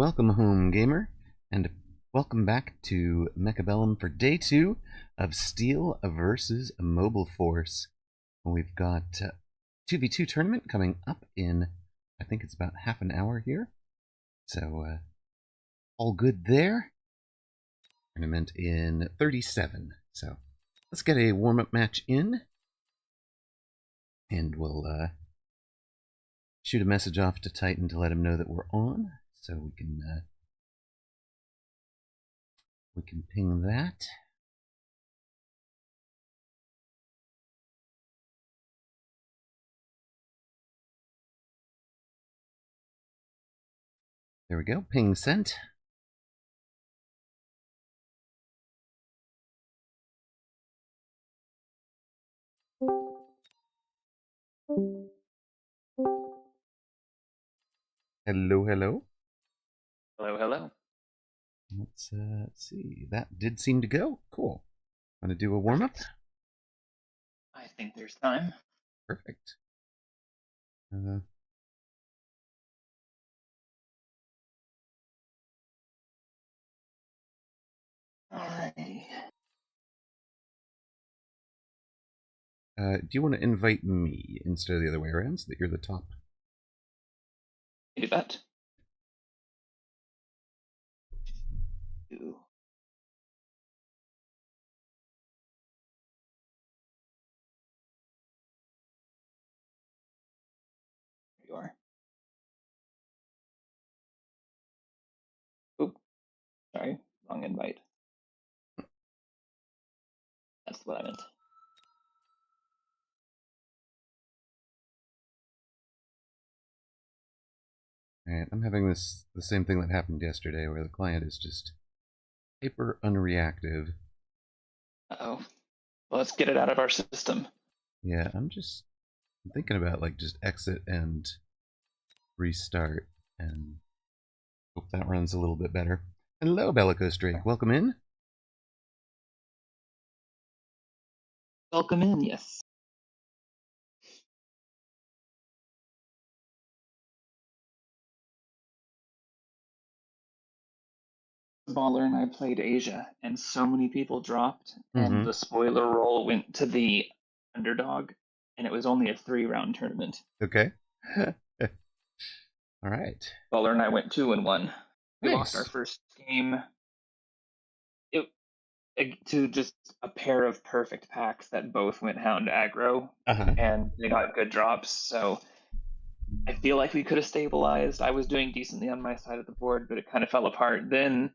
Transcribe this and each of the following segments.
Welcome home, gamer, and welcome back to Mechabellum for day 2 of Steel versus Mobile Force. We've got 2v2 tournament coming up in, I think it's about half an hour here. So, all good there. Tournament in 37. So, let's get a warm-up match in. And we'll shoot a message off to Titan to let him know that we're on. So we can ping that. There we go. Ping sent. Hello, hello. Hello, hello. Let's see. That did seem to go. Cool. Want to do a warm-up? I think there's time. Perfect. Alrighty. Do you want to invite me instead of the other way around so that you're the top? Do that. Ooh. There you are. Oop. Sorry, wrong invite. That's what I meant. Alright, I'm having the same thing that happened yesterday where the client is just hyper unreactive. Uh-oh. Well, let's get it out of our system. Yeah, I'm thinking about like just exit and restart and hope that runs a little bit better. Hello, Bellicose Drake. Welcome in. Welcome in, yes. Baller and I played Asia, and so many people dropped, and the spoiler roll went to the underdog, and it was only a 3-round tournament. Okay. All right. Baller and I went 2-1. We Nice. lost our first game. To just a pair of perfect packs that both went hound aggro, and they got good drops. So I feel like we could have stabilized. I was doing decently on my side of the board, but it kind of fell apart. Then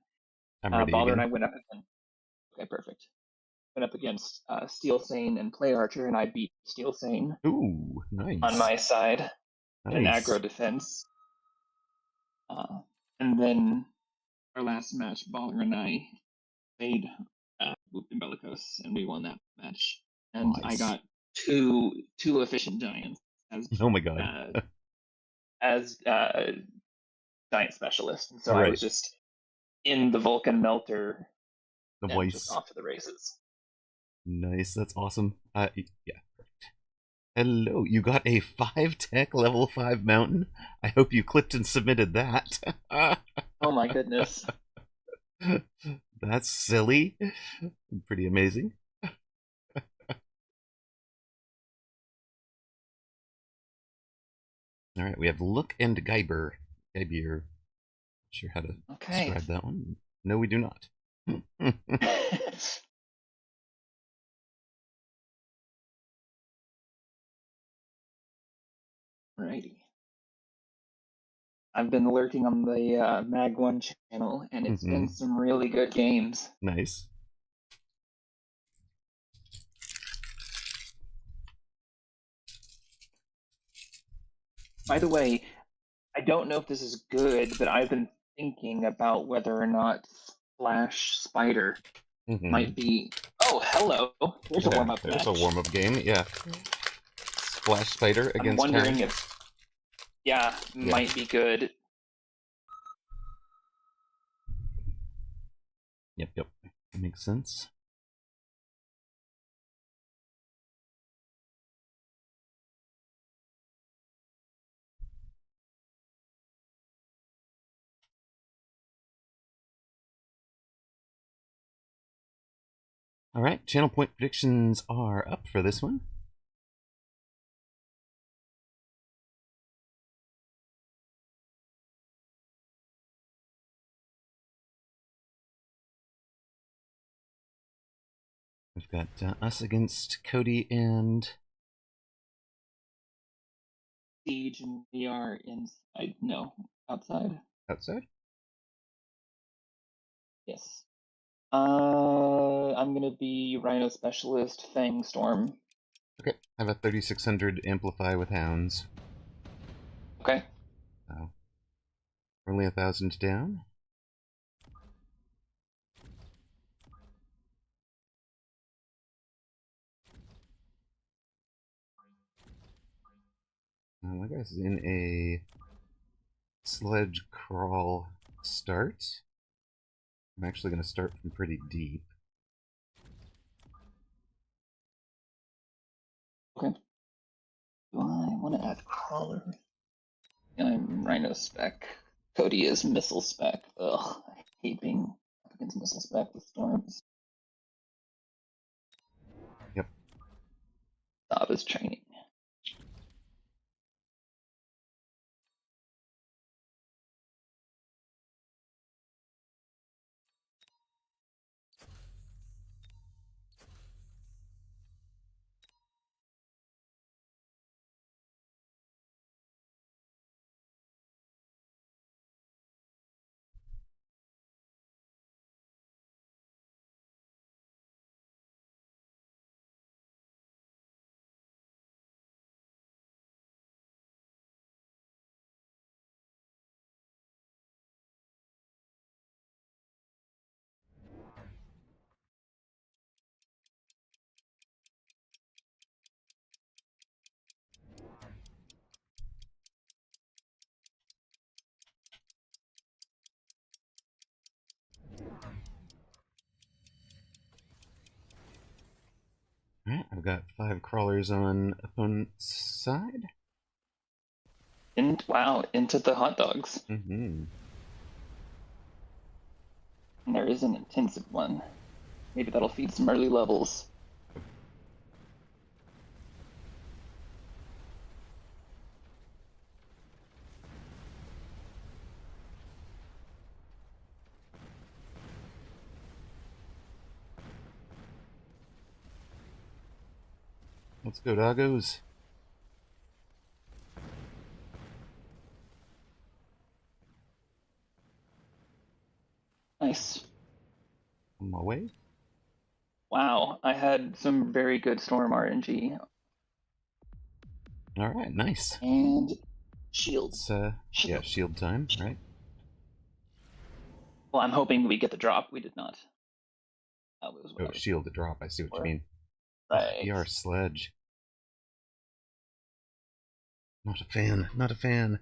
Baller and I went up again. Okay, perfect. Went up against Steel Sane and Play Archer, and I beat Steel Sane. Ooh, nice. On my side, nice. In an aggro defense. And then our last match, Baller and I played Whoop and Bellicose, and we won that match. And nice. I got two efficient giants as oh my god as giant specialist. And so right. I was just in the Vulcan melter and just off to the races. Nice, that's awesome. Yeah. Hello, you got a 5 tech level 5 mountain. I hope you clipped and submitted that. Oh my goodness. That's silly. Pretty amazing. All right, we have Look and Geiber. Not sure how to describe that one. No, we do not. Alrighty. I've been lurking on the Mag1 channel, and it's been some really good games. Nice. By the way, I don't know if this is good, but I've been thinking about whether or not Splash Spider might be. Oh, hello! There's a warm-up match. There's a warm-up game, yeah. Splash Spider against. I'm wondering if, might be good. Yep, that makes sense. All right, channel point predictions are up for this one. We've got us against Cody and Siege, and we are inside. No, outside. Outside? Yes. I'm gonna be Rhino Specialist, Fang Storm. Okay, I have a 3600 Amplify with Hounds. Okay. So, we're only 1,000 down. My guy's in a sledge crawl start. I'm actually going to start from pretty deep. Okay. Do I want to add crawler? I'm Rhino Spec. Cody is Missile Spec. Ugh, I hate being up against Missile Spec with Storms. Yep. Stop his training. Alright, I've got 5 crawlers on opponent's side. And wow, into the hot dogs. Mm-hmm. And there is an intensive one. Maybe that'll feed some early levels. Let's go, doggos. Nice. On my way. Wow, I had some very good Storm RNG. Alright, nice. And shield. Yeah, shield time, right? Well, I'm hoping we get the drop. We did not. Oh, shield to drop. I see what you mean. Right. ER sledge. Not a fan. Not a fan.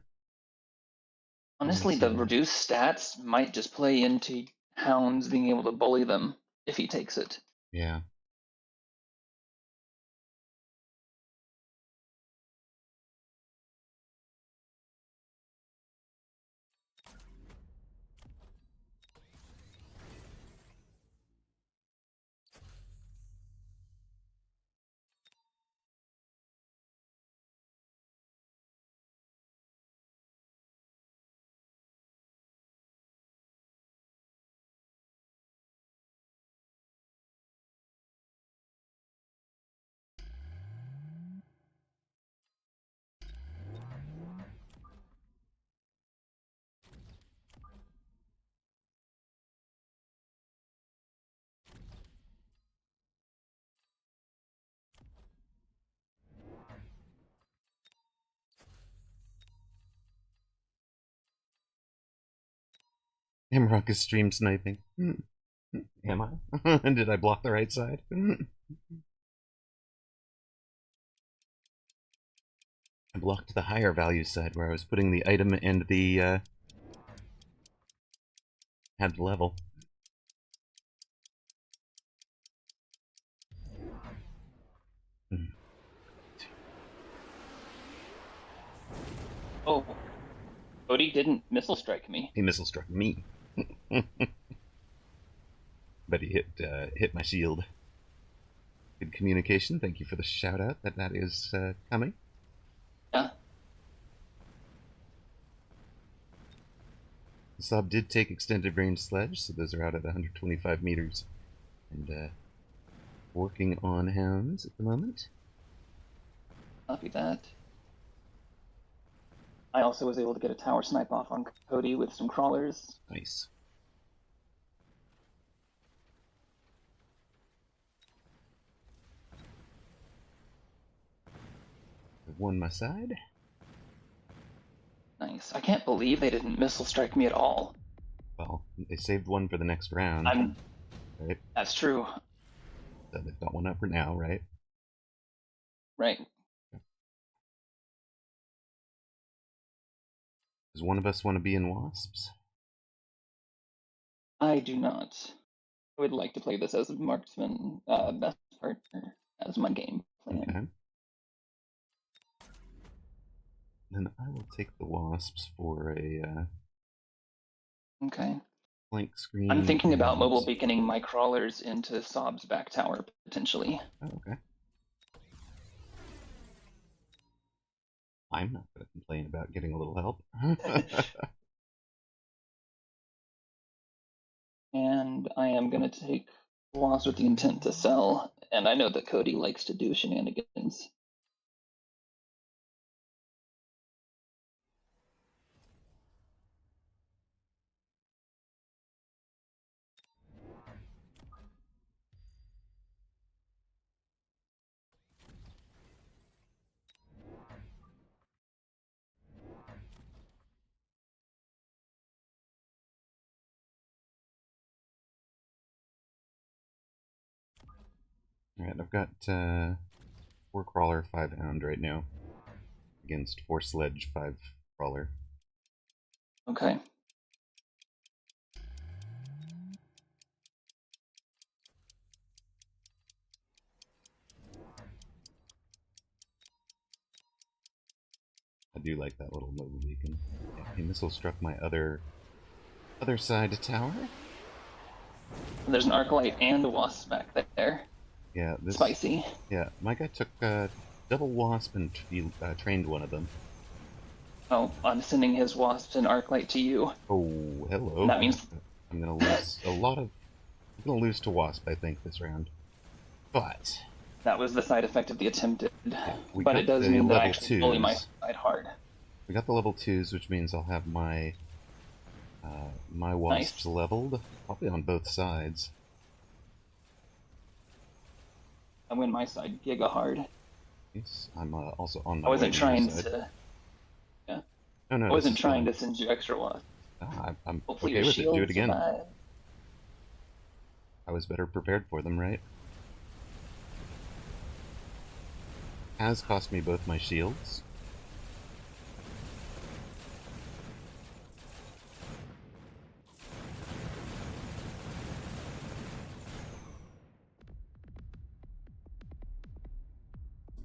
Honestly, the reduced stats might just play into Hounds being able to bully them if he takes it. Yeah. Amrock is stream sniping. Am I? Did I block the right side? I blocked the higher value side where I was putting the item and the had the level. Oh, Cody didn't missile strike me. He missile struck me. But he hit my shield. Good communication. Thank you for the shout out that is coming. Yeah. The sub did take extended range sledge, so those are out at 125 meters. And working on hounds at the moment. Copy that. I also was able to get a tower snipe off on Cody with some crawlers. Nice. I've won my side. Nice. I can't believe they didn't missile strike me at all. Well, they saved one for the next round. Right? That's true. So they've got one up for now, right? Right. Does one of us want to be in Wasps? I do not. I would like to play this as a marksman, best partner, as my game plan. Okay. Then I will take the Wasps for a okay. flank screen. I'm thinking about mobile beaconing my crawlers into Saab's back tower, potentially. Oh, okay. I'm not going to complain about getting a little help. And I am going to take Wasp with the intent to sell, and I know that Cody likes to do shenanigans. Alright, I've got 4 crawler, 5 hound right now. Against 4 sledge, 5 crawler. Okay. I do like that little mobile beacon. Yeah, he missile struck my other side tower. And there's an Arclight and a Wasp back there. Yeah, this spicy. Yeah, my guy took double Wasp and trained one of them. Oh, I'm sending his Wasp and Arclight to you. Oh, hello. And that means I'm gonna lose a lot of. I'm gonna lose to Wasp, I think, this round. But that was the side effect of the attempted. Yeah, but it does mean that I actually bully my side hard. We got the level 2s, which means I'll have my my Wasps leveled, probably on both sides. I win my side giga hard. Yes, I'm also on my. I wasn't trying to. Yeah. No, no. I wasn't trying to send you extra Wasps. I'm Hopefully okay with it. Do it again. Survive. I was better prepared for them, right? Has cost me both my shields.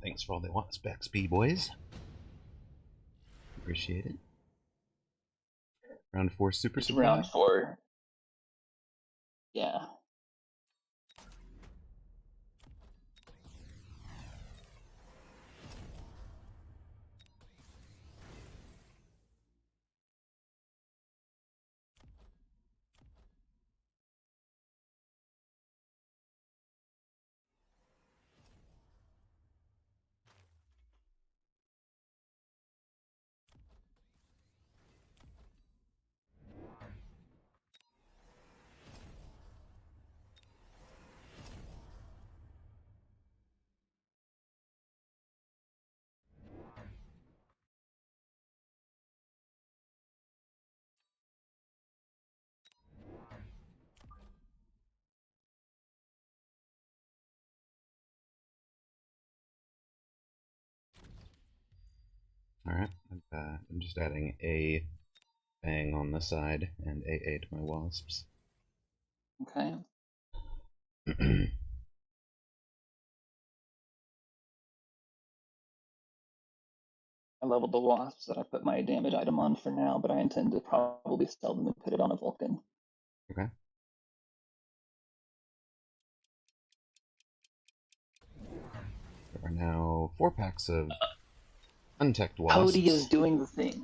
Thanks for all the Wasp XP, boys. Appreciate it. Round 4 super supply. Round 4. Yeah. Alright, I'm just adding a bang on the side and AA to my Wasps. Okay. I leveled the Wasps that I put my damage item on for now, but I intend to probably sell them and put it on a Vulcan. Okay. There are now 4 packs of unteched Cody is wasps. doing the thing.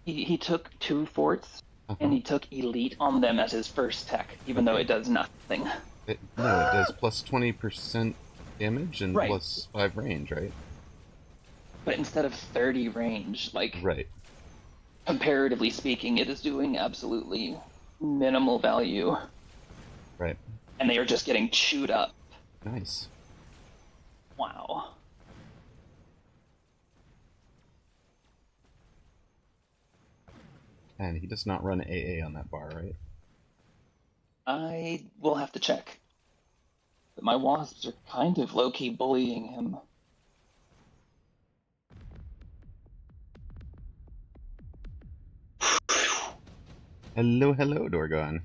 He took 2 forts, and he took Elite on them as his first tech, even though it does nothing. No, it does plus 20% damage and Right. plus 5 range, right? But instead of 30 range, like, right. Comparatively speaking, it is doing absolutely minimal value. Right. And they are just getting chewed up. Nice. Wow. And he does not run AA on that bar, right? I will have to check. But my wasps are kind of low-key bullying him. Hello, hello, Dorgon.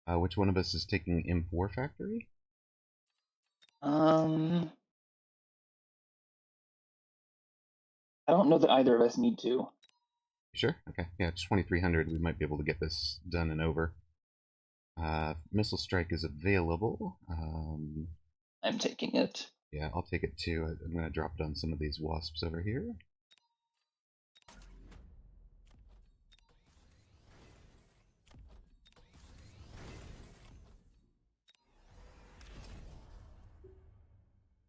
Which one of us is taking Imp War Factory? I don't know that either of us need to. Sure? Okay. Yeah, it's 2300. We might be able to get this done and over. Missile Strike is available. I'm taking it. Yeah, I'll take it too. I'm going to drop it on some of these wasps over here.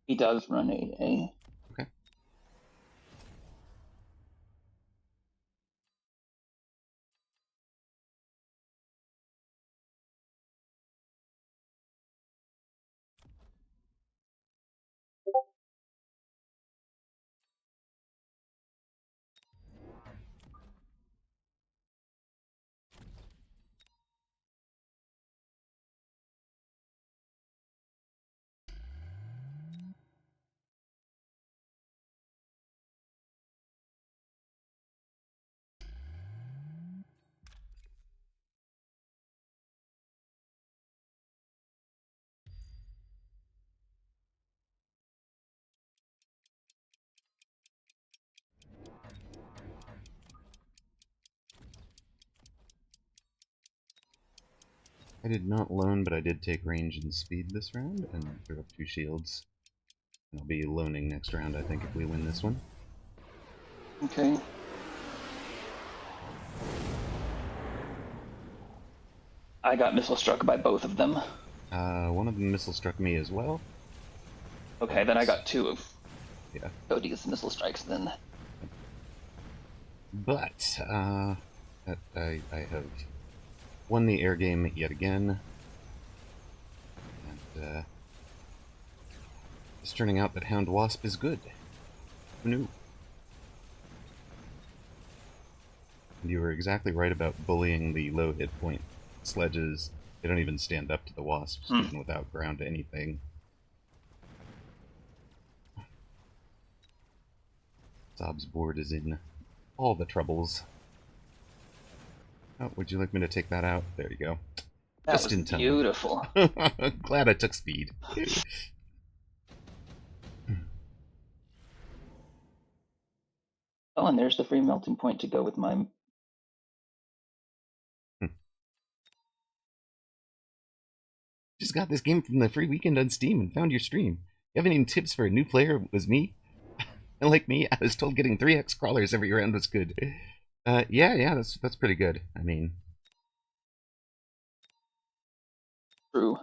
He does run AA. Okay. I did not loan, but I did take range and speed this round, and threw up 2 shields. And I'll be loaning next round, I think, if we win this one. Okay. I got missile struck by both of them. One of them missile struck me as well. Okay, then I got 2 of Cody's missile strikes then. But, I have won the air game yet again. And, it's turning out that Hound Wasp is good. Who knew? And you were exactly right about bullying the low hit point sledges. They don't even stand up to the wasps, even without ground anything. Zob's board is in all the troubles. Oh, would you like me to take that out? There you go. That Just was in time. Beautiful. Glad I took speed. Oh, and there's the free melting point to go with my... Just got this game from the free weekend on Steam and found your stream. You have any tips for a new player? It was me. And like me, I was told getting 3x crawlers every round was good. Yeah, that's pretty good. I mean... True.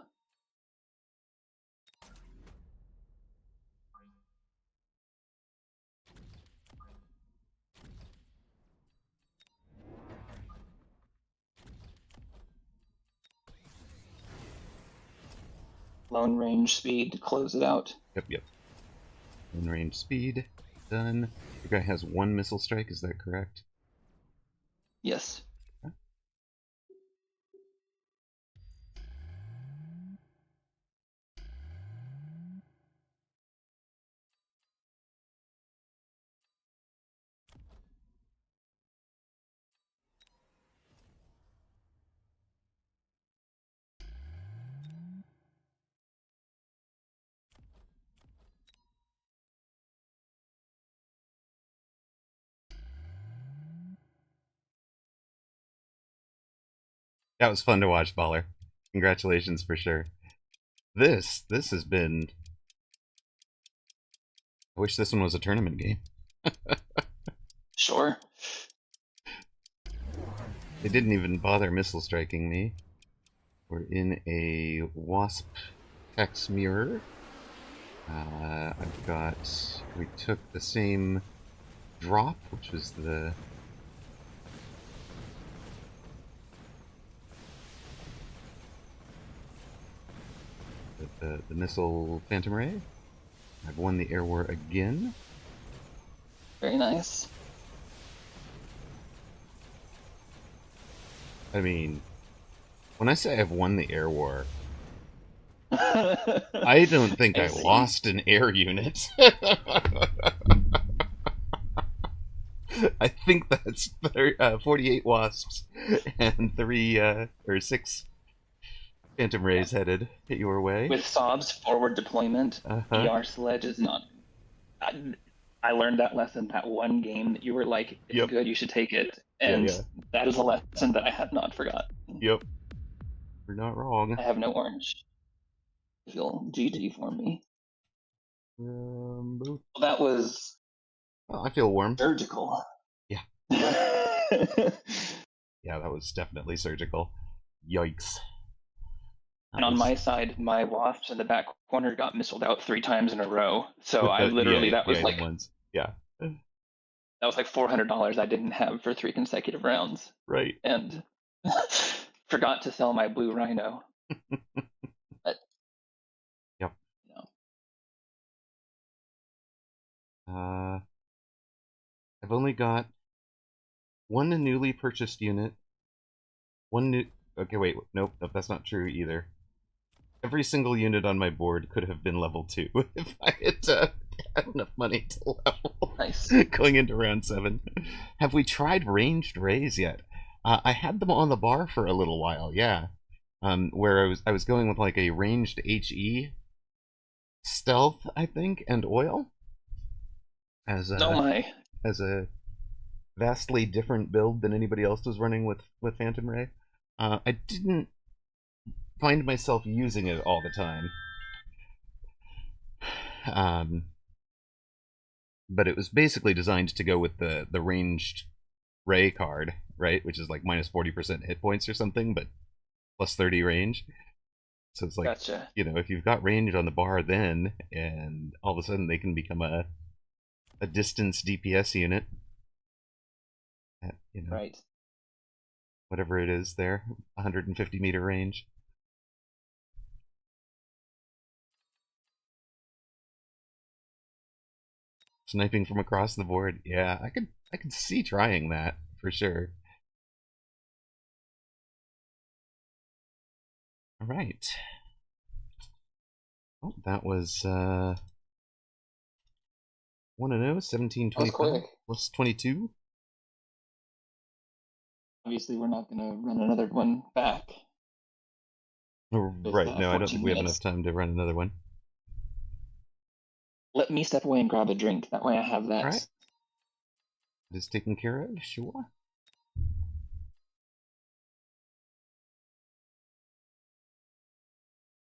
Lone range speed to close it out. Yep. Lone range speed. Done. The guy has 1 missile strike, is that correct? Yes. Okay. That was fun to watch, Baller. Congratulations for sure. This has been I wish this one was a tournament game. Sure. They didn't even bother missile striking me. We're in a Wasp Hex Mirror. I've got... We took the same drop, which was the... The missile Phantom Ray. I've won the air war again. Very nice. I mean, when I say I've won the air war, I don't think I lost an air unit. I think that's 48 wasps and 6 Phantom Rays headed your way. With Sob's forward deployment, ER sledge is not. I learned that lesson that one game that you were like, it's good, you should take it. And that is a lesson that I have not forgotten. Yep. You're not wrong. I have no orange. I feel GG for me. Well, that was... Well, I feel warm. Surgical. Yeah. Yeah, that was definitely surgical. Yikes. And on my side, my wasps in the back corner got missiled out 3 times in a row. So I literally, that was like... Yeah. That was like $400 I didn't have for 3 consecutive rounds. Right. And forgot to sell my blue rhino. But, yep. No. I've only got one newly purchased unit. One new... Okay, wait. Nope, that's not true either. Every single unit on my board could have been level 2 if I had enough money to level. Nice. Going into round 7. Have we tried ranged rays yet? I had them on the bar for a little while, yeah. Where I was going with like a ranged HE stealth, I think, and oil. As a vastly different build than anybody else was running with Phantom Ray. I didn't find myself using it all the time. But it was basically designed to go with the ranged Ray card, right? Which is like minus 40% hit points or something, but plus 30 range. So it's like, gotcha. You know, if you've got range on the bar then, and all of a sudden they can become a distance DPS unit. At, you know, right. Whatever it is there, 150 meter range. Sniping from across the board. Yeah, I could see trying that for sure. All right. Oh, that was 1-0, 1725 plus 22. Obviously, we're not going to run another one back. Right, no, I don't think we have enough time to run another one. Let me step away and grab a drink. That way I have that. All right. It is taken care of, sure.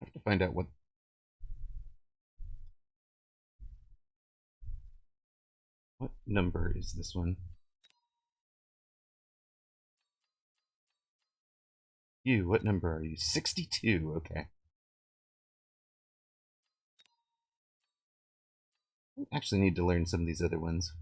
I have to find out what number is this one. You, what number are you? 62, okay. I actually need to learn some of these other ones.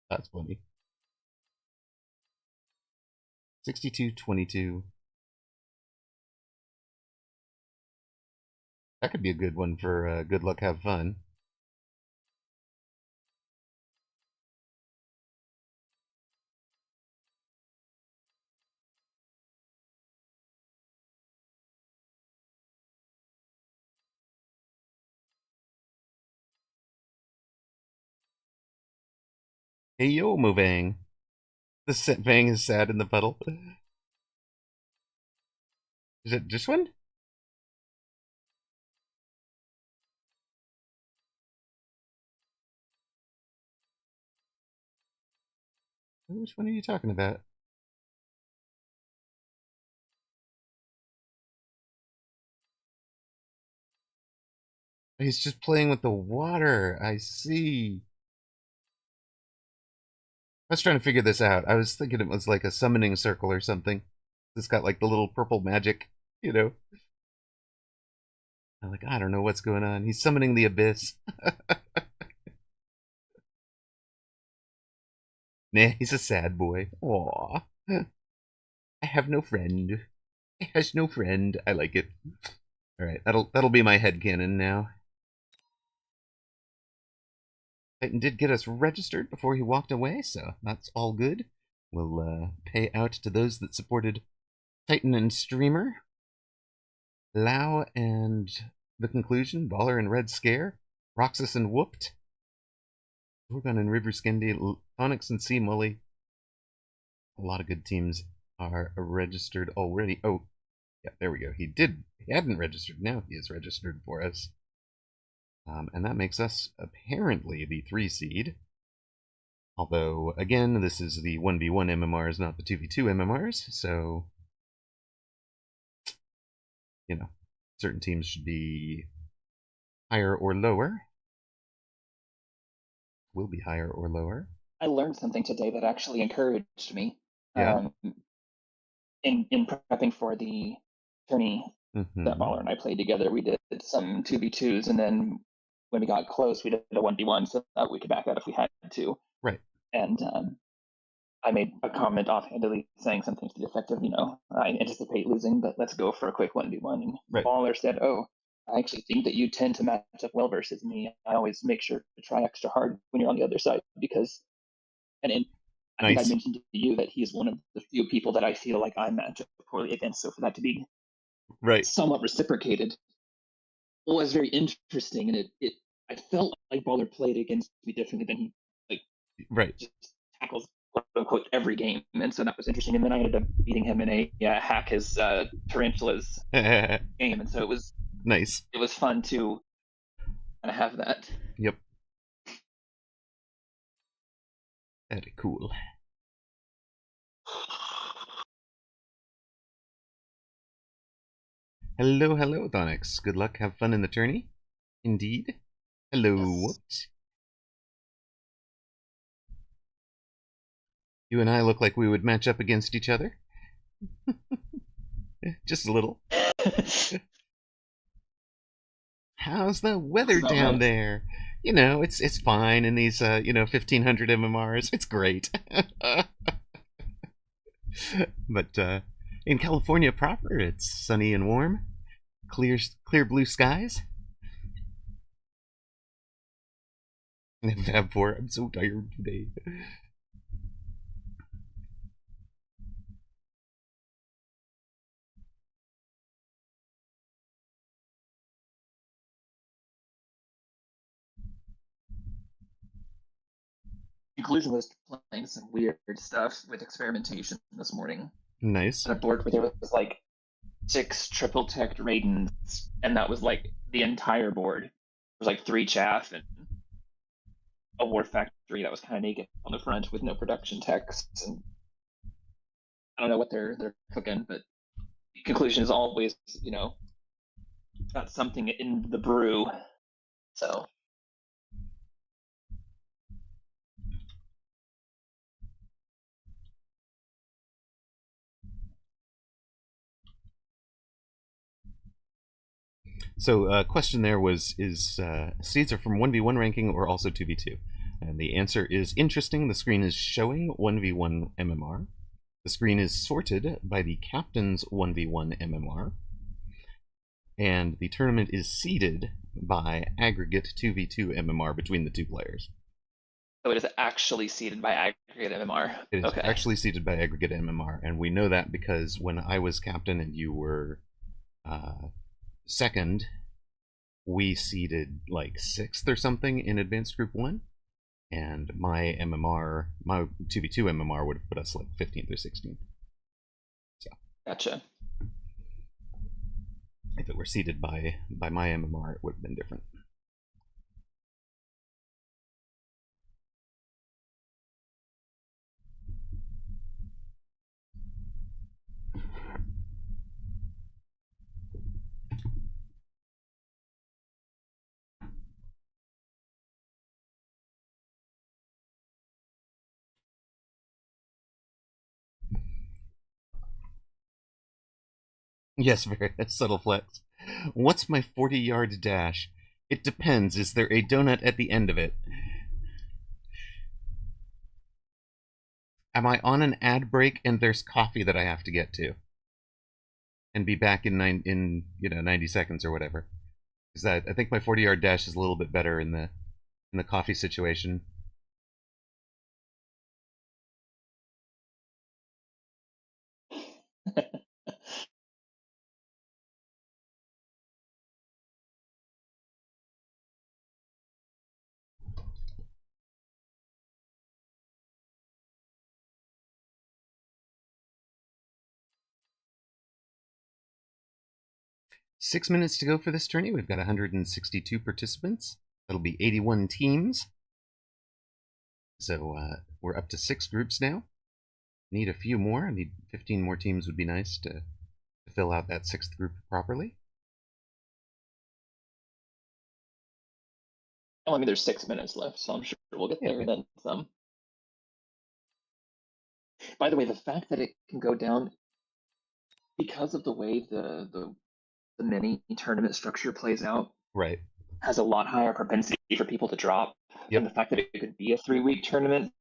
That's funny. 62-22. That could be a good one for good luck, have fun. Hey yo, Movang. The Vang is sad in the puddle. Is it this one? Which one are you talking about? He's just playing with the water. I see. I was trying to figure this out. I was thinking it was like a summoning circle or something. It's got like the little purple magic, you know. I'm like, I don't know what's going on. He's summoning the abyss. Nah, he's a sad boy. Aw. I have no friend. He has no friend. I like it. Alright, that'll be my headcanon now. Titan did get us registered before he walked away, so that's all good. We'll pay out to those that supported Titan and Streamer. Lau and The Conclusion, Baller and Red Scare, Roxas and Whooped, Orgon and River Skendi, Onyx and Sea Mully. A lot of good teams are registered already. Oh, yeah, there we go. He hadn't registered. Now he is registered for us. And that makes us apparently the 3 seed. Although, again, this is the 1v1 MMRs, not the 2v2 MMRs, so, you know, certain teams should be higher or lower. Will be higher or lower. I learned something today that actually encouraged me. Yeah. In prepping for the tourney that Baller and I played together, we did some 2v2s, and then when we got close, we did a 1v1 so that we could back out if we had to. Right. And I made a comment offhandedly saying something to the effect of, I anticipate losing, but let's go for a quick 1v1. And Baller said, oh, I actually think that you tend to match up well versus me. I always make sure to try extra hard when you're on the other side because, I think I mentioned to you that he's one of the few people that I feel like I match up poorly against. So for that to be somewhat reciprocated was very interesting, and I felt like Baller played against me differently than he just tackles quote unquote every game, and so that was interesting. And then I ended up beating him in a hack his tarantulas game, and so it was nice. It was fun to kind of have that. Yep. Very cool. Hello, hello, Thonix. Good luck. Have fun in the tourney. Indeed. Hello. Whoops. You and I look like we would match up against each other. Just a little. How's the weather down there? You know, it's fine in these 1500 MMRs. It's great. But in California proper, it's sunny and warm. Clear blue skies. Fab 4, I'm so tired today. Conclusion was playing some weird stuff with experimentation this morning. Nice. On a board where there was like 6 triple tech Raidens, and that was like the entire board. There was like 3 chaff and a war factory that was kind of naked on the front with no production techs, and I don't know what they're cooking, but the conclusion is always, got something in the brew. So So, question there was, is seeds are from 1v1 ranking or also 2v2? And the answer is interesting. The screen is showing 1v1 MMR. The screen is sorted by the captain's 1v1 MMR. And the tournament is seeded by aggregate 2v2 MMR between the 2 players. So it is actually seeded by aggregate MMR. It is actually seeded by aggregate MMR, and we know that because when I was captain and you were second, we seeded like 6th or something in Advanced Group 1, and my 2v2 MMR would have put us like 15th or 16th. So. Gotcha. If it were seeded by my MMR, it would have been different. Yes, very subtle flex. What's my 40-yard dash? It depends. Is there a donut at the end of it? Am I on an ad break and there's coffee that I have to get to and be back in 90 seconds or whatever? Is that I think my 40-yard dash is a little bit better in the coffee situation. Six minutes to go for this tourney. We've got 162 participants. That'll be 81 teams. So we're up to 6 groups now. Need a few more. I need 15 more teams would be nice to fill out that 6th group properly. Well, I mean, there's 6 minutes left, so I'm sure we'll get there then some. By the way, the fact that it can go down because of the way the mini tournament structure plays out, right, has a lot higher propensity for people to drop. yep. And the fact that it could be a 3-week tournament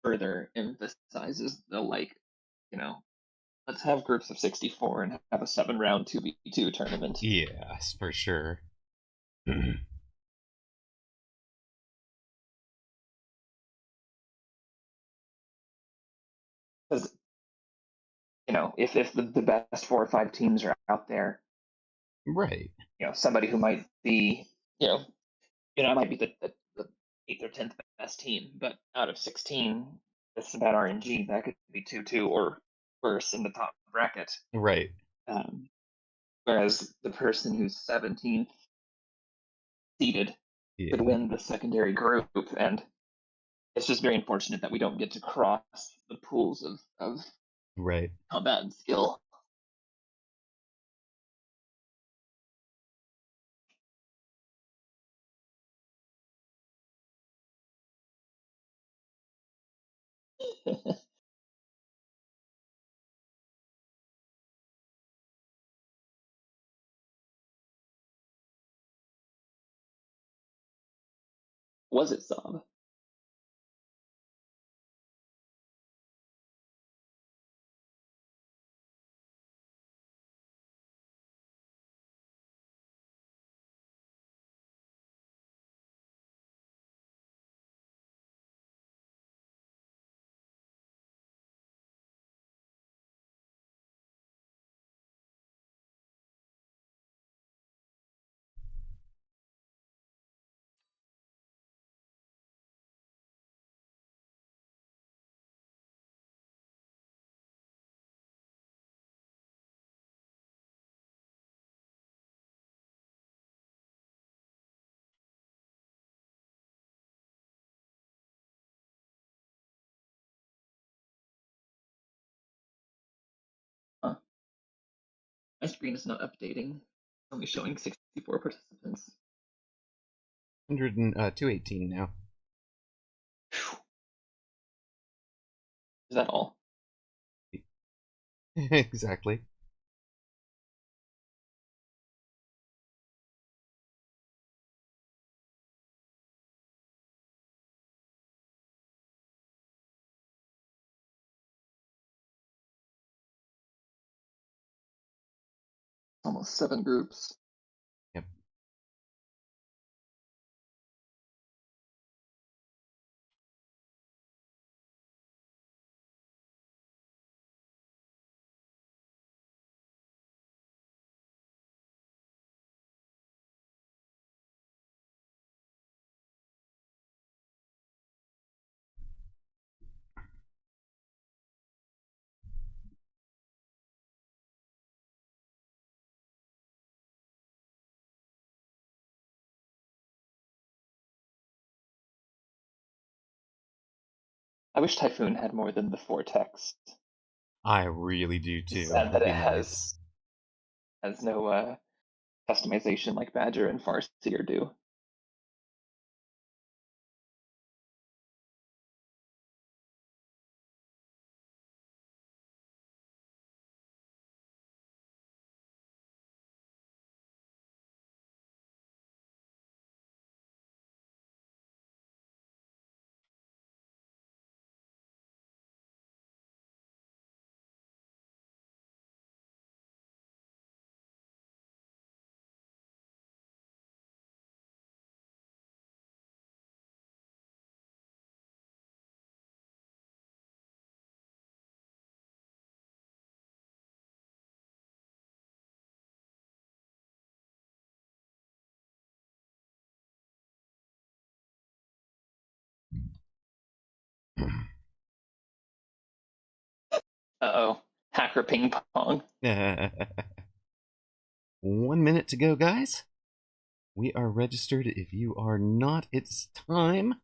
further emphasizes the let's have groups of 64 and have a 7-round 2v2 tournament. Yes, for sure. Because if the best 4 or 5 teams are out there, right, somebody who might be it might be the 8th or 10th best team, but out of 16, it's about RNG. That could be 2-2 or worse in the top bracket. right. Whereas the person who's 17th seeded could win the secondary group, and it's just very unfortunate that we don't get to cross the pools of right. combat and skill. Was it Sob? Huh. My screen is not updating. It's only showing 64 participants. 218 now. Is that all? Exactly. Almost 7 groups. Yep. I wish Typhoon had more than the 4 text. I really do too. It's sad that It'd it be nice. has no customization like Badger and Farseer do. Uh-oh. Hacker ping pong. 1 minute to go, guys. We are registered. If you are not, it's time.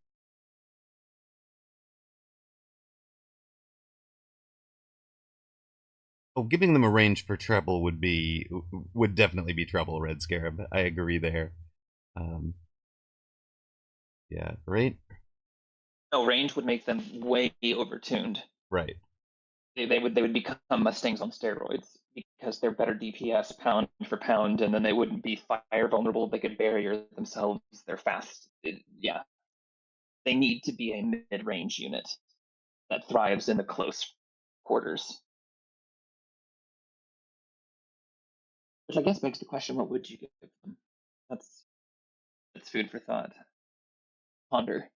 Oh, giving them a range for treble would definitely be trouble, Red Scarab. I agree there. Yeah, right? No, range would make them way overtuned. Right. They would become Mustangs on steroids because they're better DPS pound for pound, and then they wouldn't be fire vulnerable. They could barrier themselves. They're fast. Yeah, they need to be a mid-range unit that thrives in the close quarters. Which I guess begs the question: what would you give them? That's food for thought. Ponder.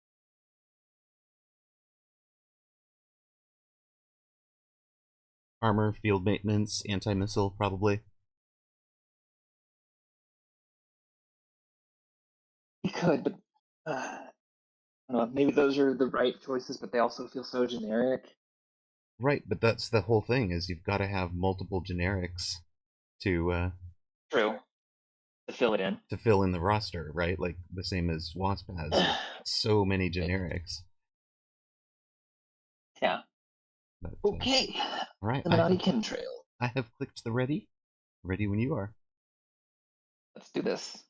Armor, field maintenance, anti-missile, probably. You could, but I don't know. Maybe those are the right choices, but they also feel so generic. Right, but that's the whole thing, is you've got to have multiple generics to True. To fill it in. To fill in the roster, right? Like the same as Wasp has so many generics. Yeah. But, okay. All right. The Menotti chemtrail. I have clicked the ready. Ready when you are. Let's do this.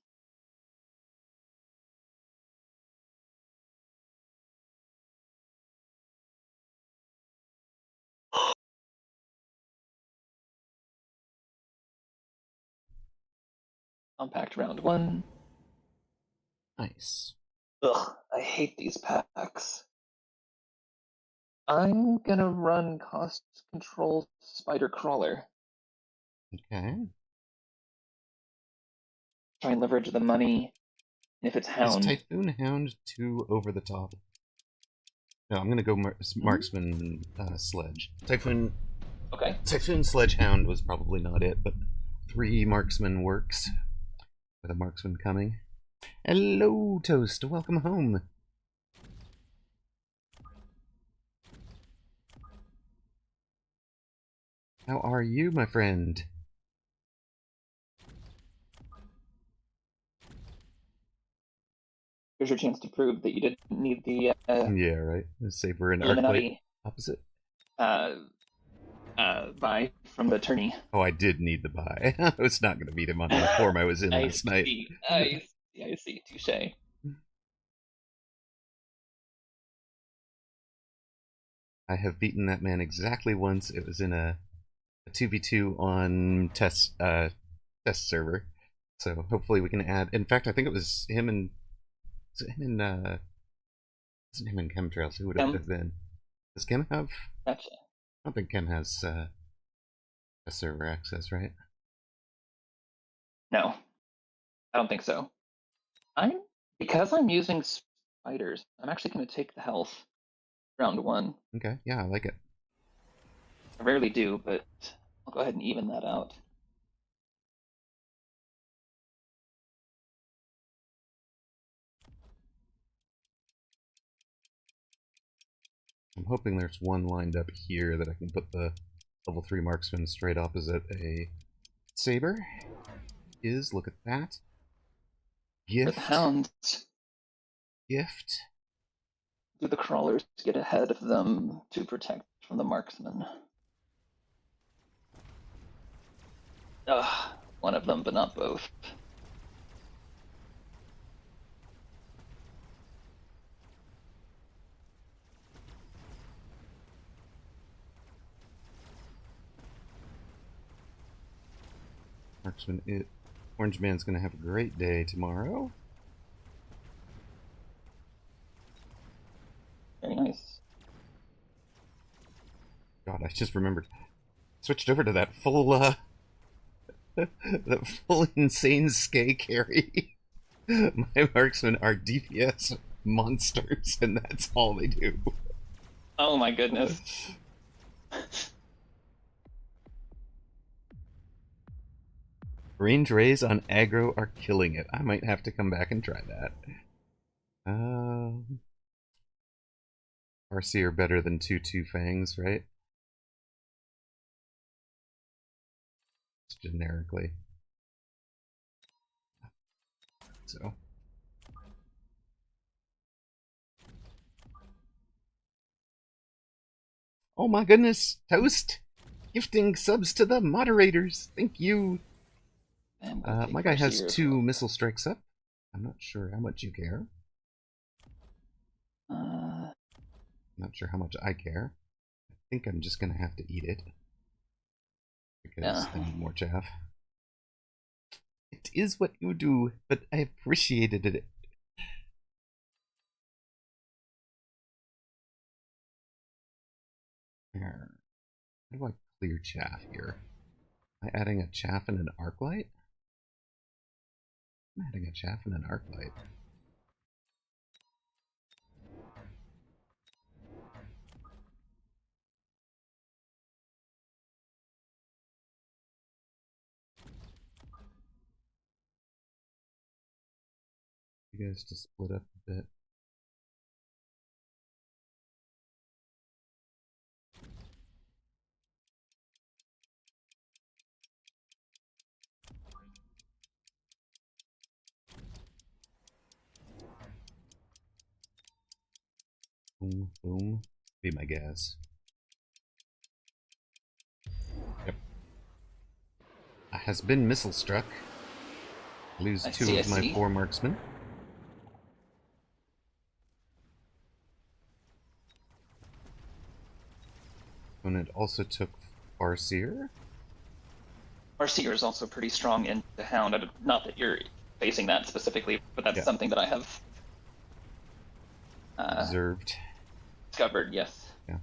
Compact round 1. Nice. Ugh, I hate these packs. I'm gonna run cost control spider crawler. Okay. Try and leverage the money. If it's Hound. Is Typhoon Hound too over the top? No, I'm gonna go Marksman Sledge. Typhoon. Okay. Typhoon Sledge Hound was probably not it, but 3 Marksman works. With a Marksman coming. Hello, Toast. Welcome home. How are you, my friend? Here's your chance to prove that you didn't need the yeah, right. Saber and Arclight opposite. Buy from the tourney. Oh, I did need the buy. I was not going to beat him on the form I was in last night. I see. Touche. I have beaten that man exactly once. It was in a 2v2 on test server. So hopefully we can add. In fact, I think it was him and wasn't him and Chemtrails. Who would it have been? Does Chem have? Gotcha. I don't think Chem has a server access, right? No, I don't think so. Because I'm using spiders, I'm actually going to take the health round 1. Okay, yeah, I like it. I rarely do, but I'll go ahead and even that out. I'm hoping there's one lined up here that I can put the level 3 marksman straight opposite a saber. Look at that. Gift. For the hounds. Gift. Do the crawlers get ahead of them to protect from the marksman? Ugh, one of them, but not both. Marksman, Orange Man's gonna have a great day tomorrow. Very nice. God, I just remembered. Switched over to that full, that full insane skay carry. My marksmen are DPS monsters, and that's all they do. Oh my goodness. Range rays on aggro are killing it. I might have to come back and try that. Farseer better than 2/2 fangs, right? Just generically. So. Oh my goodness, Toast! Gifting subs to the moderators. Thank you. My guy has 2 missile strikes up. I'm not sure how much you care. Not sure how much I care. I think I'm just gonna have to eat it. Because I need more chaff. It is what you do, but I appreciated it. How do I clear chaff here? Am I adding a chaff and an arc light? I'm adding a chaff and an arc light. You guys to split up a bit. Boom, boom. Be my guess. Yep. Has been missile struck. Lose 2 of my 4 marksmen. Opponent also took Farseer. Farseer is also pretty strong in the Hound. Not that you're facing that specifically, but that's something that I have observed. Discovered, yes. Yeah.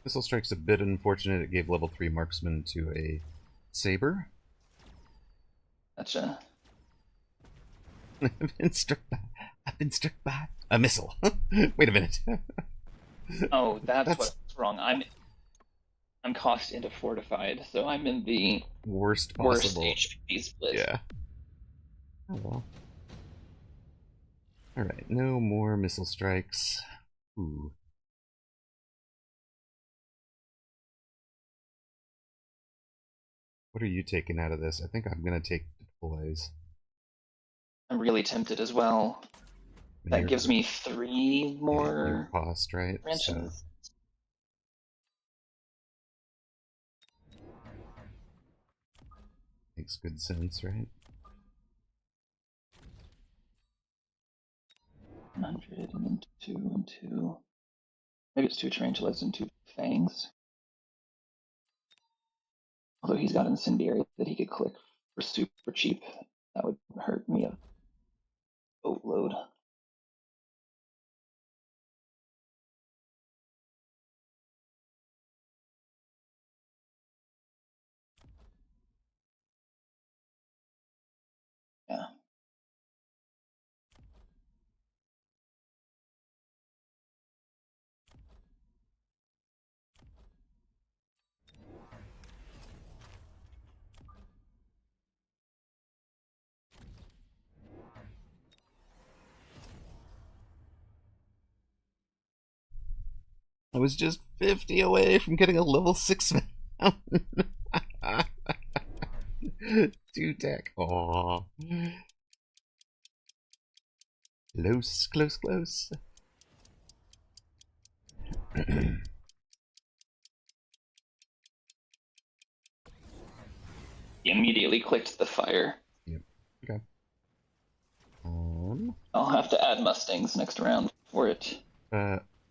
Missile strike's a bit unfortunate. It gave level 3 marksman to a saber. Gotcha. I've been struck by a missile. Wait a minute. Oh, that's what's wrong. I'm cost into fortified, so I'm in the worst possible HP split. Yeah. Oh well. Alright, no more missile strikes. Ooh. What are you taking out of this? I think I'm gonna take deploys. I'm really tempted as well. That gives me 3 more cost, right? So. Makes good sense, right? 100 and then 2 and 2. Maybe it's 2 tarantulas and 2 fangs. Although he's got incendiary that he could click for super cheap. That would hurt me a boatload. Yeah. I was just 50 away from getting a level 6 mountain. 2 tech. Aww. Close, close, close. He immediately clicked the fire. Yep. Okay. I'll have to add Mustangs next round for it.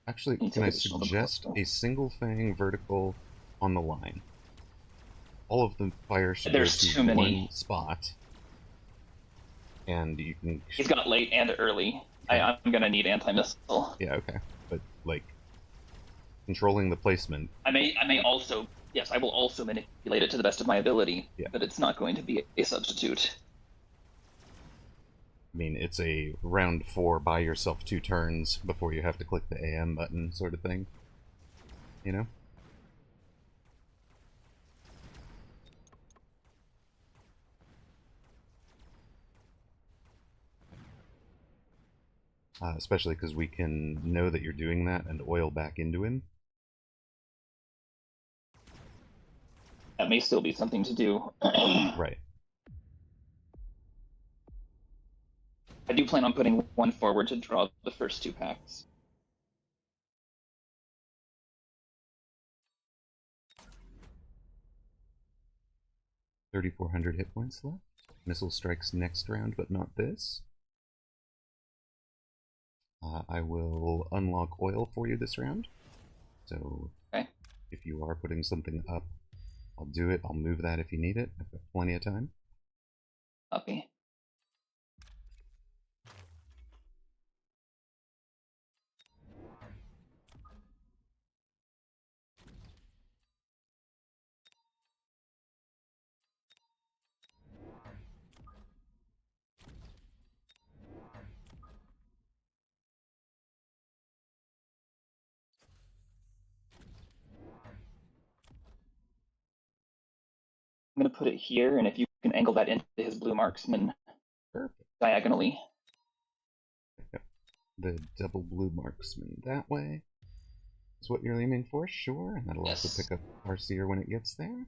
Actually, can I suggest a single fang vertical on the line? All of the fire should go to one spot. And you can... He's got late and early. Okay. I'm gonna need anti-missile. Yeah, okay. But, like, controlling the placement... I may also... Yes, I will also manipulate it to the best of my ability, but it's not going to be a substitute. I mean, it's a round 4, buy yourself 2 turns before you have to click the AM button sort of thing. You know? especially because we can know that you're doing that and oil back into him. That may still be something to do. Right. I do plan on putting one forward to draw the first 2 packs. 3,400 hit points left. Missile strikes next round, but not this. I will unlock oil for you this round. So okay. If you are putting something up, I'll do it. I'll move that if you need it. I've got plenty of time. Copy. I'm going to put it here, and if you can angle that into his blue marksman. Perfect. Diagonally. Yep. The double blue marksman that way is what you're aiming for, sure. And that'll also pick up Arseer when it gets there.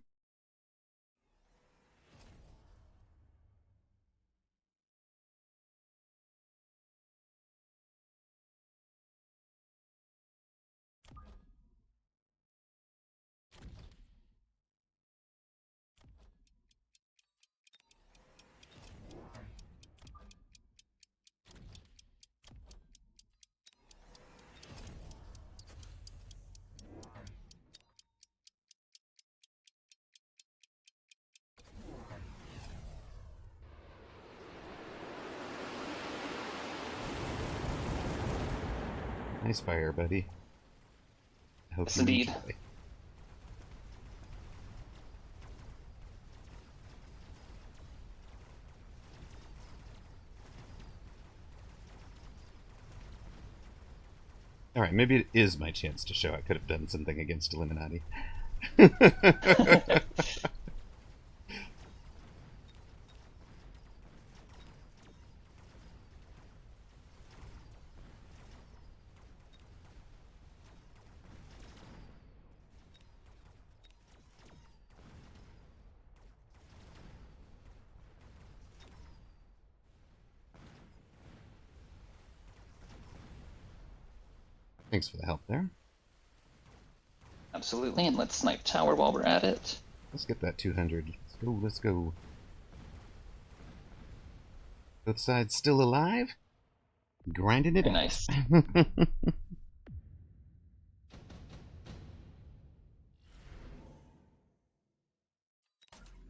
Nice fire, buddy. I hope yes, indeed. Enjoy. Alright, maybe it is my chance to show I could have done something against Illuminati. Thanks for the help there. Absolutely, and let's snipe tower while we're at it. Let's get that 200. Let's go, let's go. Both sides still alive? Grinding it Very out. Nice.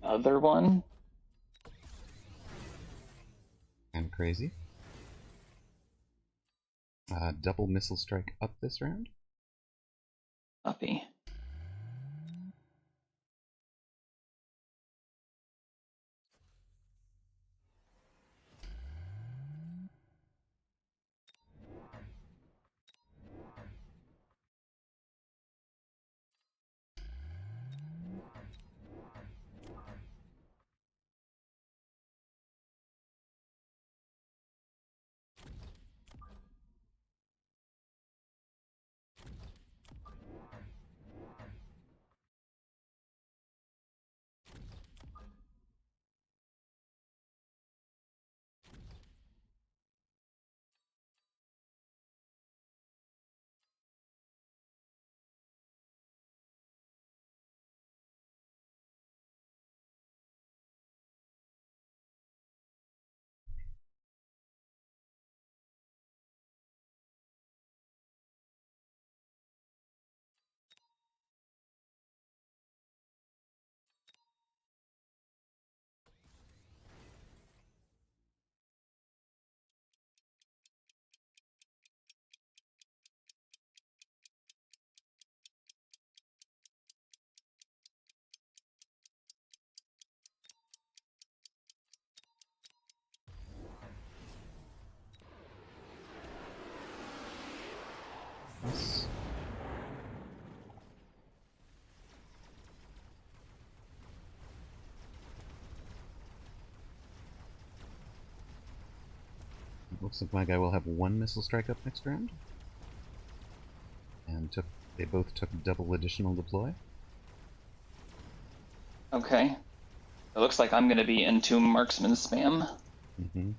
Other one. And crazy. Double missile strike up this round. Copy. Looks like my guy will have one missile strike up next round. And they both took double additional deploy. Okay. It looks like I'm going to be into marksman spam. Mm-hmm.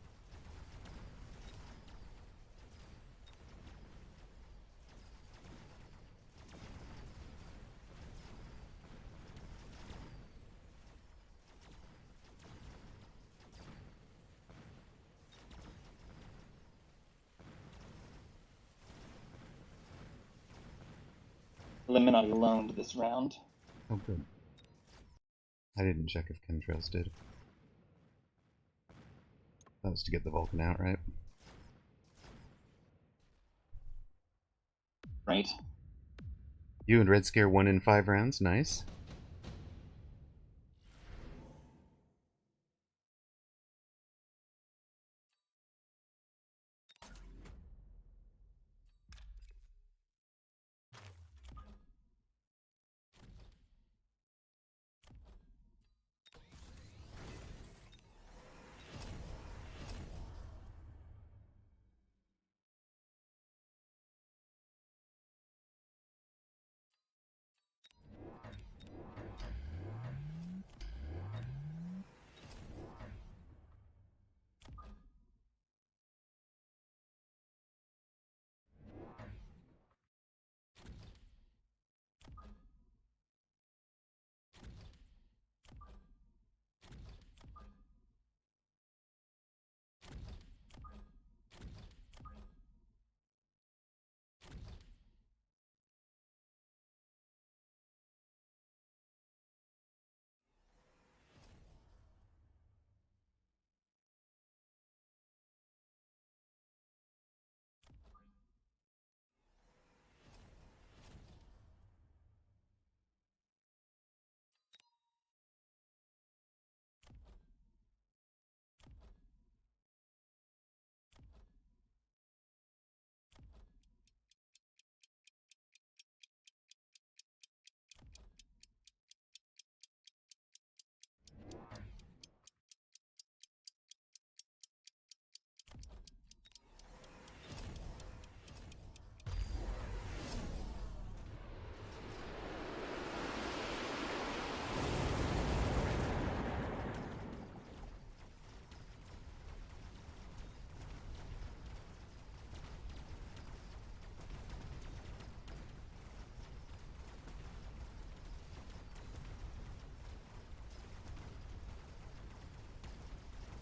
Illuminati loaned this round. Oh, good. I didn't check if chemtrails did. That was to get the Vulcan out, right? Right. You and Red Scare won in 5 rounds. Nice.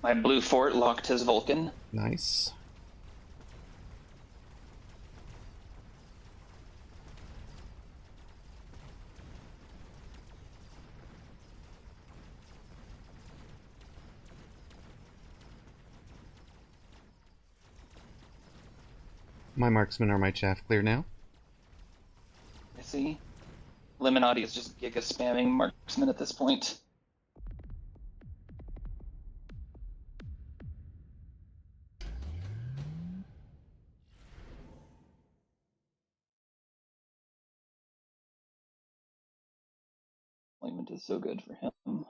My blue fort locked his Vulcan. Nice. My marksmen are my chaff clear now. I see. Illuminati is just giga spamming marksman at this point. Deployment is so good for him.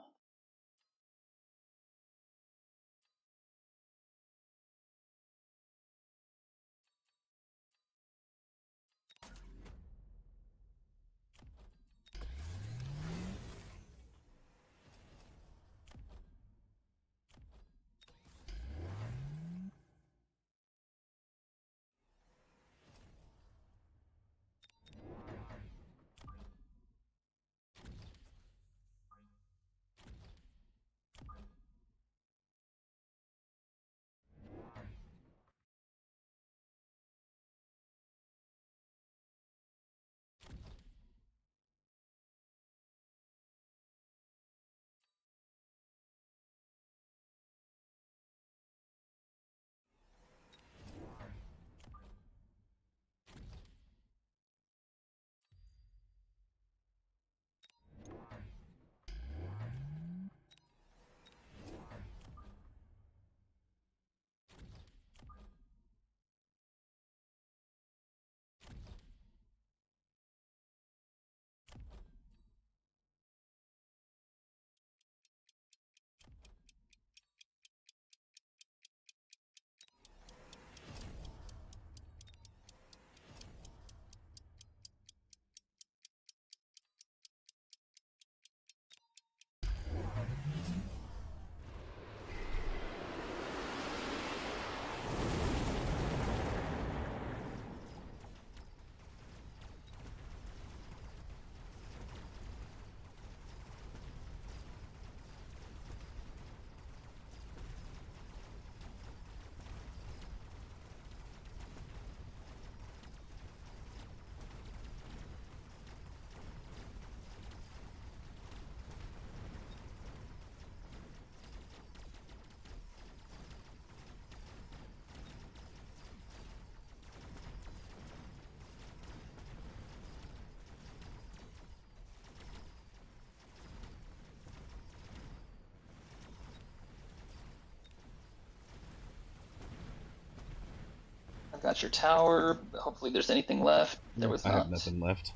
got your tower. Hopefully there's anything left. There was I not. have nothing left.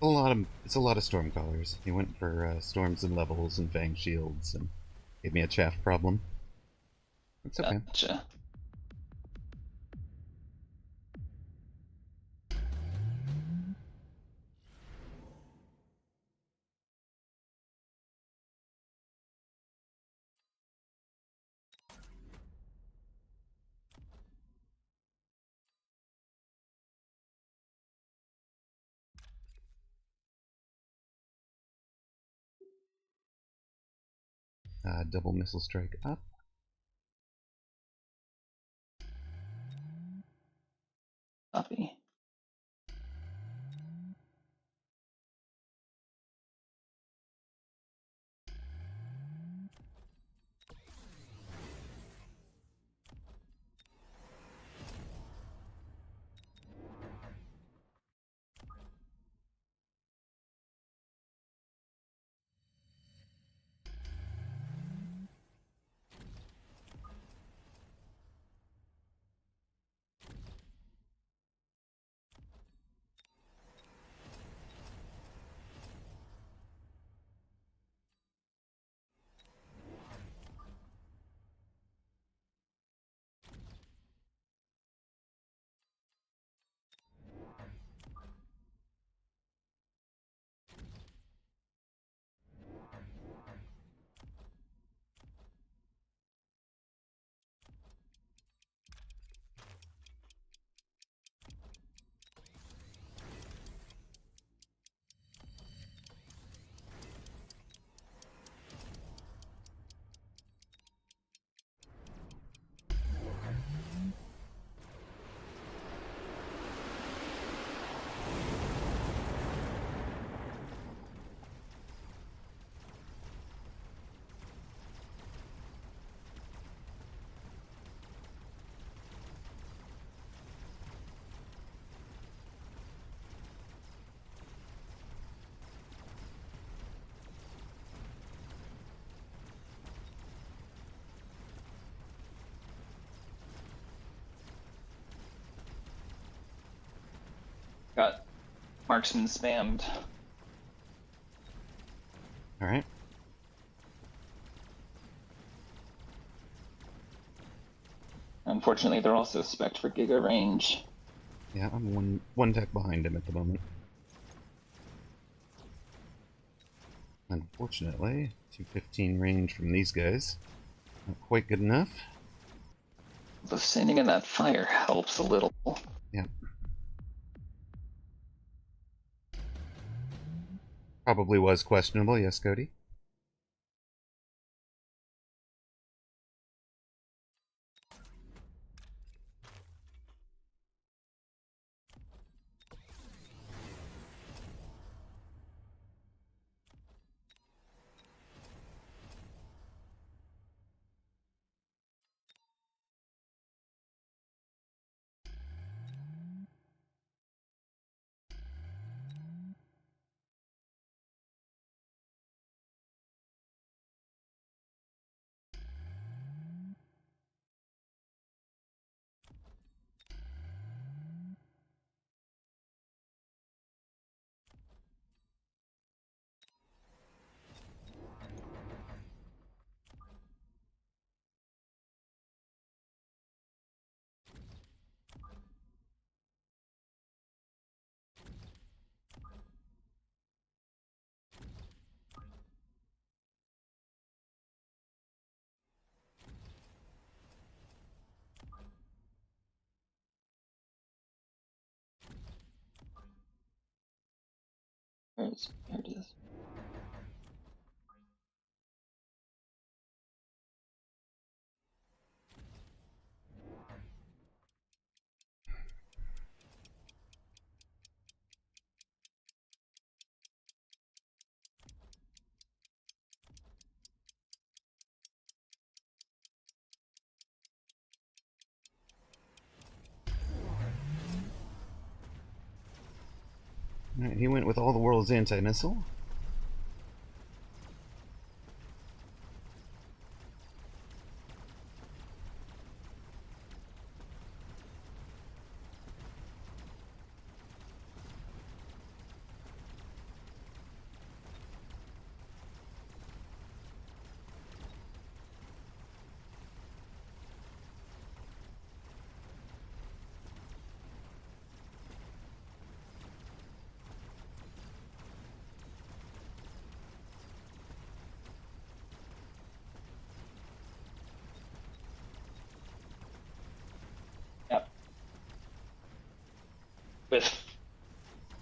It's a lot of Stormcallers. He went for Storms and Levels and Fang Shields and gave me a chaff problem. It's okay. Gotcha. Double Missile Strike up. Copy. Got marksman spammed. Alright. Unfortunately, they're also spec'd for Giga range. Yeah, I'm one tech behind him at the moment. Unfortunately, 215 range from these guys. Not quite good enough. The standing in that fire helps a little. Yeah. Probably was questionable, yes, Cody? There it is. Alright, he went with all the world's anti-missile.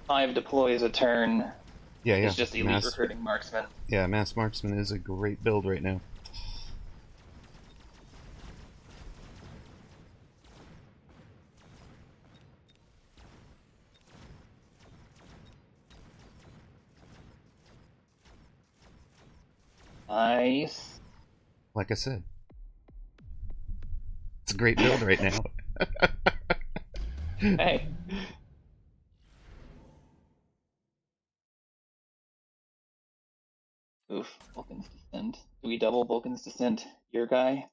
5 deploys a turn Yeah, is just elite recruiting marksman. Yeah, mass marksman is a great build right now. Nice. Like I said, it's a great build right now. Hey. Oof, Vulcan's Descent. Do we double Vulcan's Descent? Your guy?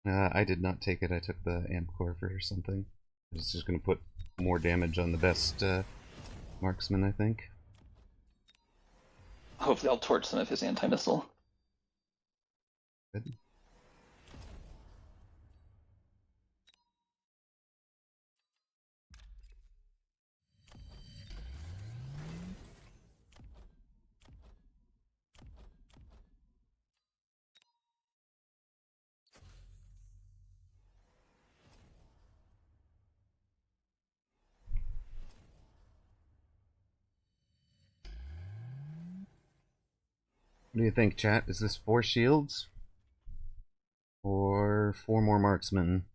I did not take it. I took the amp core for something. It's just going to put more damage on the best marksman, I think. Hopefully I'll torch some of his anti-missile. Good. What do you think, chat? Is this 4 shields? Or 4 more marksmen?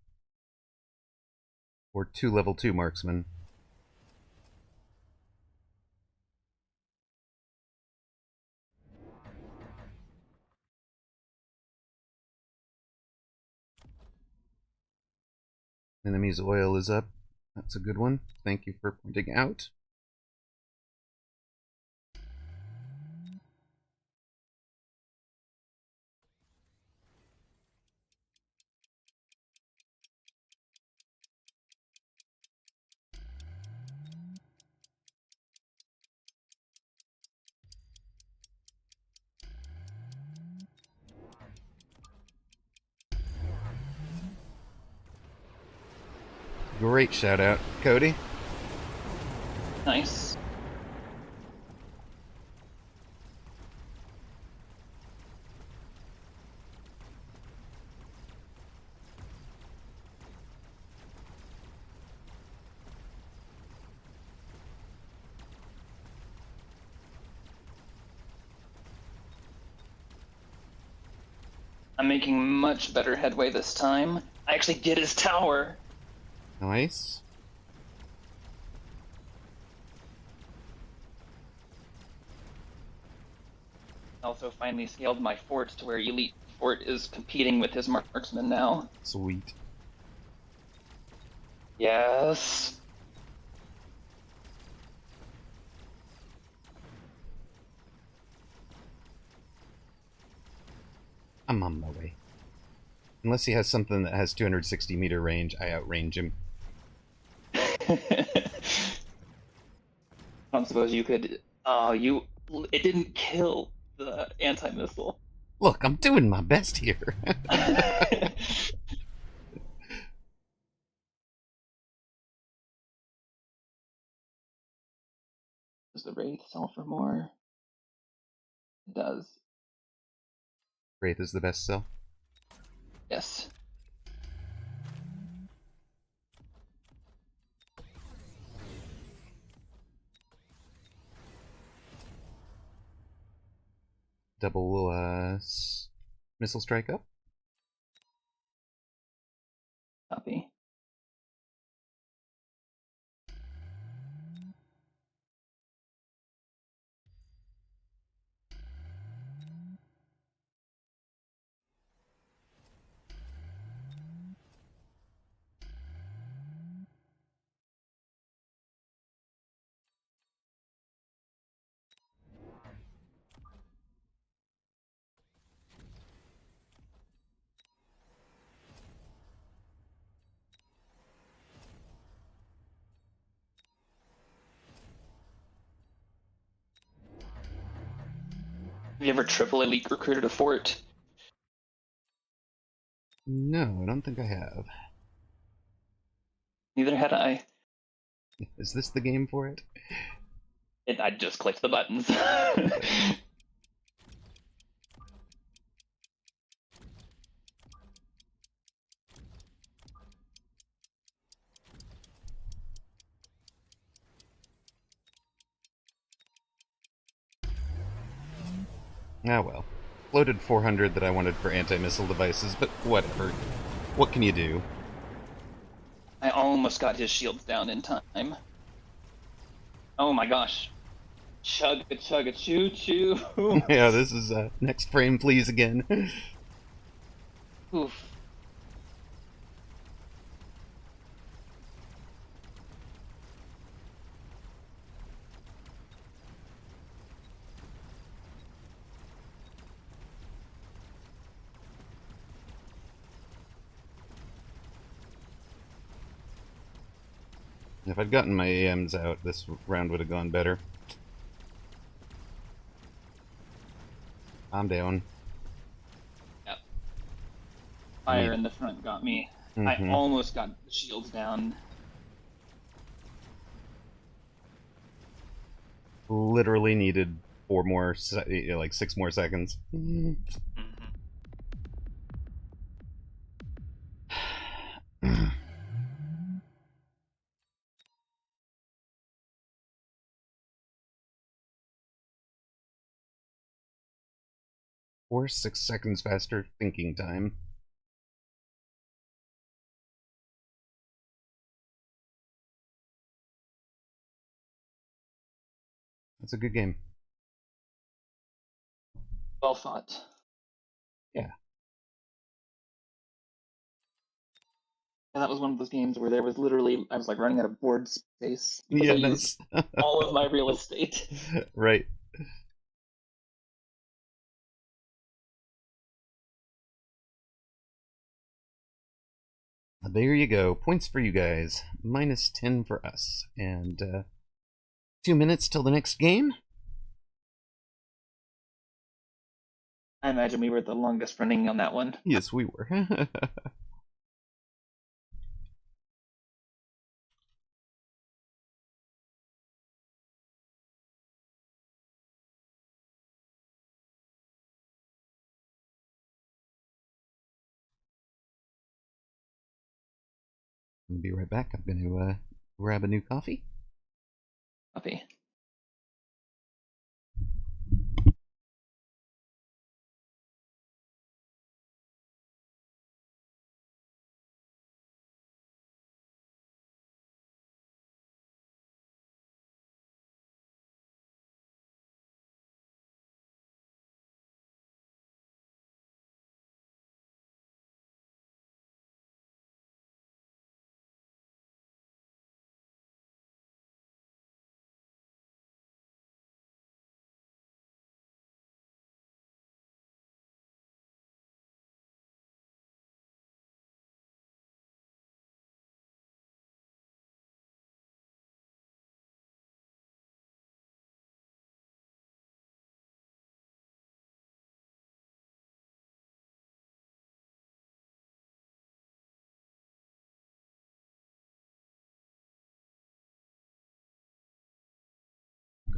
Or 2 level 2 marksmen? Enemy's oil is up. That's a good one. Thank you for pointing out. Great shout out, Cody. Nice. I'm making much better headway this time. I actually get his tower. Nice. Also finally scaled my fort to where elite fort is competing with his marksman now. Sweet. Yes. I'm on my way. Unless he has something that has 260 meter range, I outrange him. I don't suppose you could. It didn't kill the anti-missile. Look, I'm doing my best here. Does the Wraith sell for more? It does. Wraith is the best sell. Yes. Double missile strike up. Copy. Have you ever triple elite recruited a fort? No, I don't think I have. Neither had I. Is this the game for it? I just clicked the buttons. Ah, well. Loaded 400 that I wanted for anti-missile devices, but whatever. What can you do? I almost got his shields down in time. Oh my gosh. Chug a chug a choo choo. Yeah, this is next frame, please, again. Oof. If I'd gotten my AMs out, this round would have gone better. I'm down. Yep. Fire in the front got me. I almost got the shields down. Literally needed 4 more, like 6 more seconds. Mm-hmm. 6 seconds faster thinking time. That's a good game. Well fought. Yeah. And that was one of those games where there was literally, I was like running out of board space because Yeah, I nice. used all of my real estate. Right. There you go. Points for you guys. Minus 10 for us. And 2 minutes till the next game. I imagine we were the longest running on that one. Yes, we were. 'll be right back. I'm going to grab a new coffee. Copy.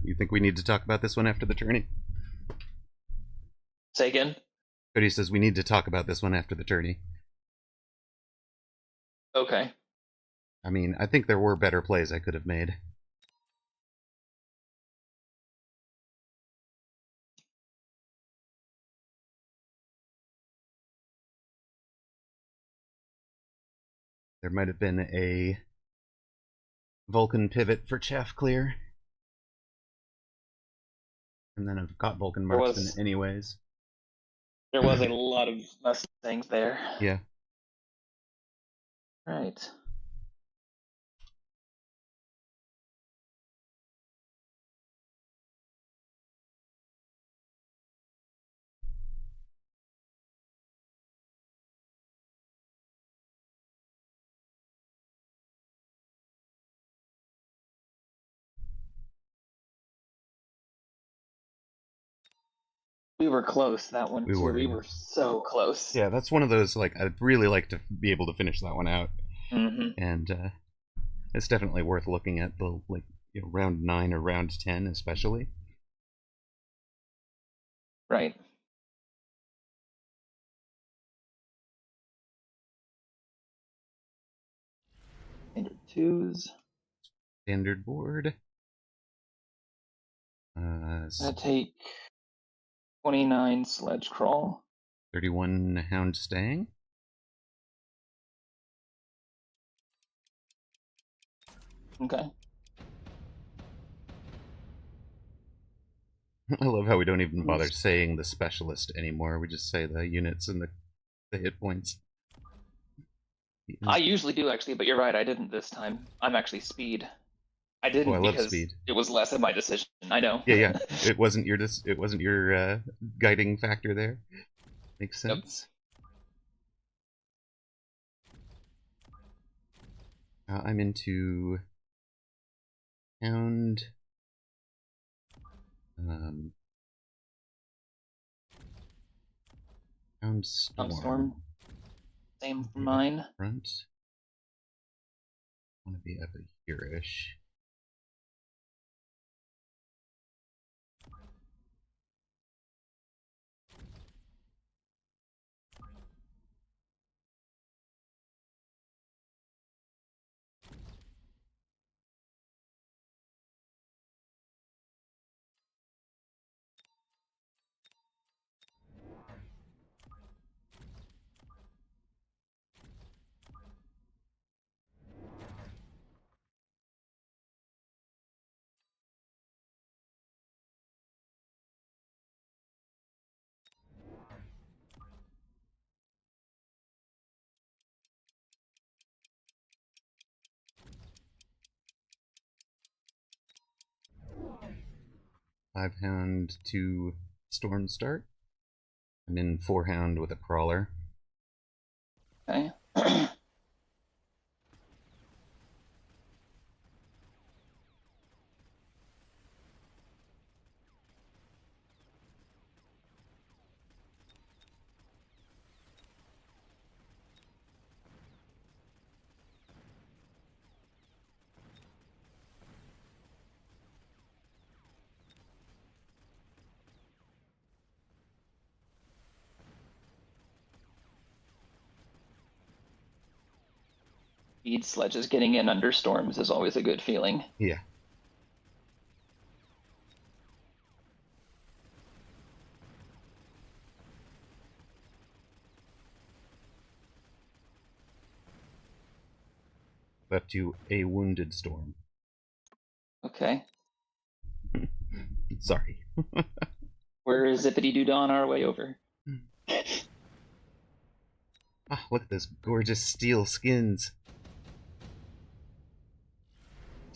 You think we need to talk about this one after the tourney? Say again? Cody says we need to talk about this one after the tourney. Okay. I mean, I think there were better plays I could have made. There might have been a Vulcan pivot for chaff clear. And then I've got Vulcan marksman anyways. There was a lot of Mustangs there. Yeah. Right. We were close that one too. We were so close. Yeah, that's one of those, like, I'd really like to be able to finish that one out. Mm-hmm. And it's definitely worth looking at the, like, round 9 or round 10 especially. Right. Standard 2s. Standard board. I take 29 sledge crawl. 31 hound staying. Okay. I love how we don't even bother saying the specialist anymore. We just say the units and the hit points. I usually do, actually, but you're right, I didn't this time. I'm actually speed. I Oh, I didn't love because speed. it was less of my decision. I know. Yeah. It wasn't your guiding factor there. Makes Yep. sense. I'm into hound. Hound storm. Same for mine. Front. I want to be up here-ish. Five hound, 2 storm start. I'm in 4 hound with a crawler. Okay. 'Speed sledges getting in under storms is always a good feeling. Yeah. Left you a wounded storm. Okay. Sorry. Where is Zippity Doo on our way over? Look at this gorgeous steel skins.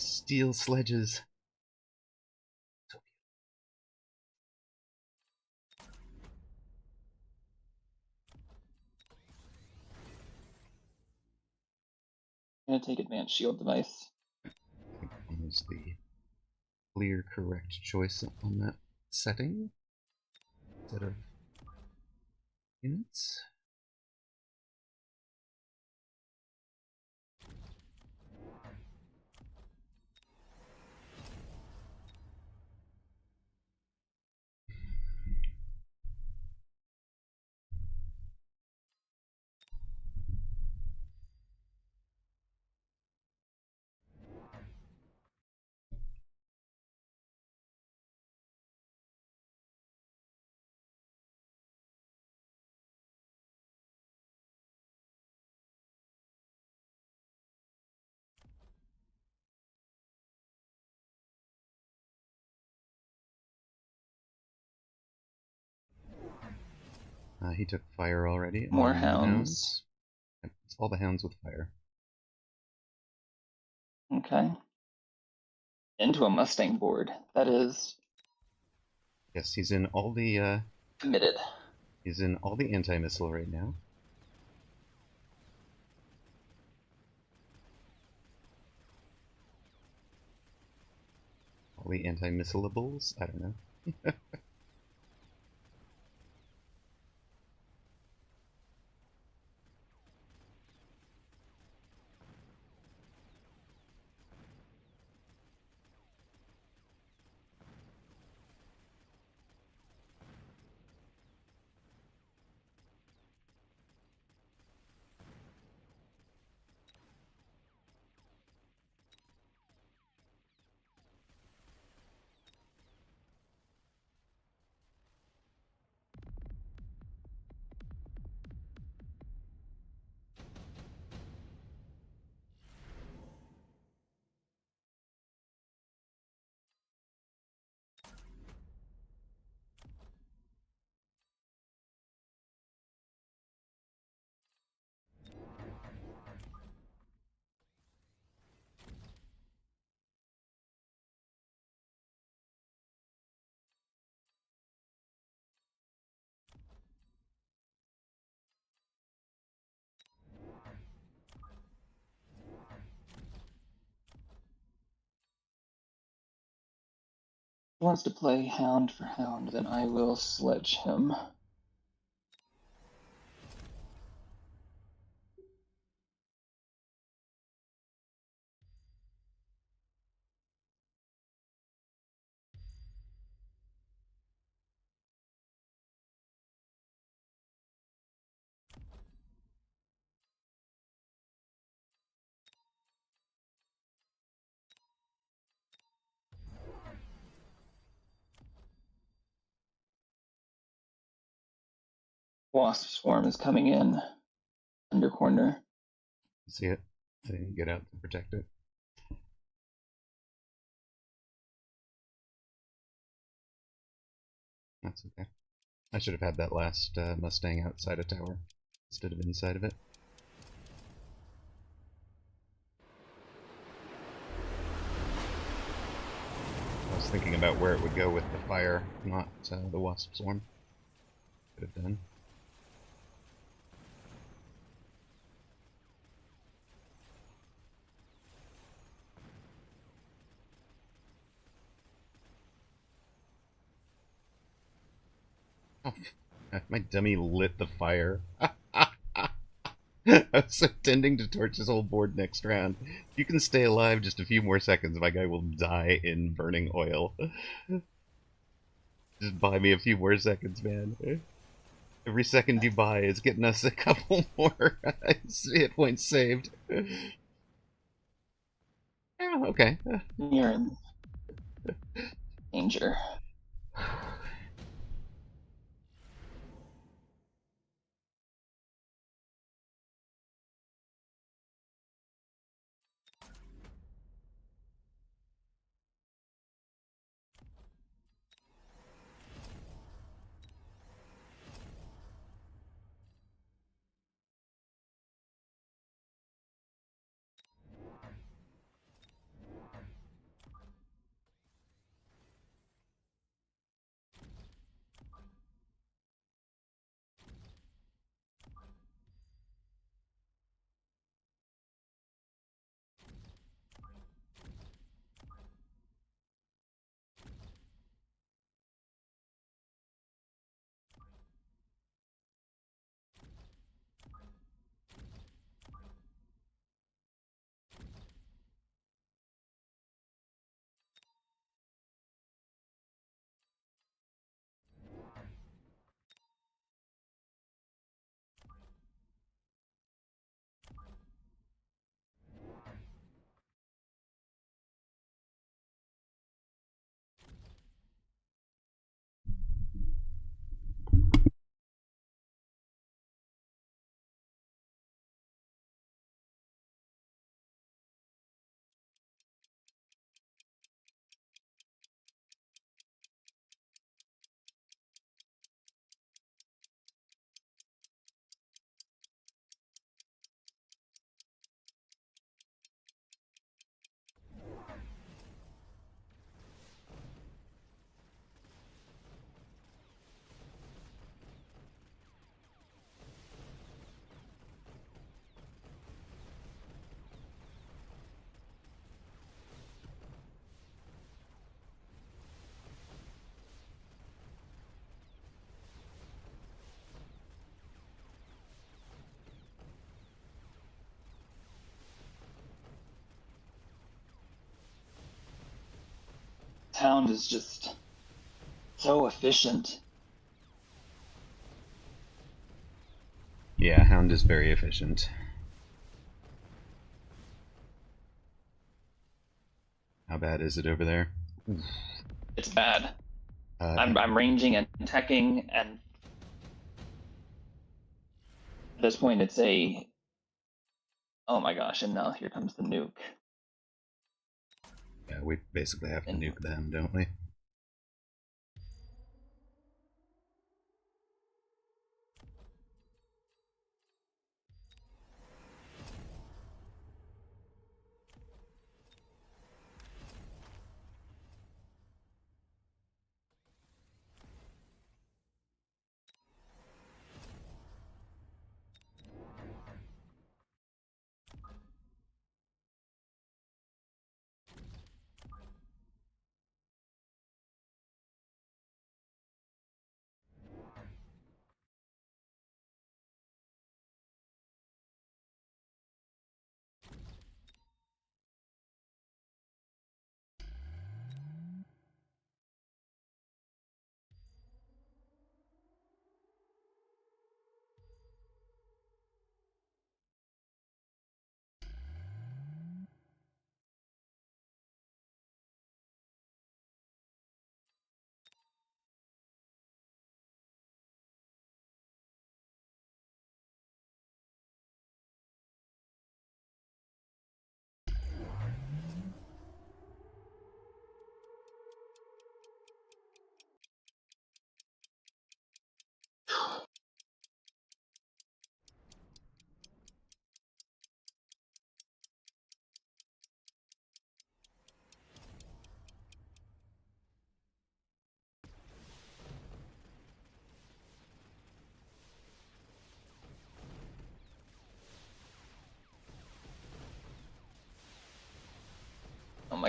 Steel sledges. I'm gonna take advanced shield device. What was the clear correct choice on that setting? Set of units. He took fire already. More on hounds. It's all the hounds with fire. Okay. Into a Mustang board. That is. Yes, he's in all the. Committed. He's in all the anti-missile right now. All the anti-missilables? I don't know. wants to play hound for hound, then I will sledge him. Wasp swarm is coming in under corner. See it? I didn't get out to protect it. That's okay. I should have had that last Mustang outside a tower instead of inside of it. I was thinking about where it would go with the fire, not the wasp swarm. Could have done. Oh, my dummy lit the fire. I was intending to torch his whole board next round. You can stay alive just a few more seconds, my guy will die in burning oil. Just buy me a few more seconds, man. Every second you buy is getting us a couple more hit points saved. Oh, okay. You're in danger. Hound is just so efficient. Yeah, Hound is very efficient. How bad is it over there? It's bad. I'm ranging and teching, and at this point it's a... Oh my gosh, and now here comes the nuke. Yeah, we basically have to nuke them, don't we?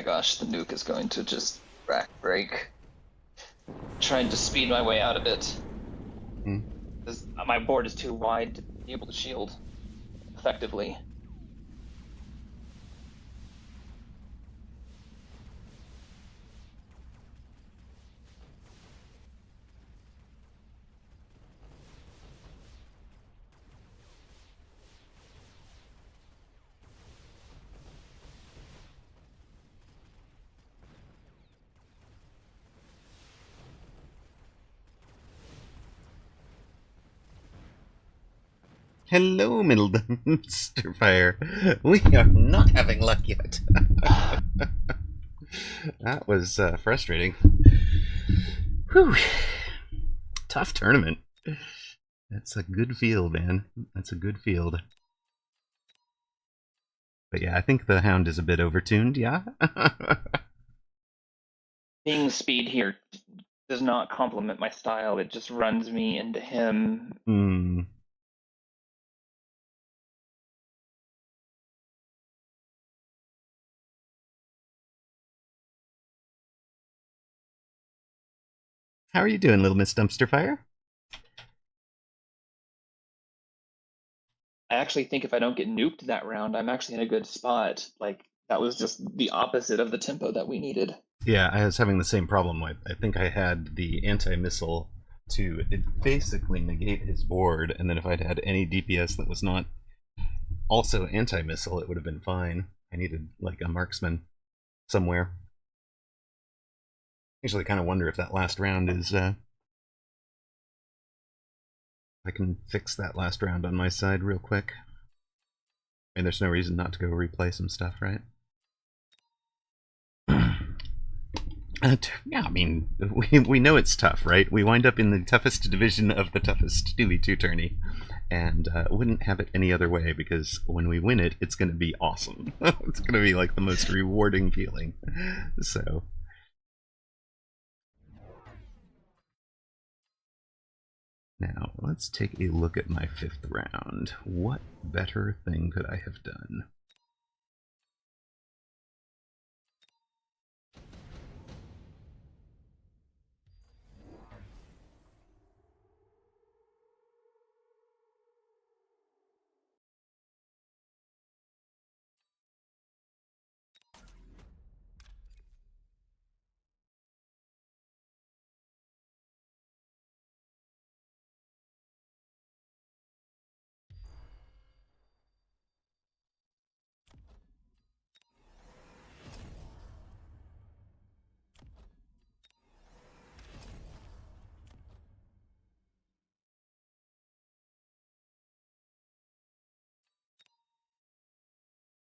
gosh, the nuke is going to just rack break. Trying to speed my way out a bit. Because my board is too wide to be able to shield effectively. Hello, Middle Dumpsterfire. We are not having luck yet. That was frustrating. Whew. Tough tournament. That's a good field, man. That's a good field. But yeah, I think the Hound is a bit overtuned, yeah? Being speed here does not complement my style. It just runs me into him. How are you doing, Little Miss Dumpsterfire? I actually think if I don't get nuked that round, I'm actually in a good spot. Like, that was just the opposite of the tempo that we needed. Yeah, I was having the same problem. I think I had the anti-missile to basically negate his board, and then if I'd had any DPS that was not also anti-missile, it would have been fine. I needed, like, a marksman somewhere. Usually kind of wonder if that last round is, I can fix that last round on my side real quick. I mean, there's no reason not to go replay some stuff, right? Yeah, I mean, we know it's tough, right? We wind up in the toughest division of the toughest 2v2 tourney, and wouldn't have it any other way, because when we win it, it's going to be awesome. It's going to be like the most rewarding feeling. So... Now, let's take a look at my 5th round. What better thing could I have done?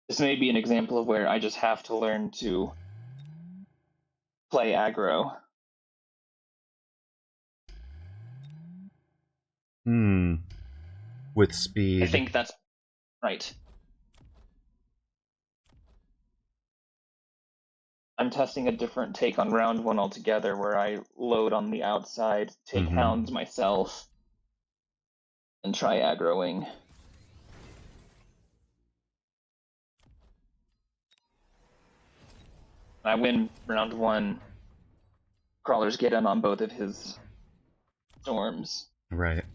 This may be an example of where I just have to learn to play aggro. With speed. I think that's right. I'm testing a different take on round 1 altogether, where I load on the outside, take hounds myself, and try aggroing. I win round 1. Crawlers get in on both of his storms. Right.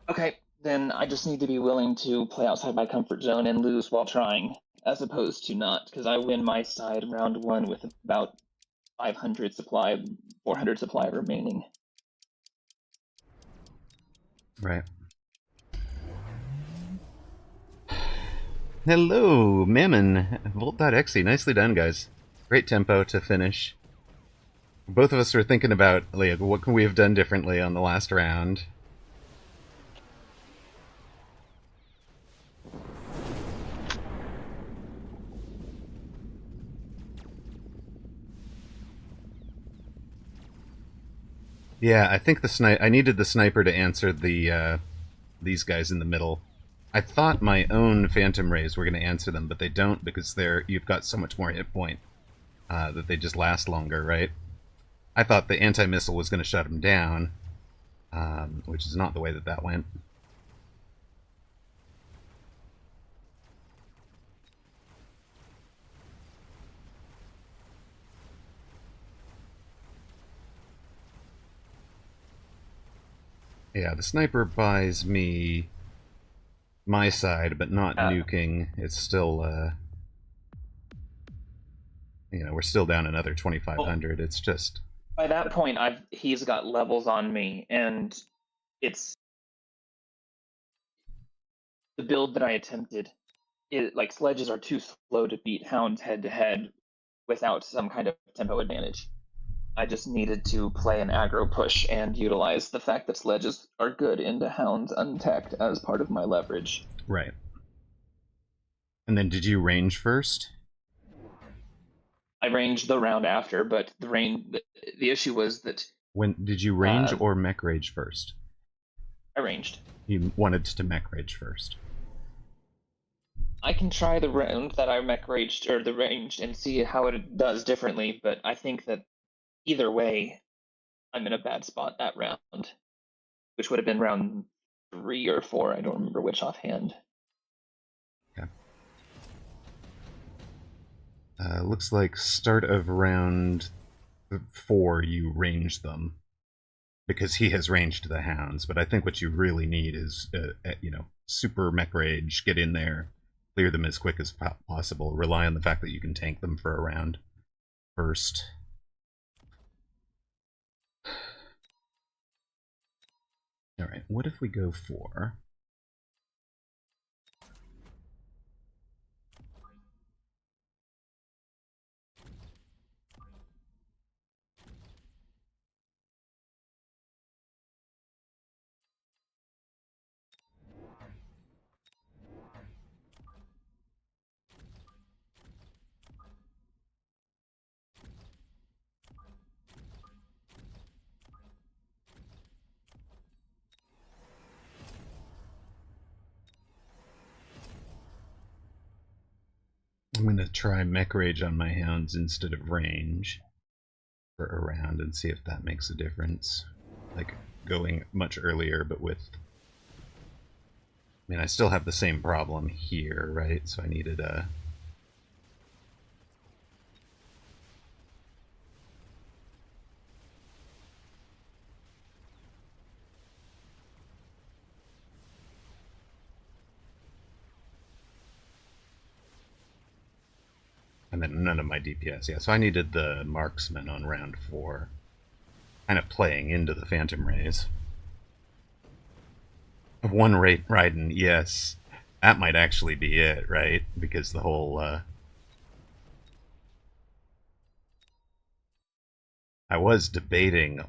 Okay, then I just need to be willing to play outside my comfort zone and lose while trying, as opposed to not, because I win my side round 1 with about 500 supply, 400 supply remaining. Right. Hello, Mammon. Volt.exe. Nicely done, guys. Great tempo to finish. Both of us were thinking about, like, what can we have done differently on the last round. Yeah, I think I needed the sniper to answer the these guys in the middle. I thought my own Phantom Rays were going to answer them, but they don't, because you've got so much more hit point that they just last longer, right? I thought the anti-missile was going to shut them down, which is not the way that went. Yeah, the sniper buys me my side, but not nuking. It's still, we're still down another 2,500. It's just... By that point, he's got levels on me, and it's the build that I attempted. Like, sledges are too slow to beat hounds head to head without some kind of tempo advantage. I just needed to play an aggro push and utilize the fact that sledges are good into hounds untacked as part of my leverage. Right. And then did you range first? I ranged the round after, but the issue was that... When did you range or mech rage first? I ranged. You wanted to mech rage first. I can try the round that I mech raged, or the ranged, and see how it does differently, but I think that either way, I'm in a bad spot that round, which would have been round 3 or 4. I don't remember which offhand. Okay. Looks like start of round 4 you range them, because he has ranged the hounds. But I think what you really need is, super mech rage, get in there, clear them as quick as possible, rely on the fact that you can tank them for a round first. Alright, what if we go for... I'm going to try mech rage on my hounds instead of range for a round and see if that makes a difference. Like, going much earlier, but with... I mean, I still have the same problem here, right? So I needed a... And then none of my DPS, yeah. So I needed the marksman on round 4. Kind of playing into the Phantom Rays. Of one Raiden, yes. That might actually be it, right? Because the whole, I was debating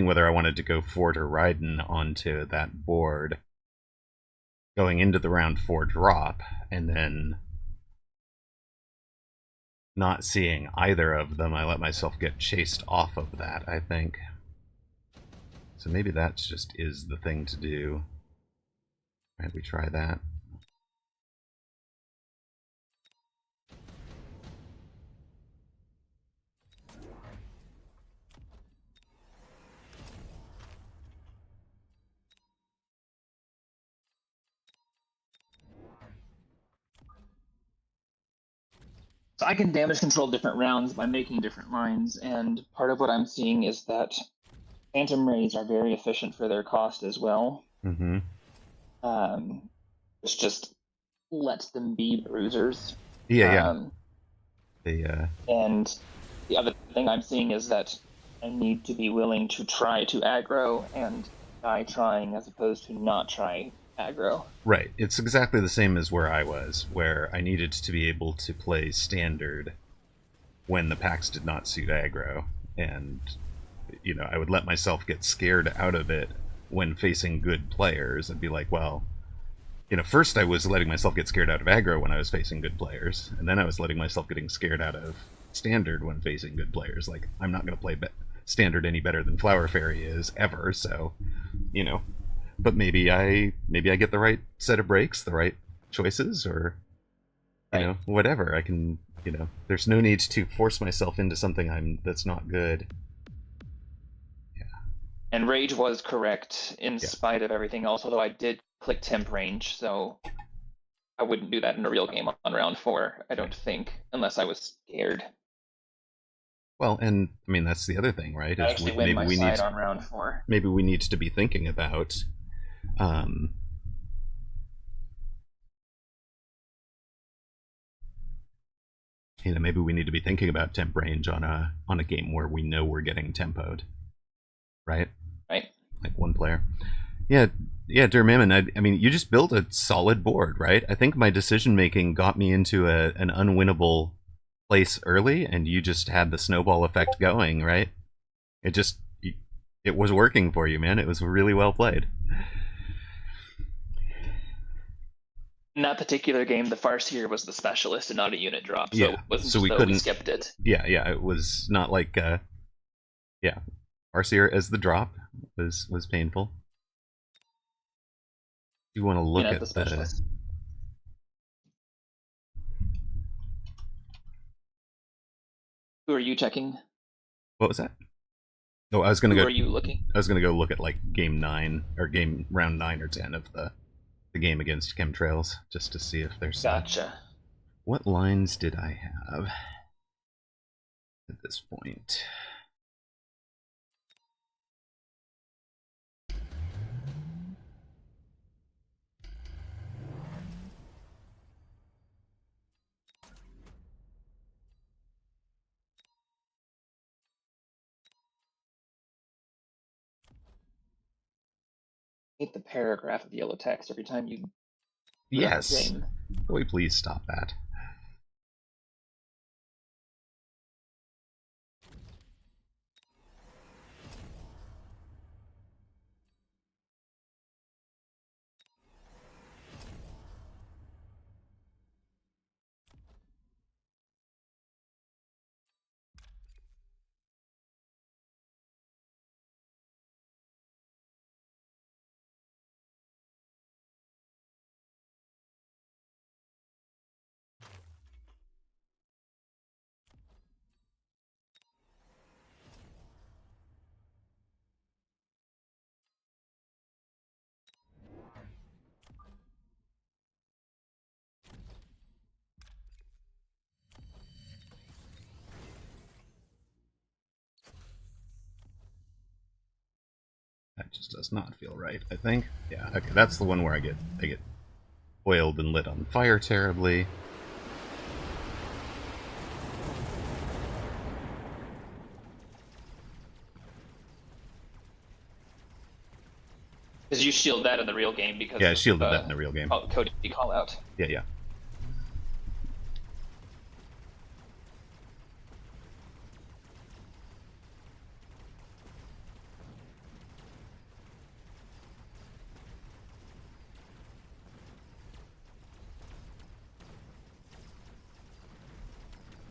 whether I wanted to go Fort or Raiden onto that board going into the round 4 drop, and then not seeing either of them, I let myself get chased off of that, I think. So maybe that just is the thing to do. Alright, we try that. So I can damage control different rounds by making different lines, and part of what I'm seeing is that Phantom Rays are very efficient for their cost as well. Mm-hmm. Which just lets them be bruisers. Yeah. And the other thing I'm seeing is that I need to be willing to try to aggro and die trying as opposed to not try aggro. Right. It's exactly the same as where I was, where I needed to be able to play standard when the packs did not suit aggro. And, I would let myself get scared out of it when facing good players and be like, well, first I was letting myself get scared out of aggro when I was facing good players, and then I was letting myself getting scared out of standard when facing good players. Like, I'm not going to play standard any better than Flower Fairy is ever, so, but maybe I get the right set of breaks, the right choices, or whatever. I can, there's no need to force myself into something that's not good. Yeah. And rage was correct in spite of everything else, although I did click temp range, so I wouldn't do that in a real game on round 4, I don't think, unless I was scared. Well, and I mean that's the other thing, right? I Is actually win maybe my we need side on round 4. maybe we need to be thinking about um, maybe we need to be thinking about temp range on a game where we know we're getting tempoed, right? Right. Like one player. Yeah, yeah, Durmammon, I mean, you just built a solid board, right? I think my decision making got me into an unwinnable place early, and you just had the snowball effect going, right? It just it was working for you, man. It was really well played. In that particular game, the Farseer was the specialist and not a unit drop, so Yeah, it wasn't so just we though we couldn't. skipped it. Yeah, yeah, it was not like yeah, Farseer as the drop was painful. You want to look As at the the. specialist. Who are you checking? What was that? Oh, I was gonna Who go. are you looking? I was gonna go look at like game 9 or game round 9 or 10 of the game against Chemtrails just to see if there's. Gotcha. What lines did I have at this point? I hate the paragraph of yellow text every time you Yes. game. Will we please stop that? That just does not feel right, I think. Yeah, okay, that's the one where I get oiled and lit on fire terribly. Because you shield that in the real game because Yeah, I shielded that in the real game. Cody call out. Yeah, yeah.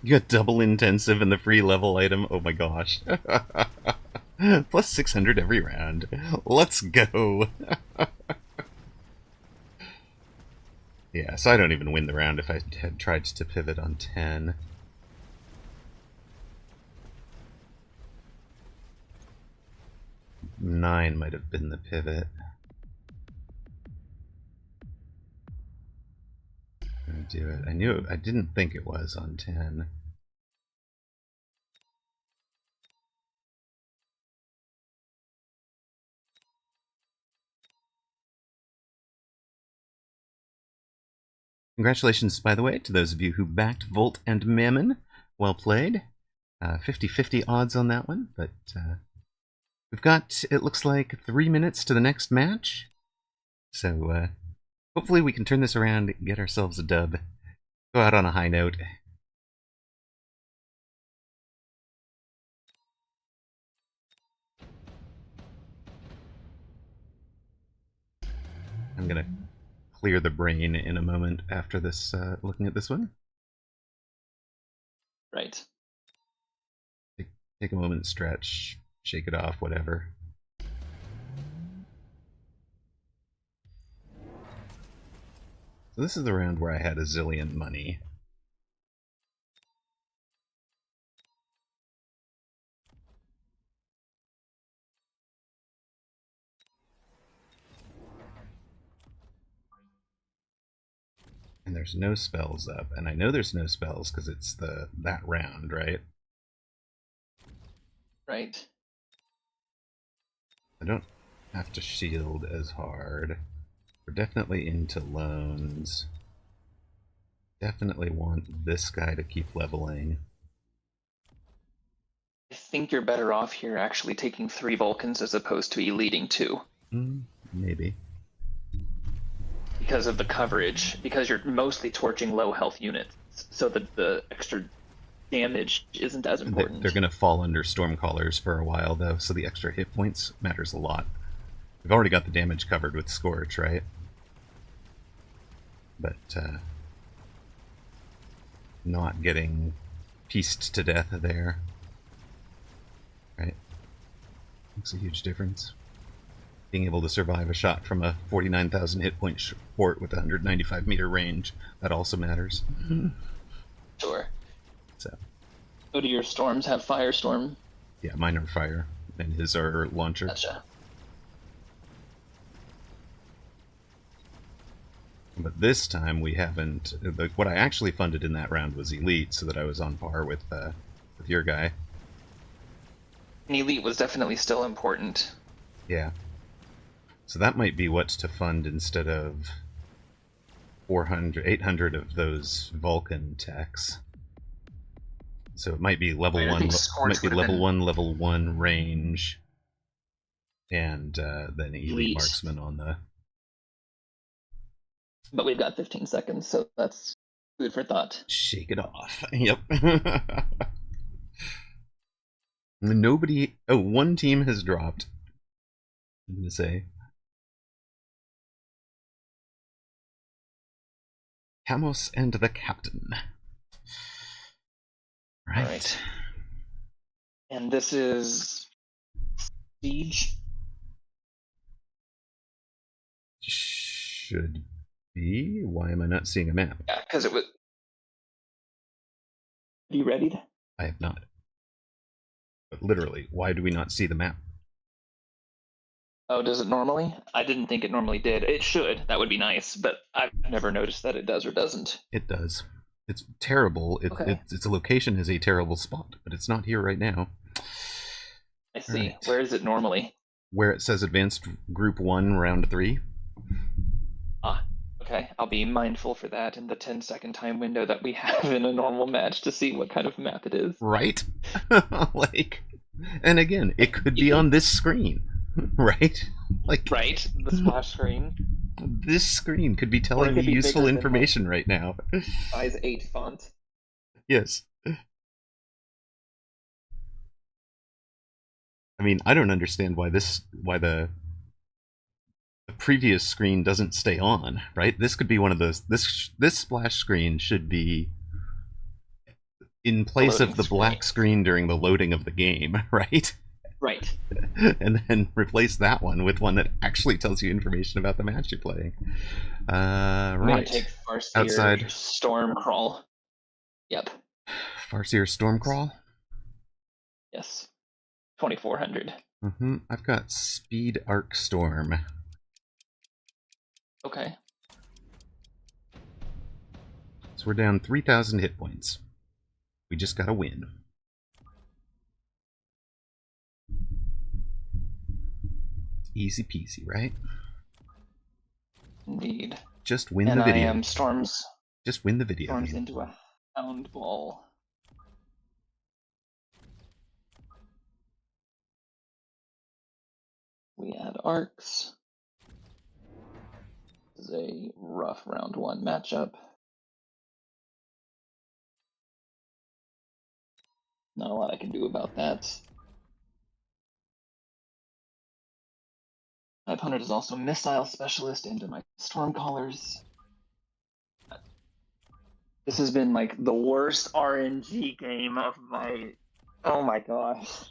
You got double intensive in the free level item. Oh my gosh. Plus 600 every round. Let's go. Yeah, so I don't even win the round if I had tried to pivot on 10. Nine might have been the pivot. I'm gonna do it. I didn't think it was on 10. Congratulations, by the way, to those of you who backed Volt and Mammon. Well played. 50-50 odds on that one, but we've got, it looks like, 3 minutes to the next match. So hopefully we can turn this around and get ourselves a dub. Go out on a high note. I'm gonna clear the brain in a moment after this, looking at this one. Right. Take a moment, stretch, shake it off, whatever. So this is the round where I had a zillion money. And there's no spells up, and I know there's no spells because it's that round, right? Right. I don't have to shield as hard. We're definitely into loans. Definitely want this guy to keep leveling. I think you're better off here actually taking 3 Vulcans as opposed to eluding 2. Maybe. Because of the coverage, because you're mostly torching low health units, so that the extra damage isn't as important. They're going to fall under Stormcallers for a while, though, so the extra hit points matters a lot. We've already got the damage covered with Scorch, right? But, not getting pieced to death there. Right? Makes a huge difference. Being able to survive a shot from a 49,000 hit point fort with a 195 meter range, that also matters. Sure. So. So do your storms have Firestorm? Yeah, mine are fire, and his are launcher. Gotcha. But this time we haven't. What I actually funded in that round was Elite, so that I was on par with your guy. And Elite was definitely still important. Yeah. So that might be what's to fund instead of 400, 800 of those Vulcan techs. So it might be level one. Might be level one range, and then Elite Marksman on the. But we've got 15 seconds, so that's food for thought. Shake it off. Yep. Nobody. Oh, one team has dropped. I'm gonna say. Hamos and the Captain. Right. And this is Siege. Should be. Why am I not seeing a map? Yeah, because it was. Are you readied? I have not. But literally, why do we not see the map? Oh, does it normally? I didn't think it normally did. It should. That would be nice, but I've never noticed that it does or doesn't. It does. It's terrible. Its location is a terrible spot, but it's not here right now. I see. Right. Where is it normally? Where it says Advanced Group 1, Round 3. Ah, okay. I'll be mindful for that in the 10-second time window that we have in a normal match to see what kind of map it is. Right? And again, it could be on this screen. Right? Right, the splash screen. This screen could be telling me useful information right now. Size 8 font. Yes. I mean, I don't understand why the previous screen doesn't stay on, right? This could be one of those. This splash screen should be in place of the black screen during the loading of the game, right? Right. And then replace that one with one that actually tells you information about the match you're playing. I'm gonna take Farseer outside Stormcrawl. Yep. Farseer Stormcrawl? Yes. 2400. I've got Speed Arc Storm. Okay. So we're down 3,000 hit points. We just gotta win. Easy peasy, right? Indeed. Just win the video. I am Storms. Just win the video. Storms into a Hound Ball. We add arcs. This is a rough round 1 matchup. Not a lot I can do about that. 500 is also Missile Specialist into my Stormcallers. This has been like the worst RNG game of my... Oh my gosh.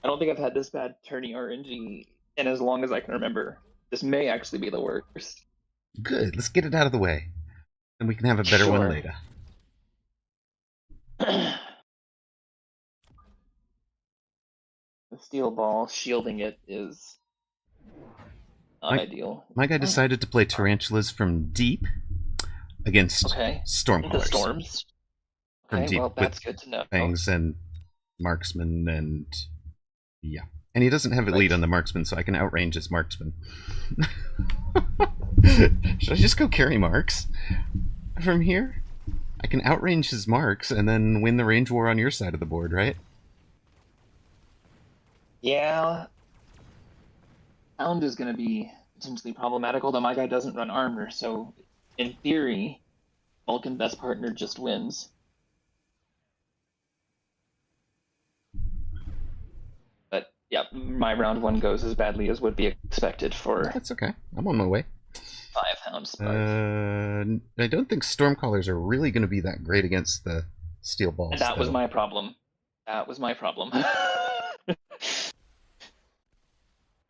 I don't think I've had this bad Tourney RNG in as long as I can remember. This may actually be the worst. Good, let's get it out of the way. And we can have a better one later. The steel ball shielding it is not ideal. My guy decided to play Tarantulas from deep against Stormcallers. Stormcallers. The storms. Okay, well, that's good to know. Things, and marksman, and yeah. And he doesn't have a lead on the marksman, so I can outrange his marksman. Should I just go carry marks from here? I can outrange his marks and then win the range war on your side of the board, right? Yeah. Hound is going to be potentially problematic, although my guy doesn't run armor, so in theory, Vulcan best partner just wins. But yeah, my round one goes as badly as would be expected for. That's okay. I'm on my way. 5 hounds. I don't think Stormcallers are really going to be that great against the steel balls. That was my problem. That was my problem.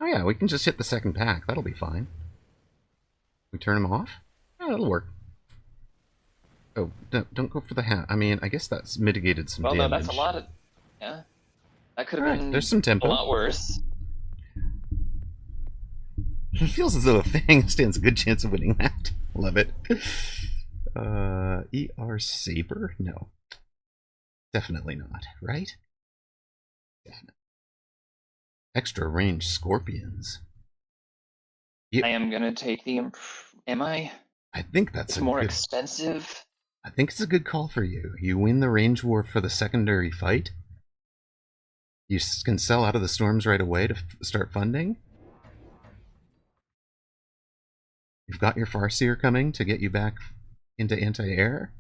Oh yeah, we can just hit the second pack. That'll be fine. We turn them off? Yeah, that'll work. Oh, don't go for the hat. I mean, I guess that's mitigated some damage. Well, no, that's a lot of... Yeah. That could have been there's some tempo. A lot worse. It feels as though a Fang stands a good chance of winning that. Love it. ER Saber? No. Definitely not, right? Definitely. Extra range Scorpions. I am going to take the... Am I? I think that's more expensive. I think it's a good call for you. You win the range war for the secondary fight. You can sell out of the storms right away to start funding. You've got your Farseer coming to get you back into anti-air.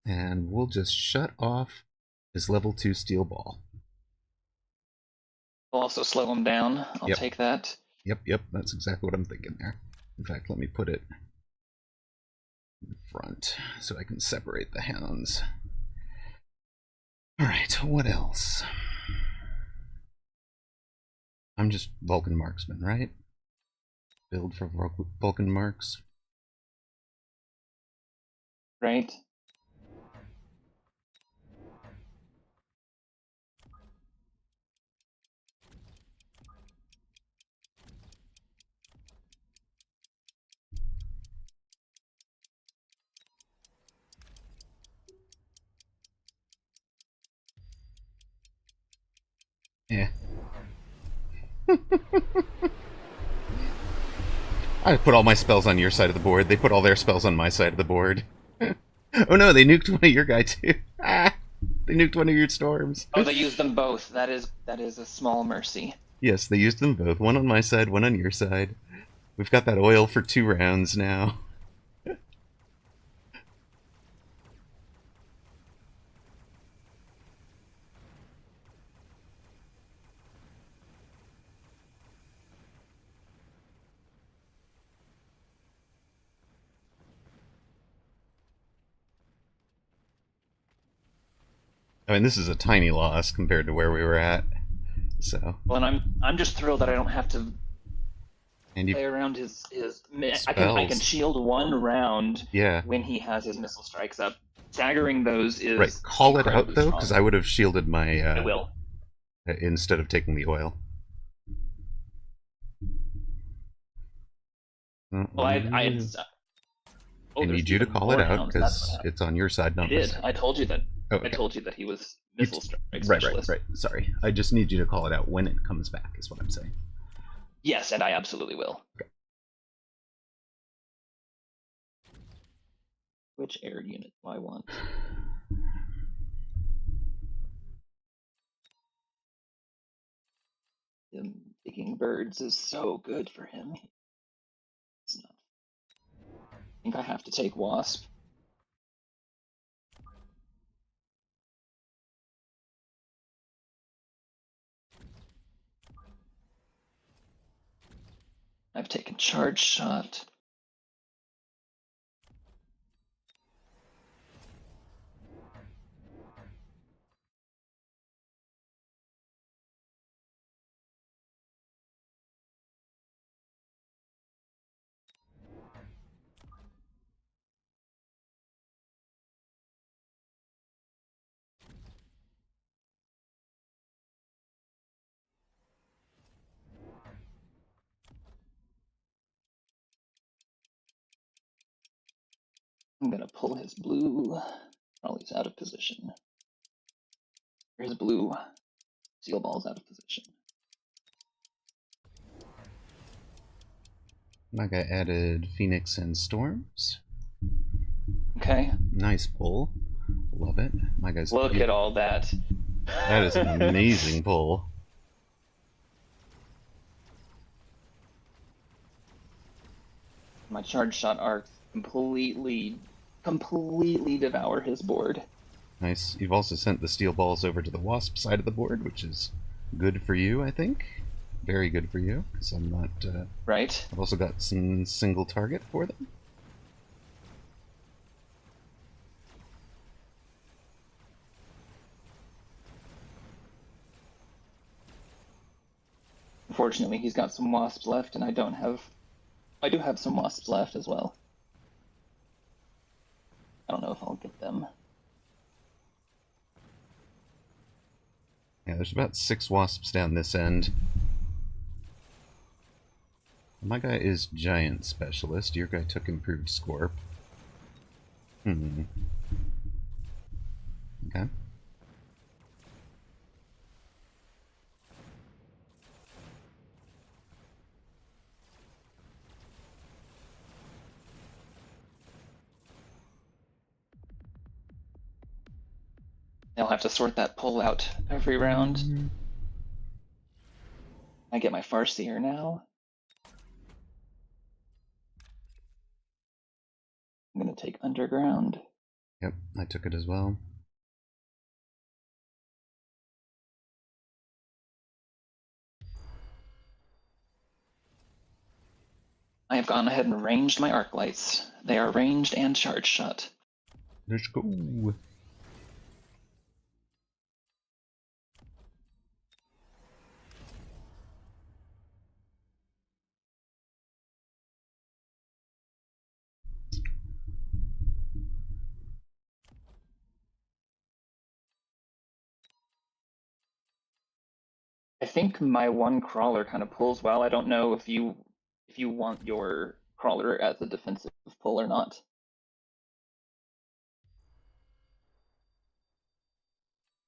And we'll just shut off his level 2 steel ball. We'll also slow him down. I'll take that. Yep, that's exactly what I'm thinking there. In fact, let me put it in front so I can separate the hounds. Alright, what else? I'm just Vulcan Marksman, right? Build for Vulcan Marks. Right. Yeah. I put all my spells on your side of the board. They put all their spells on my side of the board. Oh no, they nuked one of your guys too. They nuked one of your storms. Oh, they used them both. That is a small mercy. Yes, they used them both. One on my side, one on your side. We've got that oil for 2 rounds now. I mean, this is a tiny loss compared to where we were at. So. Well, and I'm just thrilled that I don't have to play around his I can shield 1 round when he has his missile strikes up. Staggering those is right. Call it out though, because I would have shielded my. I will. Instead of taking the oil. Well, I need you to call it out because it's on your side, not I did. I told you that. Oh, okay. I told you that he was missile strike specialist. Right. Sorry, I just need you to call it out when it comes back. Is what I'm saying. Yes, and I absolutely will. Okay. Which air unit do I want? Him picking birds is so good for him. It's not. I think I have to take Wasp. I've taken Charge Shot. I'm gonna pull his blue. Oh, he's out of position. Here's blue. Steel ball's out of position. My guy added Phoenix and Storms. Okay. Nice pull. Love it. My guy's... Look at all that. That is an amazing pull. My charge shot arcs completely devour his board. Nice. You've also sent the steel balls over to the wasp side of the board, which is good for you, I think. Very good for you, because I'm not... right. I've also got some single target for them. Unfortunately, he's got some wasps left, and I don't have... I do have some wasps left as well. I don't know if I'll get them. Yeah, there's about 6 wasps down this end. My guy is Giant Specialist. Your guy took Improved Scorp. Okay. I'll have to sort that pull out every round. I get my Farseer now. I'm gonna take Underground. Yep, I took it as well. I have gone ahead and ranged my arc lights. They are ranged and charge shot. Let's go. I think my one crawler kind of pulls well. I don't know if you want your crawler as a defensive pull or not.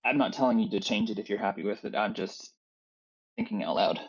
I'm not telling you to change it if you're happy with it. I'm just thinking out loud.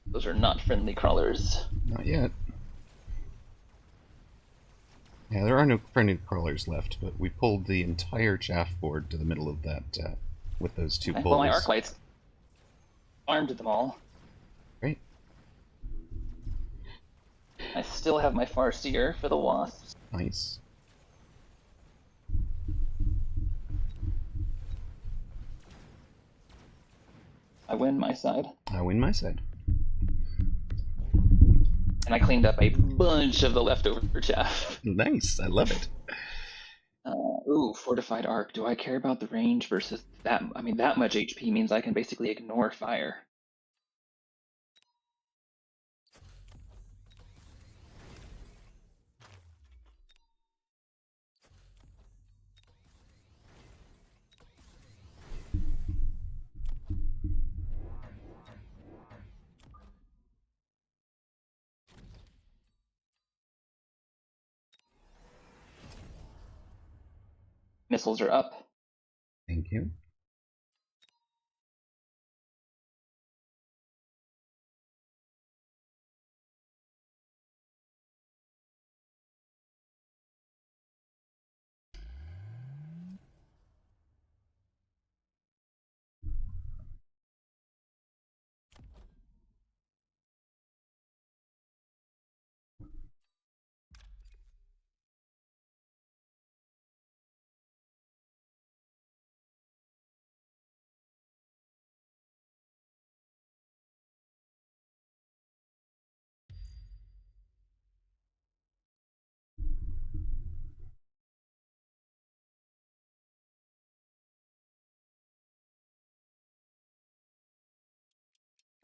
Those are not friendly crawlers. Not yet. Yeah, there are no friendly crawlers left, but we pulled the entire chaff board to the middle of that with those 2 pulls. Well, my arc lights armed them all. Great. I still have my Farseer for the wasps. Nice. I win my side. I win my side. And I cleaned up a bunch of the leftover chaff. Nice, I love it. Ooh, Fortified Arc. Do I care about the range versus that? I mean, that much HP means I can basically ignore fire. Missiles are up. Thank you.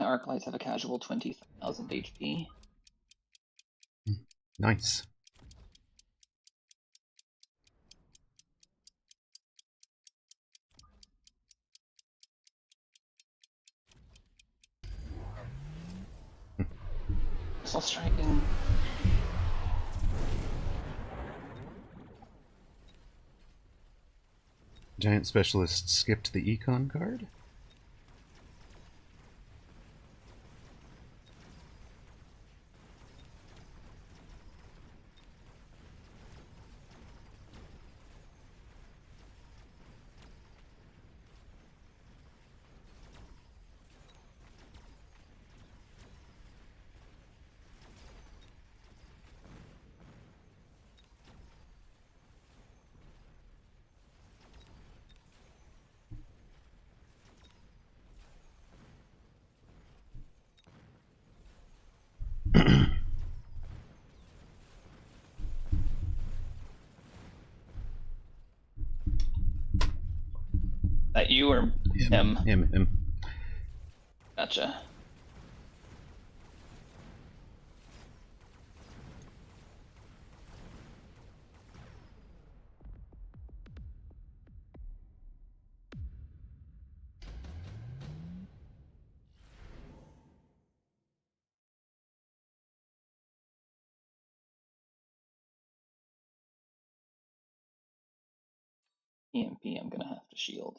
The arc lights have a casual 20,000 HP. Nice. Missile striking. Giant Specialist skipped the econ card? That you or him? Him. Gotcha. EMP, I'm gonna have to shield.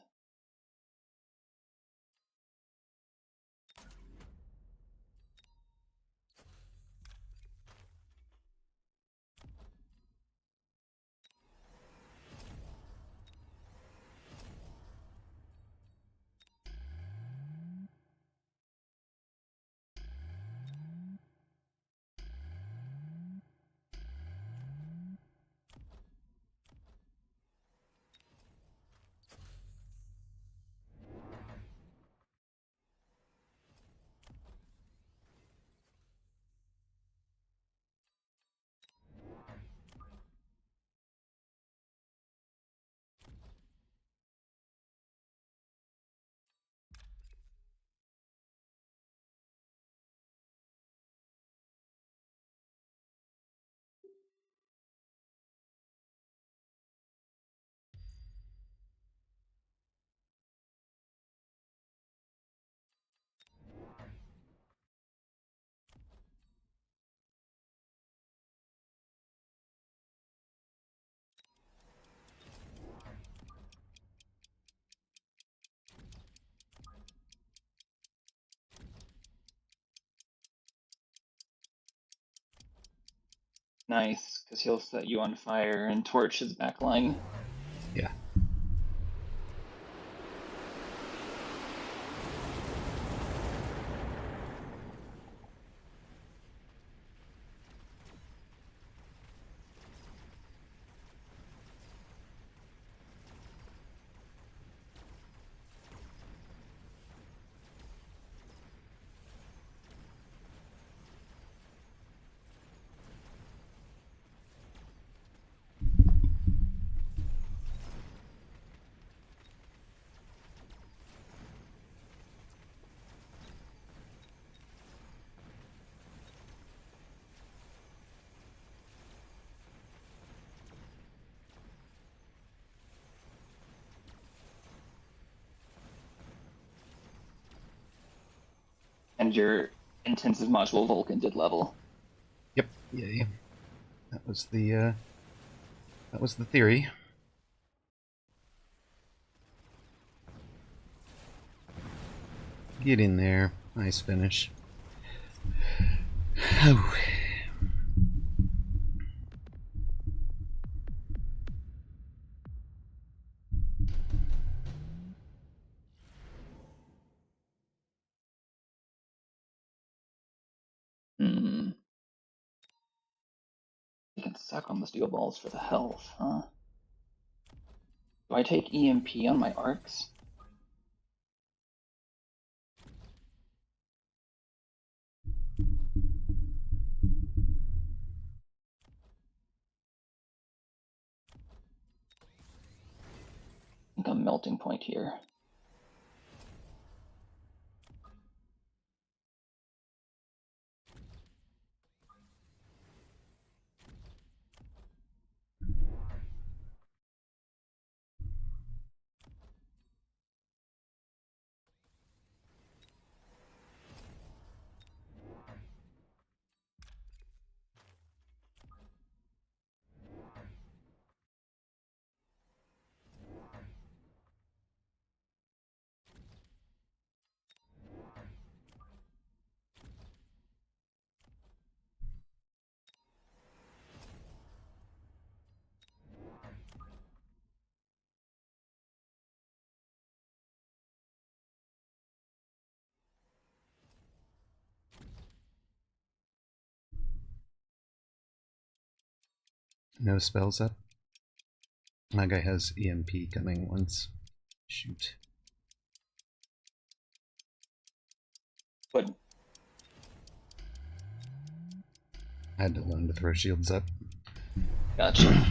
Nice, because he'll set you on fire and torch his backline. Yeah. And your intensive module Vulcan did level. Yep. Yeah. That was the theory. Get in there. Nice finish. Oh. You can suck on the steel balls for the health, huh? Do I take EMP on my arcs? I think I'm melting point here. No spells up. My guy has EMP coming once. Shoot. But I had to learn to throw shields up. gotcha.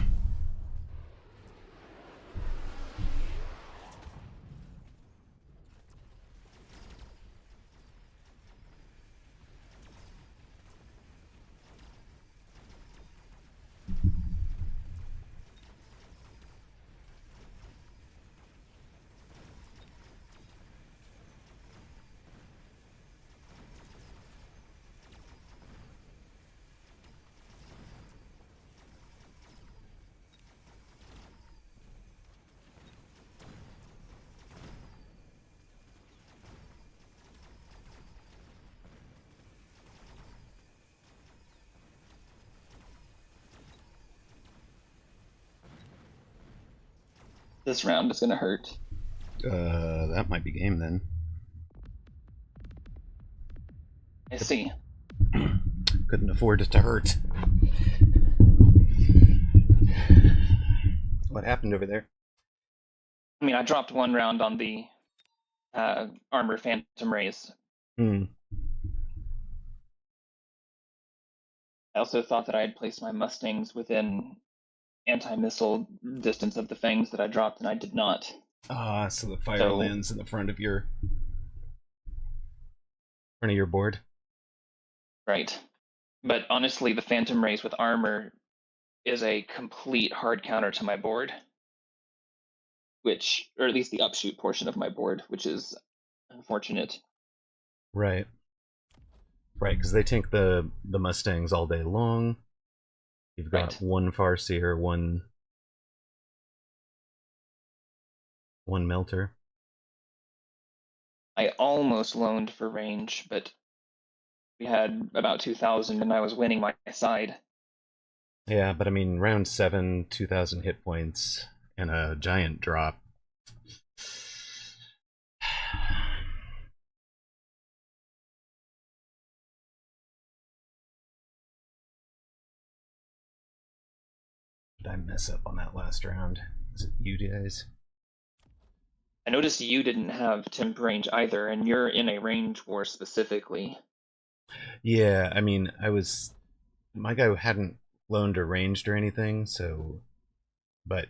This round is gonna hurt. That might be game then. I see. Couldn't afford it to hurt. What happened over there? I mean, I dropped one round on the armor phantom rays. Hmm. I also thought that I had placed my Mustangs within anti-missile distance of the fangs that I dropped, and I did not. Ah, so the fire lands in the front of your board. Right. But honestly, the phantom rays with armor is a complete hard counter to my board, which, or at least the upshoot portion of my board, which is unfortunate. Right. Right, because they tank the Mustangs all day long. You've got one Farseer, one Melter. I almost loaned for range, but we had about 2,000 and I was winning my side. Yeah, but I mean, round 7, 2,000 hit points, and a giant drop. Did I mess up on that last round? Is it you guys? I noticed you didn't have temp range either, and you're in a range war specifically. Yeah, I mean, my guy hadn't loaned or ranged or anything, so, but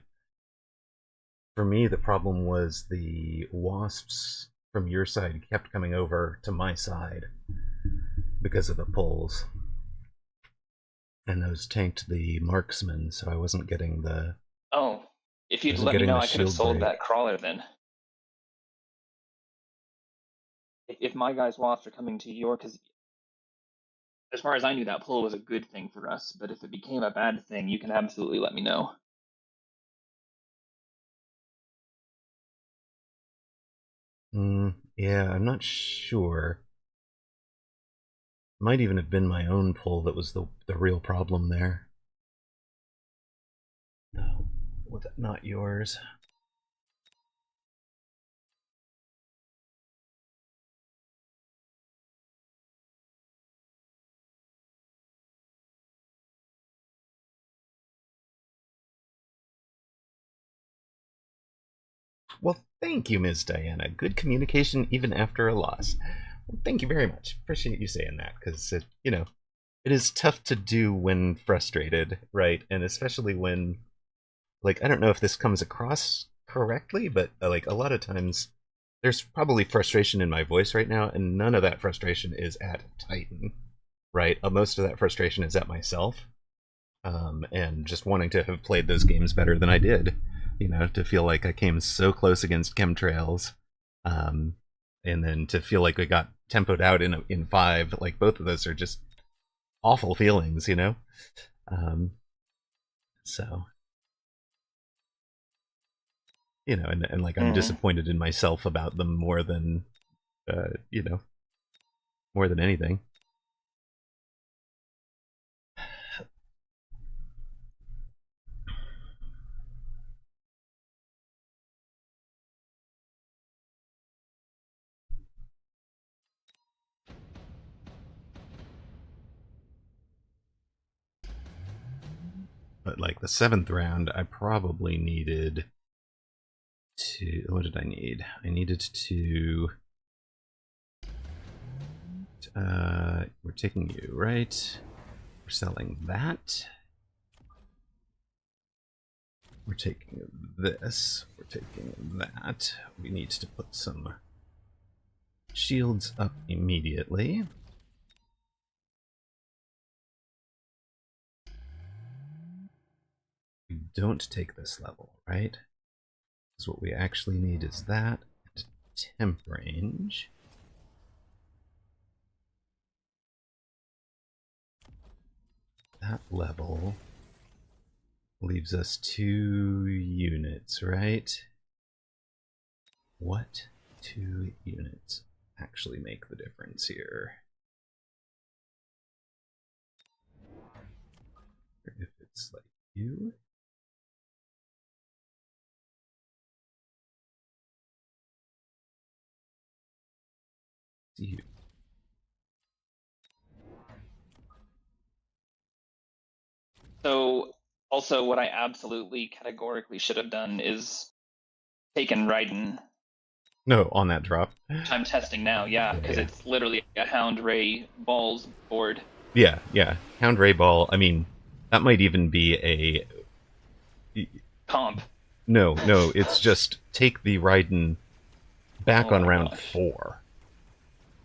for me, the problem was the wasps from your side kept coming over to my side because of the pulls. And those tanked the marksman, so I wasn't getting the... Oh, if you'd let me know, I could have sold that crawler then. If my guys' wasps are coming to your... Because as far as I knew, that pull was a good thing for us, but if it became a bad thing, you can absolutely let me know. Yeah, I'm not sure. Might even have been my own pull that was the real problem there. No, not yours. Well, thank you, Ms. Diana. Good communication even after a loss. Well, thank you very much. Appreciate you saying that, because it is tough to do when frustrated, right? And especially when, like, I don't know if this comes across correctly, but like a lot of times there's probably frustration in my voice right now, and none of that frustration is at Titan, right? Most of that frustration is at myself, and just wanting to have played those games better than I did, to feel like I came so close against chemtrails, and then to feel like we got tempoed out in 5. Like, both of those are just awful feelings, so, and like I'm disappointed in myself about them more than more than anything. But like the 7th round, I probably needed to... What did I need? I needed to... we're taking you, right? We're selling that. We're taking this. We're taking that. We need to put some shields up immediately. We don't take this level, right? Because what we actually need is that and temp range. That level leaves us 2 units, right? What 2 units actually make the difference here? If it's like you. You. So, also, what I absolutely categorically should have done is taken Raiden. No, on that drop. Which I'm testing now, yeah, because it's literally a Hound Ray Balls board. Yeah, yeah. Hound Ray Ball, I mean, that might even be a... Comp. No, it's just take the Raiden back on round 4.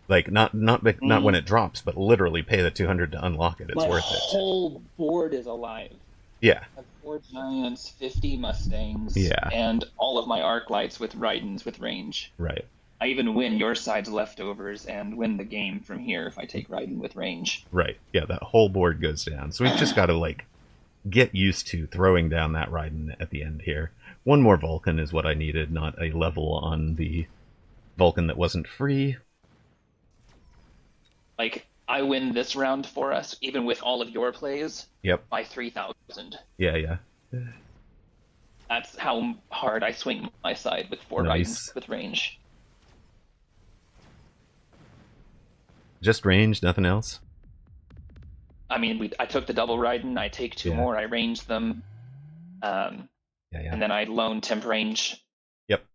Like, not when it drops, but literally pay the 200 to unlock it. It's worth it. My whole board is alive. Yeah. I have 4 Giants, 50 Mustangs, yeah, and all of my arc lights with Raidens with range. Right. I even win your side's leftovers and win the game from here if I take Raiden with range. Right. Yeah, that whole board goes down. So we've just got to, like, get used to throwing down that Raiden at the end here. One more Vulcan is what I needed, not a level on the Vulcan that wasn't free. Like, I win this round for us, even with all of your plays. Yep. By 3,000. Yeah. That's how hard I swing my side with 4 Raidens with range. Just range, nothing else? I mean, I took the double Raiden, I take 2 more, I range them. And then I loan temp range. Yep.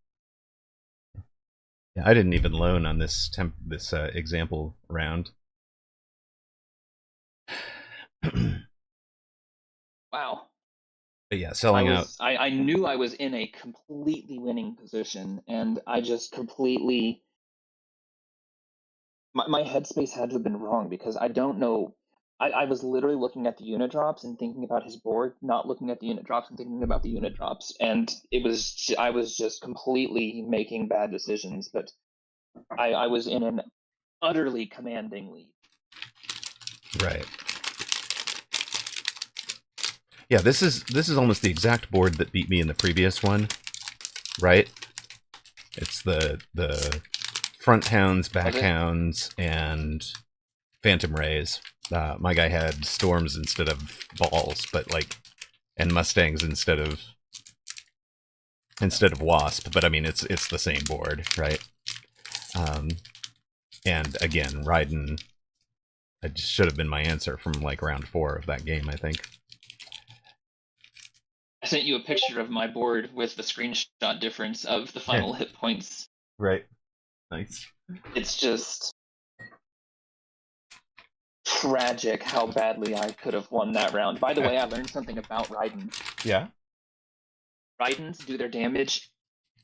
Yeah, I didn't even loan on this example round. Wow. But yeah, selling out. I knew I was in a completely winning position, and I just completely... My headspace had to have been wrong, because I don't know... I was literally looking at the unit drops and thinking about his board, not looking at the unit drops and thinking about the unit drops. And I was just completely making bad decisions, but I was in an utterly commanding lead. Right. Yeah, this is almost the exact board that beat me in the previous one, right? It's the front hounds, back hounds, and phantom rays. My guy had storms instead of balls, but and mustangs instead of wasp. But I mean, it's the same board, right? And again, Raiden, it just should have been my answer from like round 4 of that game, I think. I sent you a picture of my board with the screenshot difference of the final hit points. Right. Nice. It's just tragic how badly I could have won that round. By the way, I learned something about Raiden. Yeah? Raidens do their damage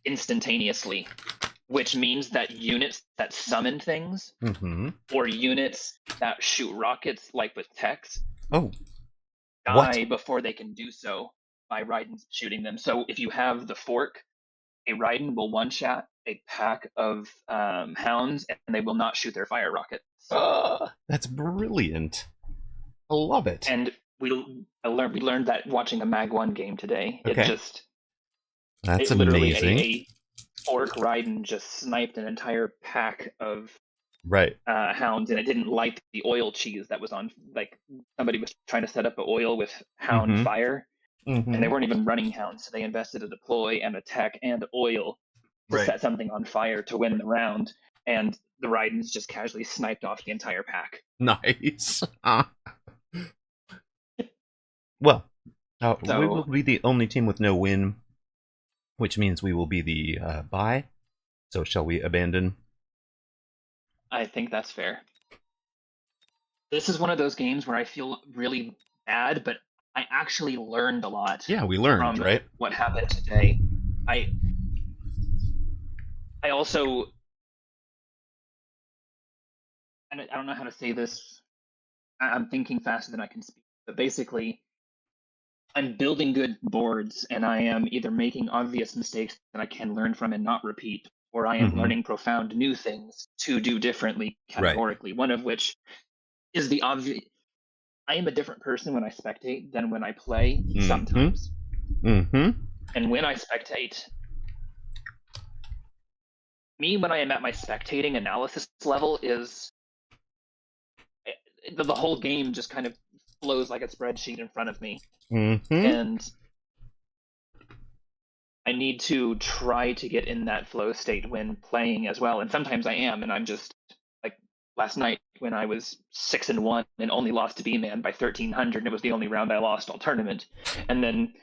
instantaneously, which means that units that summon things, or units that shoot rockets, like with techs, die before they can do so by Raidens shooting them. So if you have the fork, a Raiden will one-shot a pack of hounds, and they will not shoot their fire rockets. That's brilliant. I love it. And we learned that watching a Mag 1 game today. Okay. That's literally amazing. A fork Raiden just sniped an entire pack of hounds, and it didn't light the oil cheese that was on. Like, somebody was trying to set up an oil with hound fire, and they weren't even running hounds, so they invested a deploy and a tech and oil to set something on fire to win the round, and the Raidens just casually sniped off the entire pack. Nice. Well, We will be the only team with no win, which means we will be the bye. So shall we abandon? I think that's fair. This is one of those games where I feel really bad, but I actually learned a lot. Yeah, we learned, from right? what happened today. I also, and I don't know how to say this. I'm thinking faster than I can speak, but basically, I'm building good boards, and I am either making obvious mistakes that I can learn from and not repeat, or I am learning profound new things to do differently categorically. Right. One of which is the obvious. I am a different person when I spectate than when I play sometimes. And when I spectate, when I am at my spectating analysis level is the whole game just kind of flows like a spreadsheet in front of me. And I need to try to get in that flow state when playing as well. And sometimes I am, and I'm just like last night when I was 6-1 and only lost to B-Man by 1,300. It was the only round I lost all tournament. And then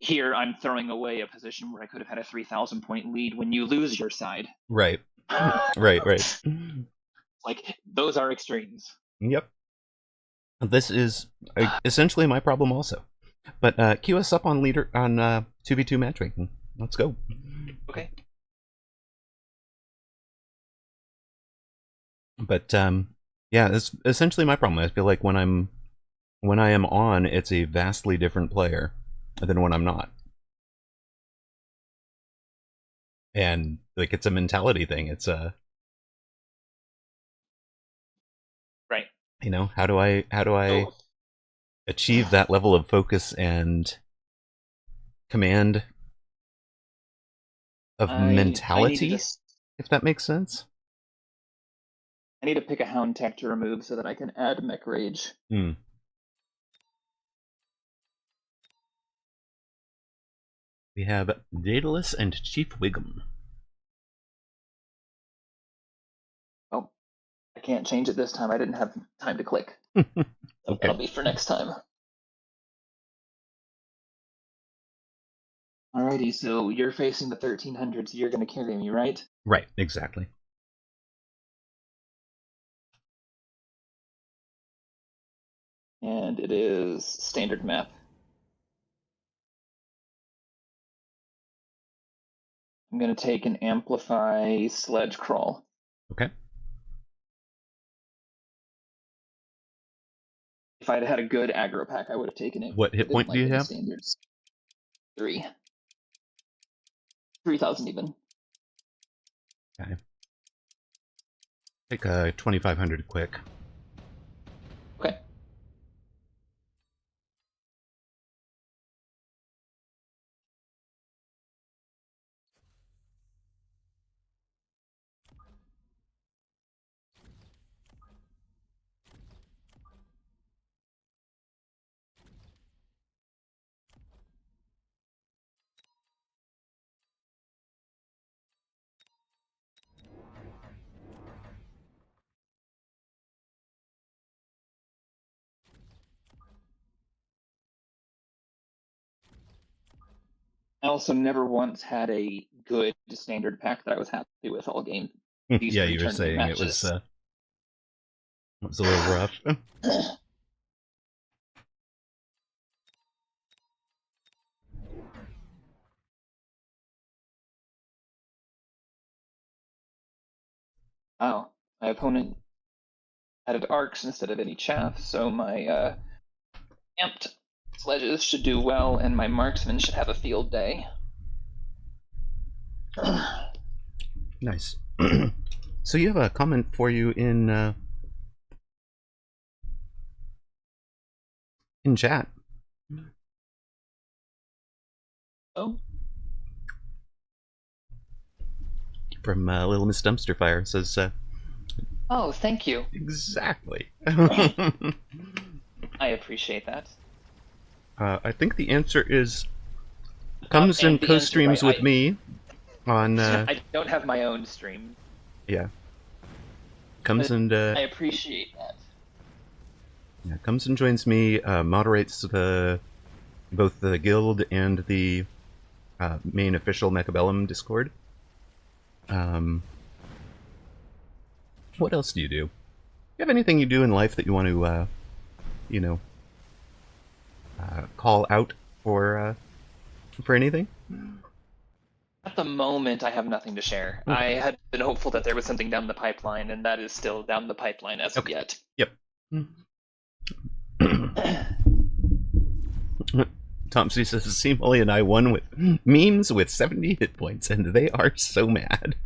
here I'm throwing away a position where I could have had a 3,000 point lead when you lose your side. Right. Right. Like, those are extremes. Yep. This is essentially my problem also. But queue us up on 2v2 matchmaking. Let's go. Okay. But yeah, it's essentially my problem. I feel like when I am on, it's a vastly different player than when I'm not. And like, it's a mentality thing. It's a right. You know, how do I achieve that level of focus and command of mentality, if that makes sense? I need to pick a Hound Tech to remove so that I can add Mech Rage. We have Daedalus and Chief Wiggum. Oh, I can't change it this time. I didn't have time to click. Okay. That'll be for next time. Alrighty, so you're facing the 1,300, so you're going to carry me, right? Right, exactly. And it is standard map. I'm going to take an Amplify Sledge Crawl. Okay. If I'd had a good aggro pack, I would have taken it. What hit point do you have? Standards. 3. 3,000 even. Okay. Take a 2,500 quick. Okay. I also never once had a good standard pack that I was happy with all game. Yeah, you were saying matches. It was a little rough. Wow, my opponent added arcs instead of any chaff, so my amped sledges should do well, and my marksman should have a field day. Nice. So you have a comment for you in chat. Oh. From Little Miss Dumpster Fire. Says, oh, thank you. Exactly. I appreciate that. I think the answer is comes and co-streams with me on... I don't have my own stream. Yeah. Comes but and... I appreciate that. Yeah, comes and joins me, moderates the both the guild and the main official Mechabellum Discord. What else do? You have anything you do in life that you want to, you know, call out for anything? At the moment, I have nothing to share. Okay. I had been hopeful that there was something down the pipeline, and that is still down the pipeline as of yet. Yep. Tomsy says, Seemly and I won with memes with 70 hit points, and they are so mad.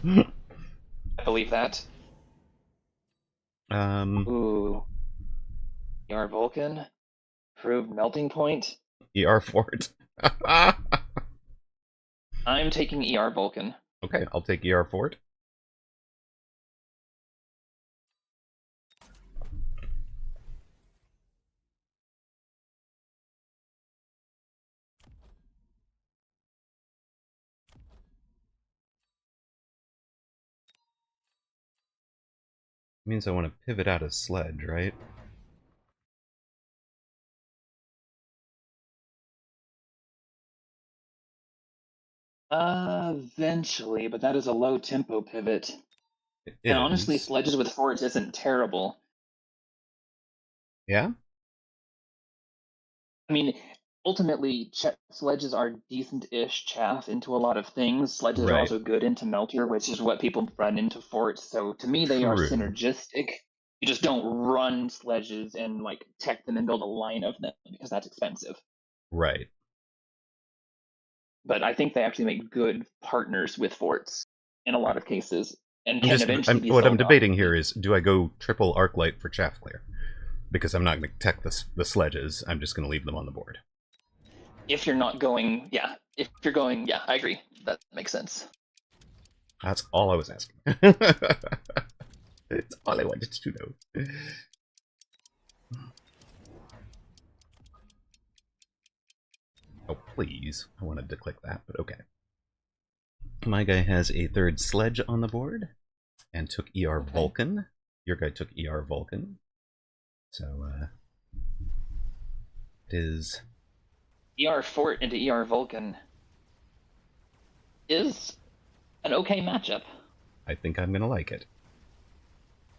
I believe that. Ooh. ER Vulcan? Proved melting point? ER Fort. I'm taking ER Vulcan. Okay, I'll take ER Fort. Means I want to pivot out of Sledge, right? Eventually, but that is a low tempo pivot. And honestly, Sledges with Forts isn't terrible. Yeah? I mean, ultimately, Sledges are decent-ish chaff into a lot of things. Sledges are also good into Melter, which is what people run into Forts. So to me, they are synergistic. You just don't run Sledges and like tech them and build a line of them because that's expensive. Right. But I think they actually make good partners with Forts in a lot of cases, and can eventually be what I'm sold debating off. here is, do I go triple Arclight for Chaff Clear? Because I'm not going to tech the Sledges, I'm just going to leave them on the board. If you're not going, yeah. If you're going, yeah, I agree. That makes sense. That's all I was asking. It's all I wanted to know. Oh, please. I wanted to click that, but okay. My guy has a third Sledge on the board and took ER Vulcan. Your guy took ER Vulcan. So, it is... ER Fort into ER Vulcan is an okay matchup. I think I'm going to like it.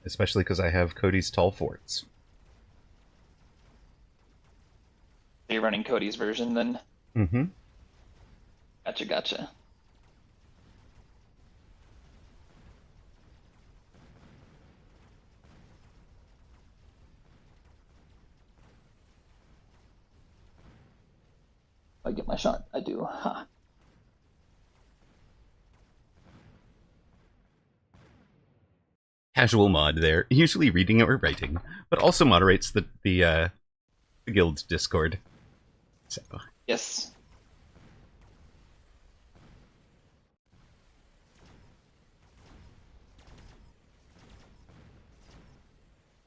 Especially because I have Cody's Tall Forts. So you're running Cody's version then? Mm-hmm. Gotcha. I get my shot. I do. Ha. Casual mod there, usually reading or writing, but also moderates the guild's Discord. So yes.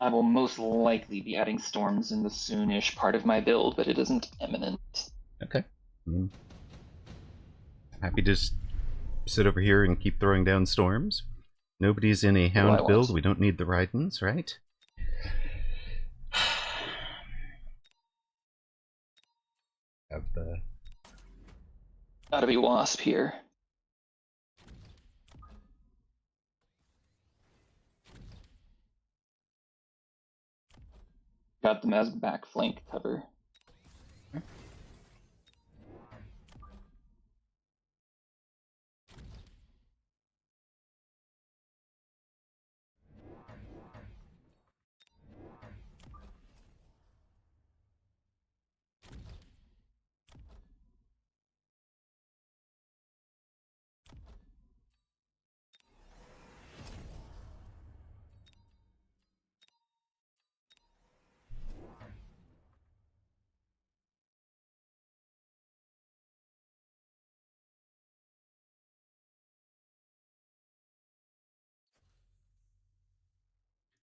I will most likely be adding storms in the soonish part of my build, but it isn't imminent. Okay. Happy to just sit over here and keep throwing down storms. Nobody's in a hound build. We don't need the Rydens, right? Have the... Gotta be Wasp here. Got them as back flank cover.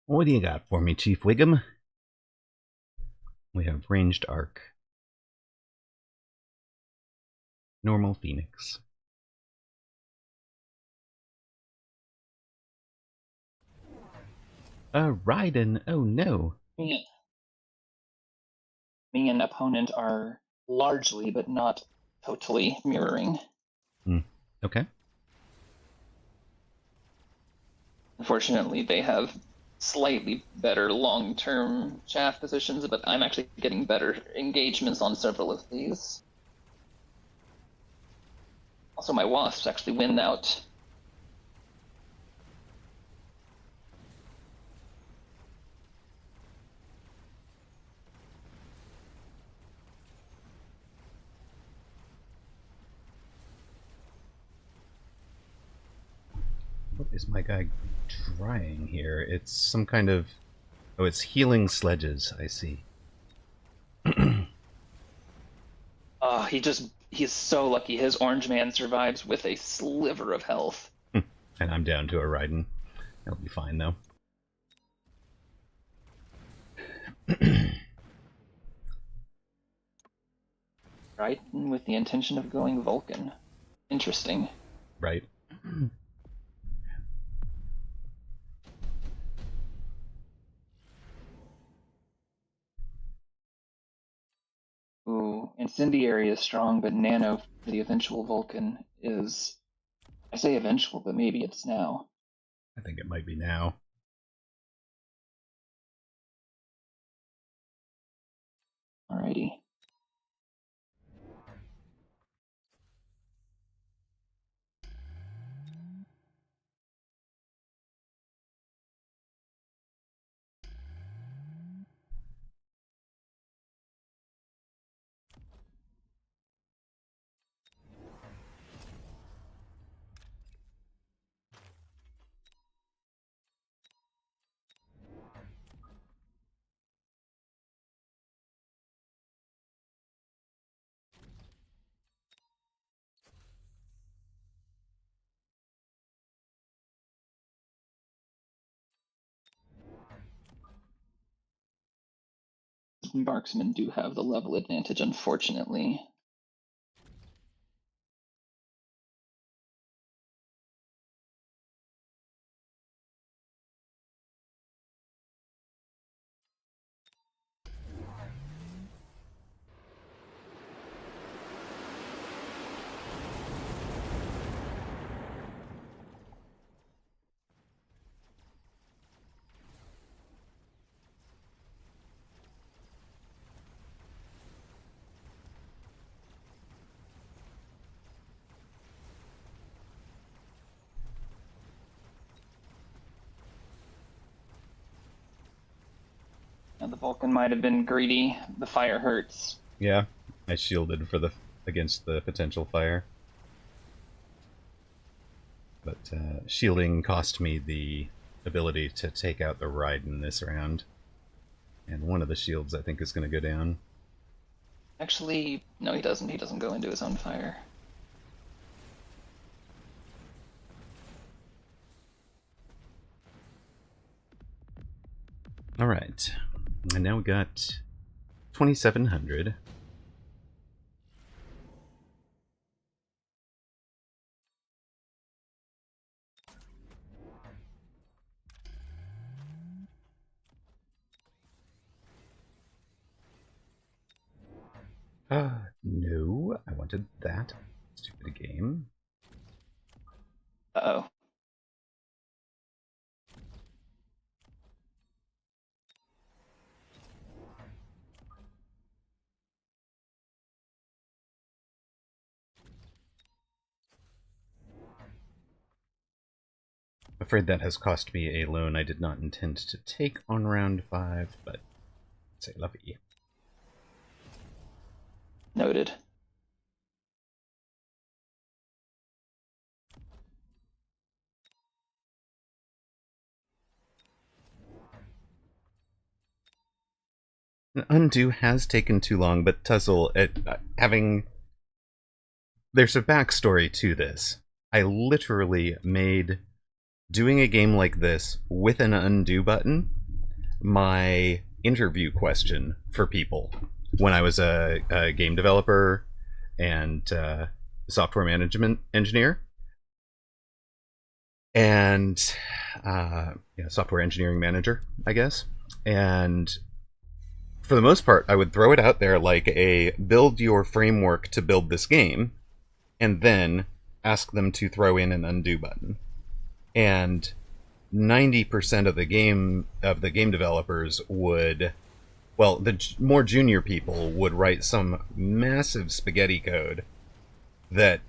What do you got for me, Chief Wiggum? We have ranged arc. Normal Phoenix. Raiden, oh no. Yeah. me and opponent are largely, but not totally, mirroring. Okay. Unfortunately, they have slightly better long-term chaff positions, but I'm actually getting better engagements on several of these. Also, my wasps actually win out. What is my guy trying here? It's some kind of... Oh, it's healing sledges, I see. He's so lucky. His orange man survives with a sliver of health. And I'm down to a Raiden. That'll be fine, though. Raiden with the intention of going Vulcan. Interesting. Right. Ooh, Incendiary is strong, but Nano for the eventual Vulcan is... I say eventual, but maybe it's now. I think it might be now. Alrighty. Marksmen do have the level advantage, unfortunately. Now, the Vulcan might have been greedy. The fire hurts. Yeah, I shielded for against the potential fire. But shielding cost me the ability to take out the Raiden this round. And one of the shields, I think, is going to go down. Actually, no, he doesn't. He doesn't go into his own fire. All right. And now we got 2,700. No, I wanted that. Stupid game. Uh-oh. Afraid that has cost me a loan I did not intend to take on round 5, but say lovey. Noted. Undo has taken too long, but Tuzzle, having... There's a backstory to this. I literally made doing a game like this with an undo button my interview question for people when I was a game developer and software management engineer. And software engineering manager, I guess. And for the most part, I would throw it out there like a build your framework to build this game, and then ask them to throw in an undo button. And 90% of the game developers would, well, the more junior people would write some massive spaghetti code that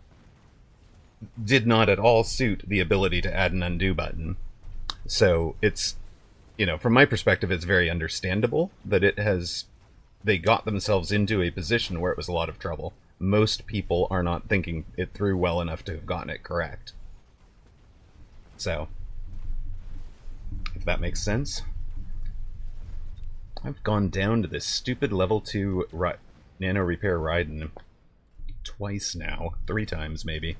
did not at all suit the ability to add an undo button. So it's, from my perspective, it's very understandable that they got themselves into a position where it was a lot of trouble. Most people are not thinking it through well enough to have gotten it correct. So, if that makes sense. I've gone down to this stupid level 2 nano repair Raiden twice now. 3 times, maybe.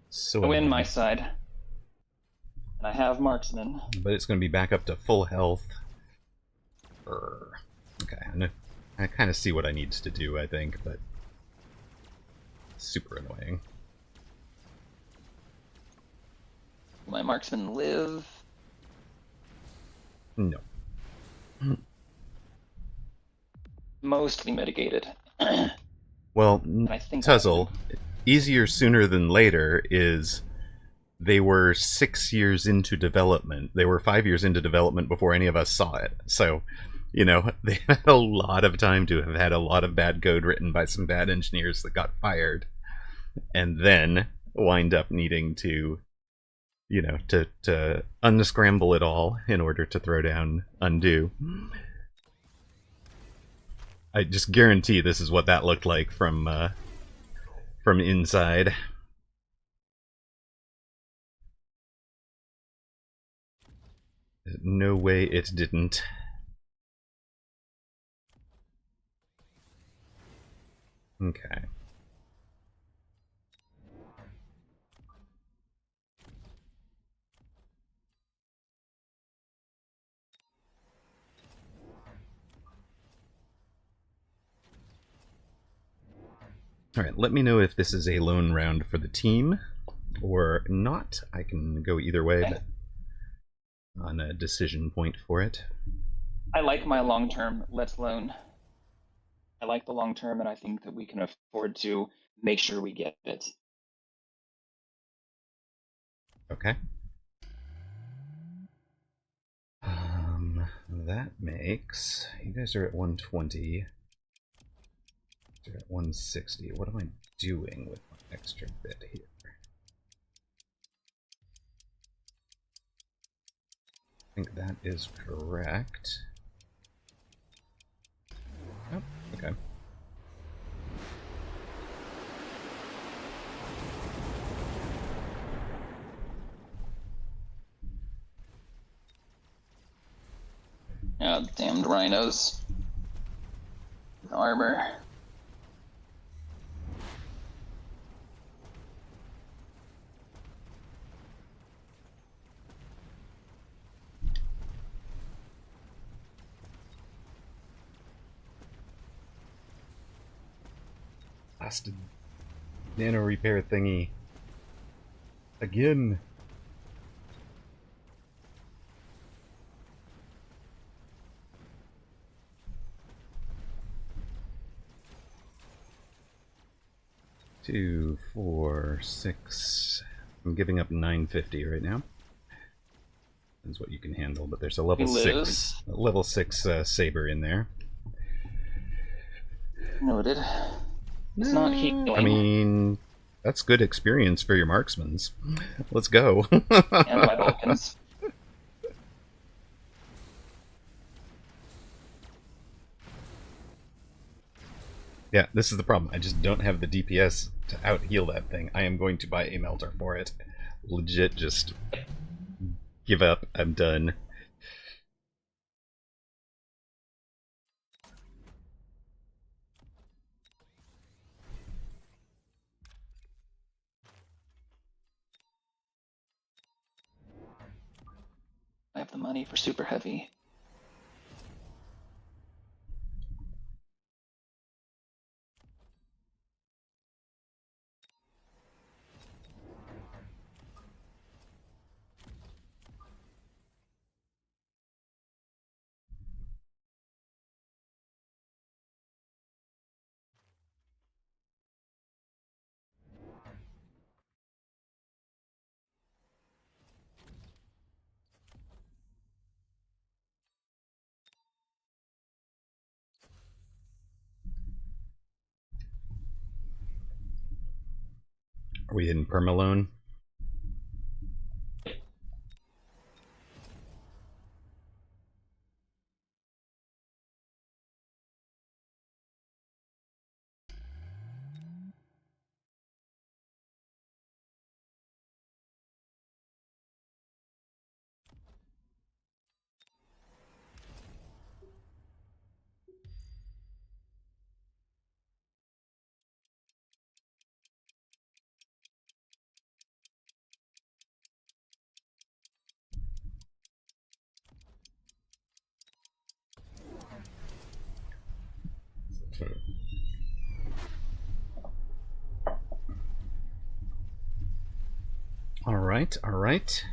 So I win my side. And I have marksman. But it's going to be back up to full health. Okay, I kind of see what I need to do, I think, but super annoying. Will my marksman live? No. Mostly mitigated. Well, Tuzzle, easier sooner than later is they were 6 years into development. They were 5 years into development before any of us saw it. So, they had a lot of time to have had a lot of bad code written by some bad engineers that got fired. And then wind up needing to, to unscramble it all in order to throw down undo. I just guarantee this is what that looked like from inside. No way it didn't. Okay. Alright, let me know if this is a lone round for the team or not. I can go either way, but on a decision point for it. I like my long-term let's loan. I like the long-term, and I think that we can afford to make sure we get it. Okay. That makes... You guys are at 120. They're at 160. What am I doing with my extra bit here? I think that is correct. Oh, okay. Ah, damned rhinos. Armor. Blasted nano repair thingy. Again. Two, 4, 6. I'm giving up 950 right now. That's what you can handle, but there's a level 6 saber in there. Noted. It's not healing. I mean, that's good experience for your marksmans. Let's go. And my Vulcans. Yeah, this is the problem. I just don't have the DPS to out-heal that thing. I am going to buy a melter for it. Legit, just give up. I'm done. I have the money for super heavy. Are we in Permalone? All right, all right.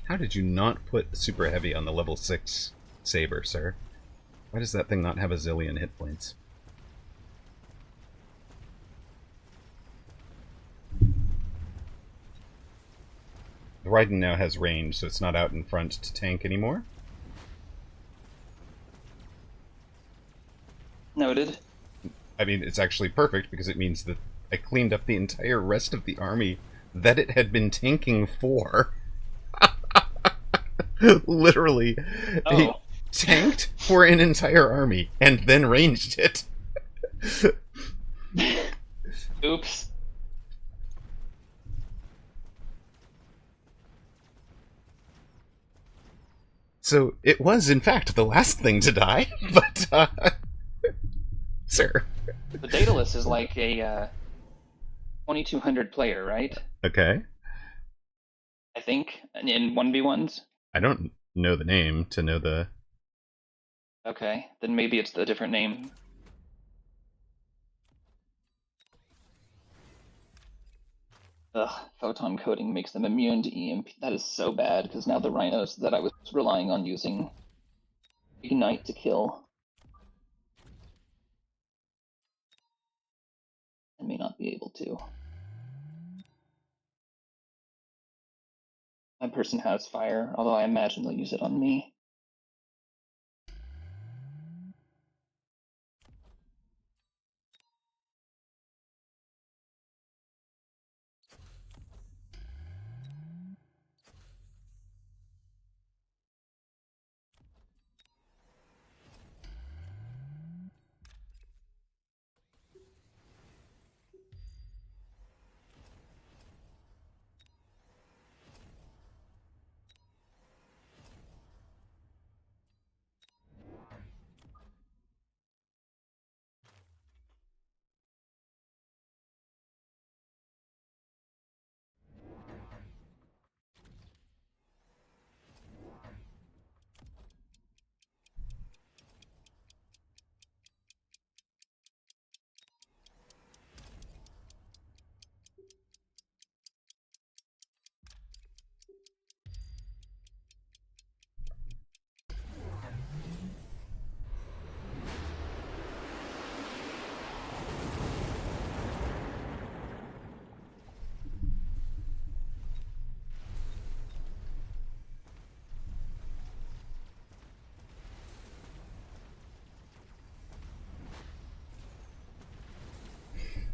How did you not put super heavy on the level 6 saber, sir? Why does that thing not have a zillion hit points? The Raiden now has range, so it's not out in front to tank anymore. Noted. I mean, it's actually perfect because it means that I cleaned up the entire rest of the army that it had been tanking for. Literally, he tanked for an entire army and then ranged it. Oops. So it was, in fact, the last thing to die, but, sir. The Daedalus is like a 2200 player, right? Okay. I think, in 1v1s. I don't know the name to know the... Okay, then maybe it's the different name. Ugh, photon coating makes them immune to EMP. That is so bad, because now the rhinos that I was relying on using Ignite to kill I may not be able to. My person has fire, although I imagine they'll use it on me.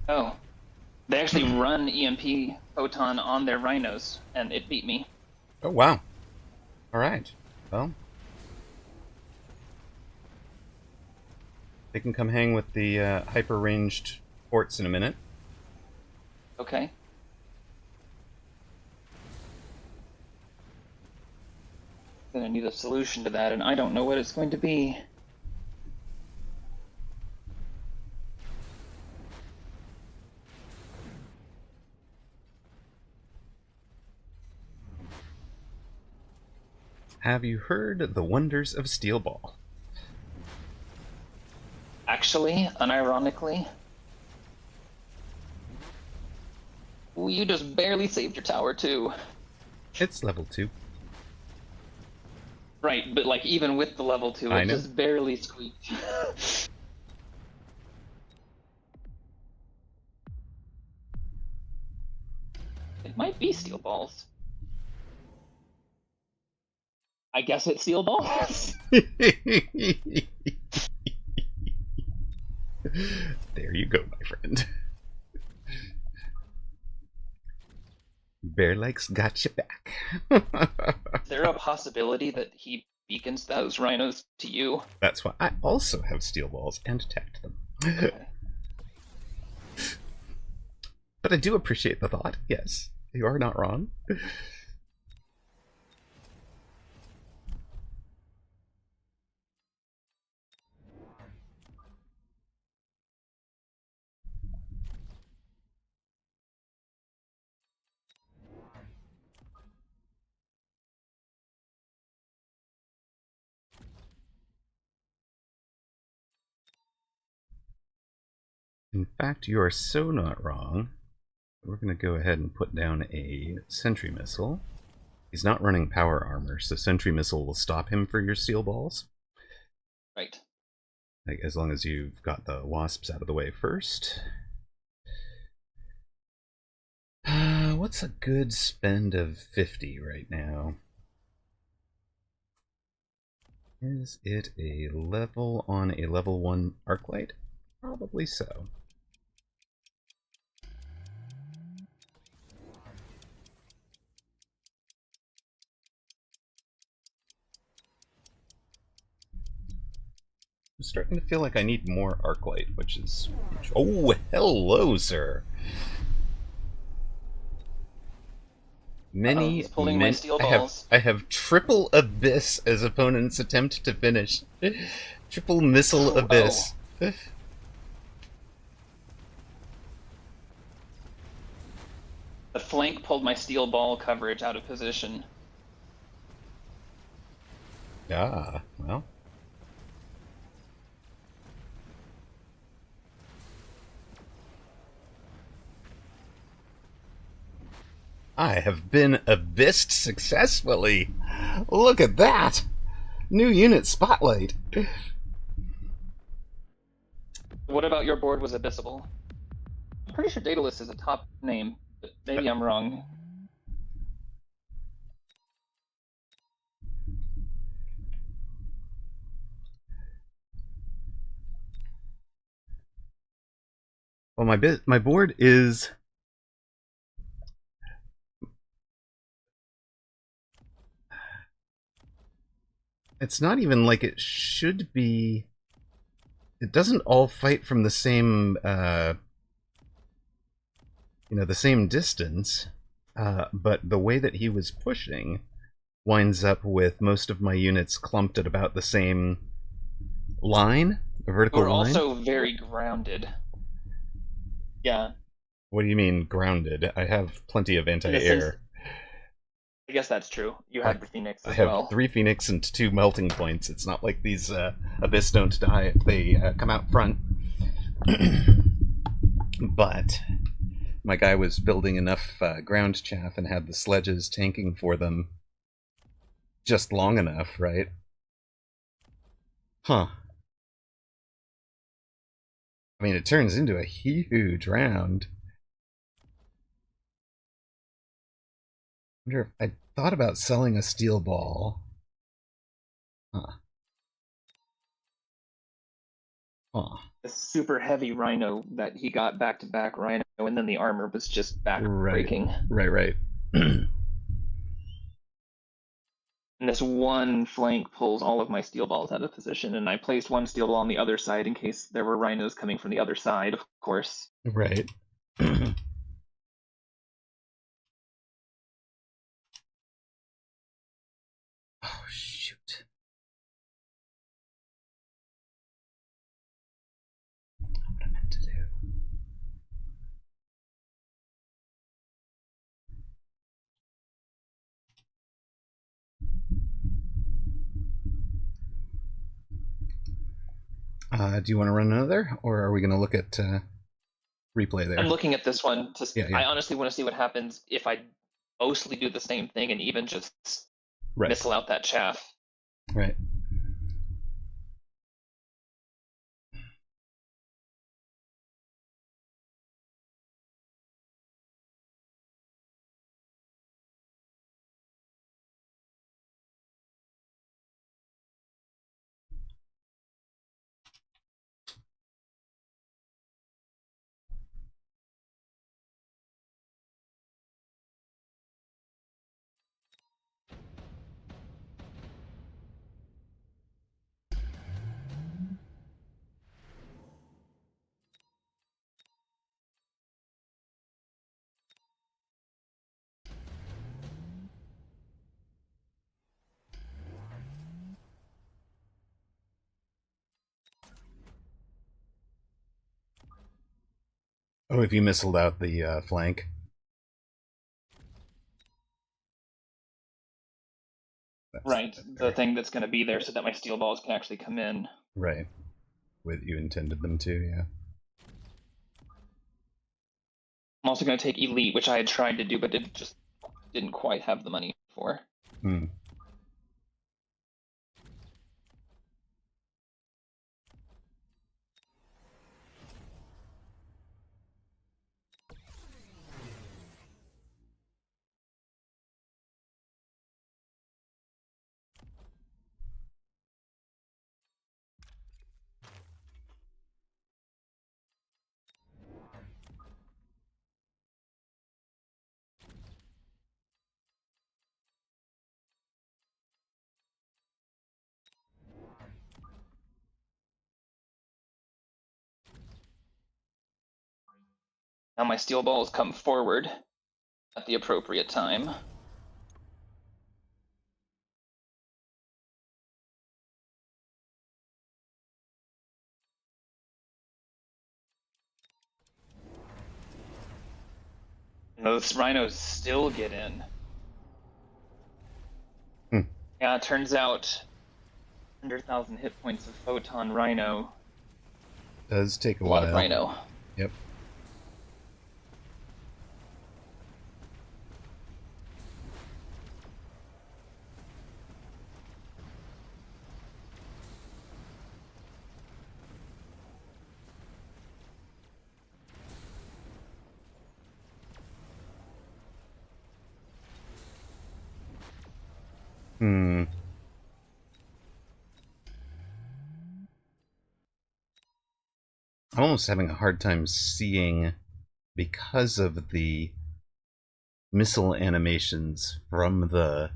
Oh, they actually run EMP photon on their rhinos, and it beat me. Oh, wow. All right. Well, they can come hang with the hyper-ranged forts in a minute. Okay. Then I need a solution to that, and I don't know what it's going to be. Have you heard the wonders of Steel Ball? Actually, unironically, you just barely saved your tower too. It's level 2. Right, but like even with the level 2, it just barely squeaked. It might be steel balls. I guess it's steel balls. There you go, my friend. Bear Lake's got you back. Is there a possibility that he beacons those rhinos to you? That's why I also have steel balls and tapped them. Okay. But I do appreciate the thought. Yes, you are not wrong. In fact, you are so not wrong. We're going to go ahead and put down a sentry missile. He's not running power armor, so sentry missile will stop him for your steel balls. Right. Like, as long as you've got the wasps out of the way first. What's a good spend of 50 right now? Is it a level on a level 1 arc light? Probably so. I'm starting to feel like I need more arc light, which is... Oh, hello, sir! He's pulling my steel balls. I have triple abyss as opponent's attempt to finish. Triple missile abyss. Oh. The flank pulled my steel ball coverage out of position. Ah, well. I have been abyssed successfully. Look at that! New unit spotlight. What about your board was abyssable? I'm pretty sure Daedalus is a top name, but maybe I'm wrong. Well, my board is... It's not even like it should be... It doesn't all fight from the same, the same distance, but the way that he was pushing winds up with most of my units clumped at about the same line, a vertical line. We're also very grounded. Yeah. What do you mean, grounded? I have plenty of anti-air. I guess that's true. You have the Phoenix as well. I have 3 Phoenix and 2 melting points. It's not like these Abyss don't die if they come out front. But my guy was building enough ground chaff and had the sledges tanking for them just long enough, right? Huh. I mean, it turns into a huge round. I wonder if I thought about selling a steel ball. Huh. Huh. A super heavy rhino that he got back-to-back rhino, and then the armor was just back-breaking. Right. And this one flank pulls all of my steel balls out of position, and I placed one steel ball on the other side in case there were rhinos coming from the other side, of course. Right. Oh, shoot. What I meant to do. Do you want to run another, or are we going to look at replay there? I'm looking at this one. I honestly want to see what happens if I mostly do the same thing and even just missile out that chaff. Right. Oh, if you missiled out the flank. Right, the thing that's going to be there so that my steel balls can actually come in. Right. With you intended them to, yeah. I'm also going to take Elite, which I had tried to do, but it just didn't quite have the money for. Hmm. Now my steel balls come forward at the appropriate time. And those rhinos still get in. Yeah, it turns out 100,000 hit points of Photon Rhino. Does take a lot while. Of Rhino. Yep. Hmm. I'm almost having a hard time seeing, because of the missile animations from the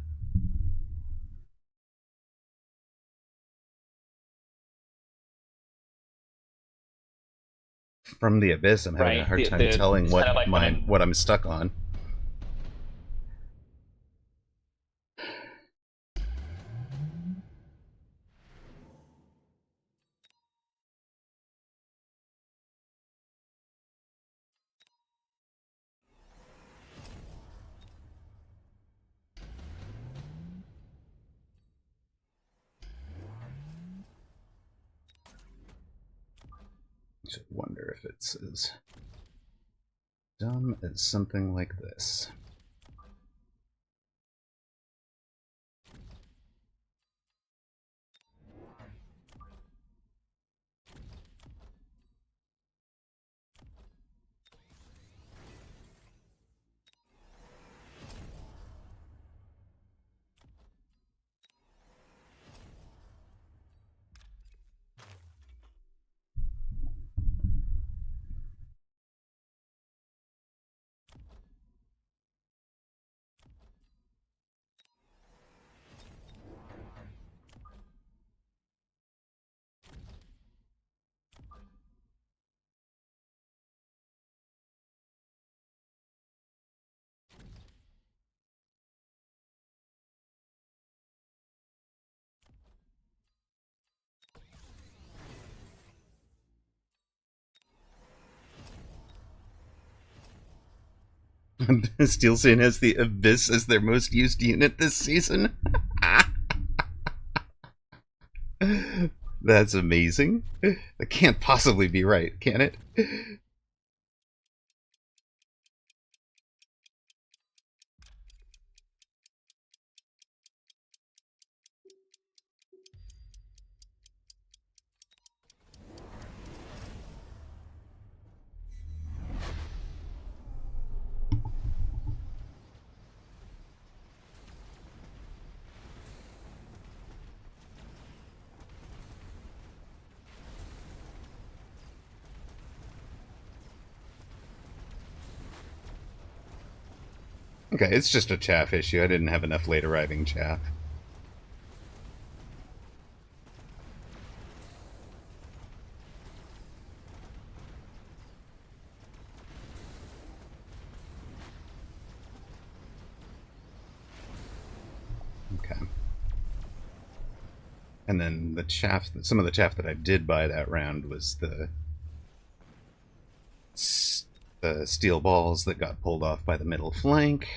abyss. I'm having a hard time telling what what I'm stuck on. I should wonder if it's as dumb as something like this. Steel Saint has the Abyss as their most used unit this season. That's amazing. That can't possibly be right, can it? Okay, it's just a chaff issue. I didn't have enough late arriving chaff. Okay. And then the chaff, some of the chaff that I did buy that round was the the steel balls that got pulled off by the middle flank.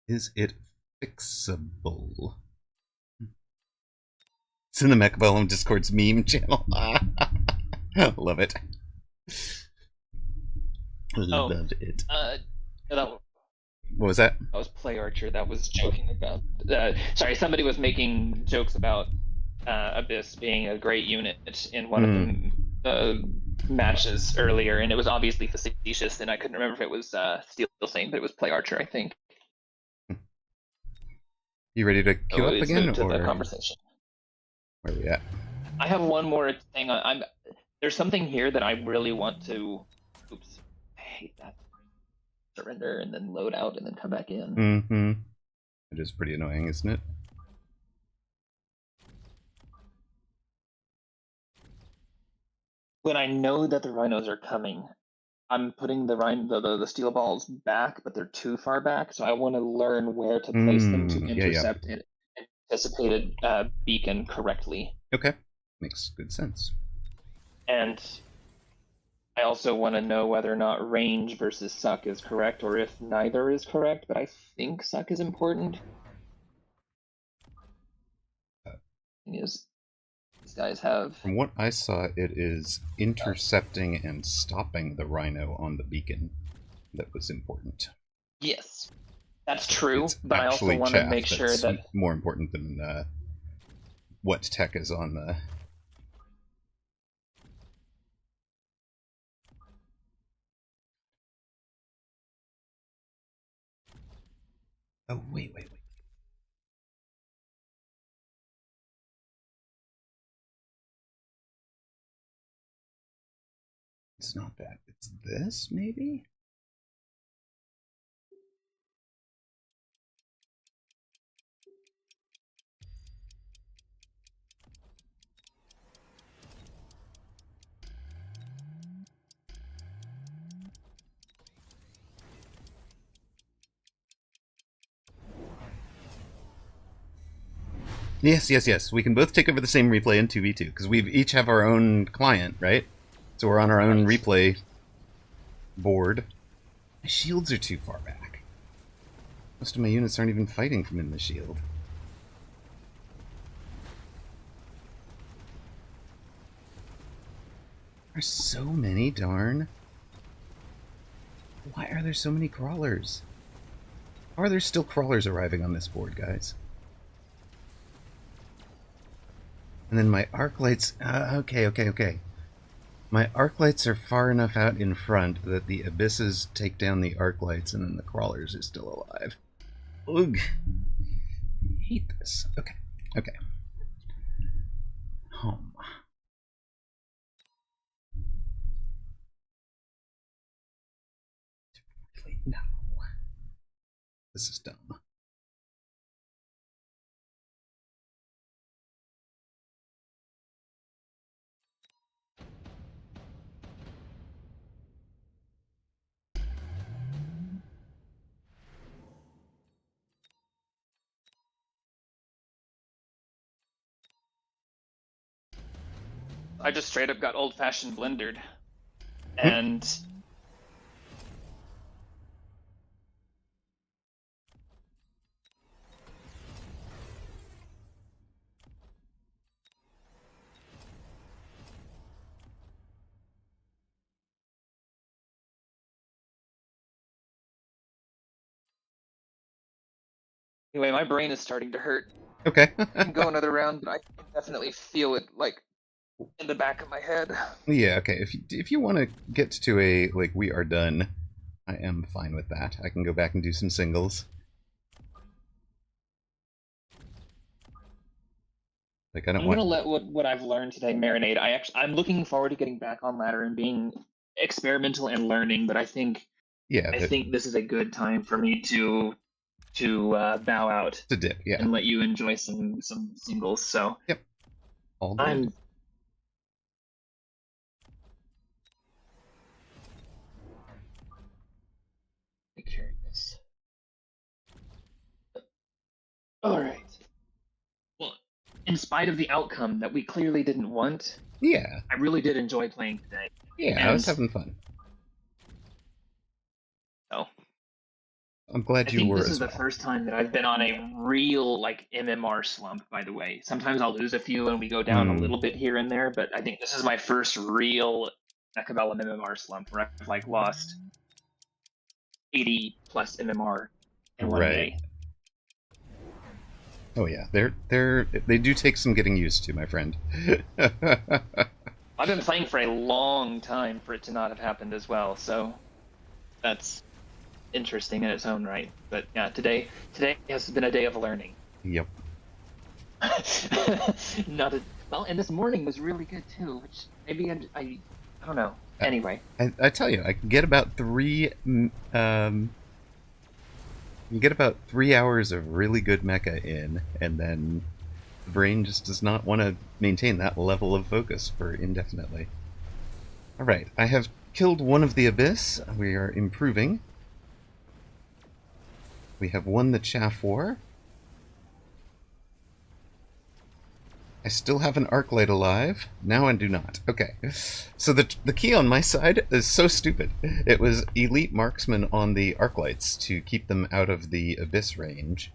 Is it fixable? It's in the Mechabellum Discord's meme channel. Love it. Love it. What was that? That was Play Archer that was joking about. Sorry, somebody was making jokes about Abyss being a great unit in one of the matches earlier, and it was obviously facetious, and I couldn't remember if it was Steel Saint, but it was Play Archer, I think. You ready to queue up again, or the conversation? Where are we at? I have one more thing. There's something here that I really want to. Oops, I hate that. Surrender and then load out and then come back in. It is pretty annoying, isn't it? When I know that the rhinos are coming, I'm putting the steel balls back, but they're too far back, so I want to learn where to place them to intercept an anticipated beacon correctly. Okay, makes good sense. And I also want to know whether or not range versus suck is correct, or if neither is correct, but I think suck is important. These guys have... From what I saw, it is intercepting and stopping the rhino on the beacon that was important. Yes, that's true, but I also want to make sure that... more important than what tech is on the... Oh, wait. It's not that. It's this, maybe? Yes. We can both take over the same replay in 2v2, because we each have our own client, right? So we're on our own replay board. My shields are too far back. Most of my units aren't even fighting from in the shield. There's so many darn... Why are there so many crawlers? How are there still crawlers arriving on this board, guys? And then my arc lights... okay. My arc lights are far enough out in front that the abysses take down the arc lights and then the crawlers are still alive. Ugh. I hate this. Okay. Home. No. This is dumb. I just straight up got old-fashioned blendered. And... Anyway, my brain is starting to hurt. Okay. I can go another round, but I can definitely feel it, like, in the back of my head. Yeah, okay. If you want to get to a, like, we are done, I am fine with that. I can go back and do some singles. Like, I'm gonna let what I've learned today marinate. I'm looking forward to getting back on ladder and being experimental and learning, but I think this is a good time for me to bow out, to dip, and let you enjoy some singles. So yep, all good. I'm curious. All right. Well, in spite of the outcome that we clearly didn't want, yeah, I really did enjoy playing today. Yeah, I was having fun. So I'm glad I you think were this as is the well. first time that I've been on a real like MMR slump, by the way. Sometimes I'll lose a few and we go down a little bit here and there, but I think this is my first real Mechabellum MMR slump where I've like lost 80 plus MMR in one day. Oh yeah, they do take some getting used to, my friend. I've been playing for a long time for it to not have happened as well, so that's interesting in its own right. But yeah, today has been a day of learning. Yep. Not a well, and this morning was really good too. Which maybe I don't know. Anyway, I tell you, I can get about 3 you get about 3 hours of really good mecha in, and then the brain just does not want to maintain that level of focus for indefinitely. Alright, I have killed one of the Abyss. We are improving. We have won the Chaff War. I still have an Arclight alive. Now I do not. Okay. So the key on my side is so stupid. It was Elite Marksman on the Arclights to keep them out of the Abyss range.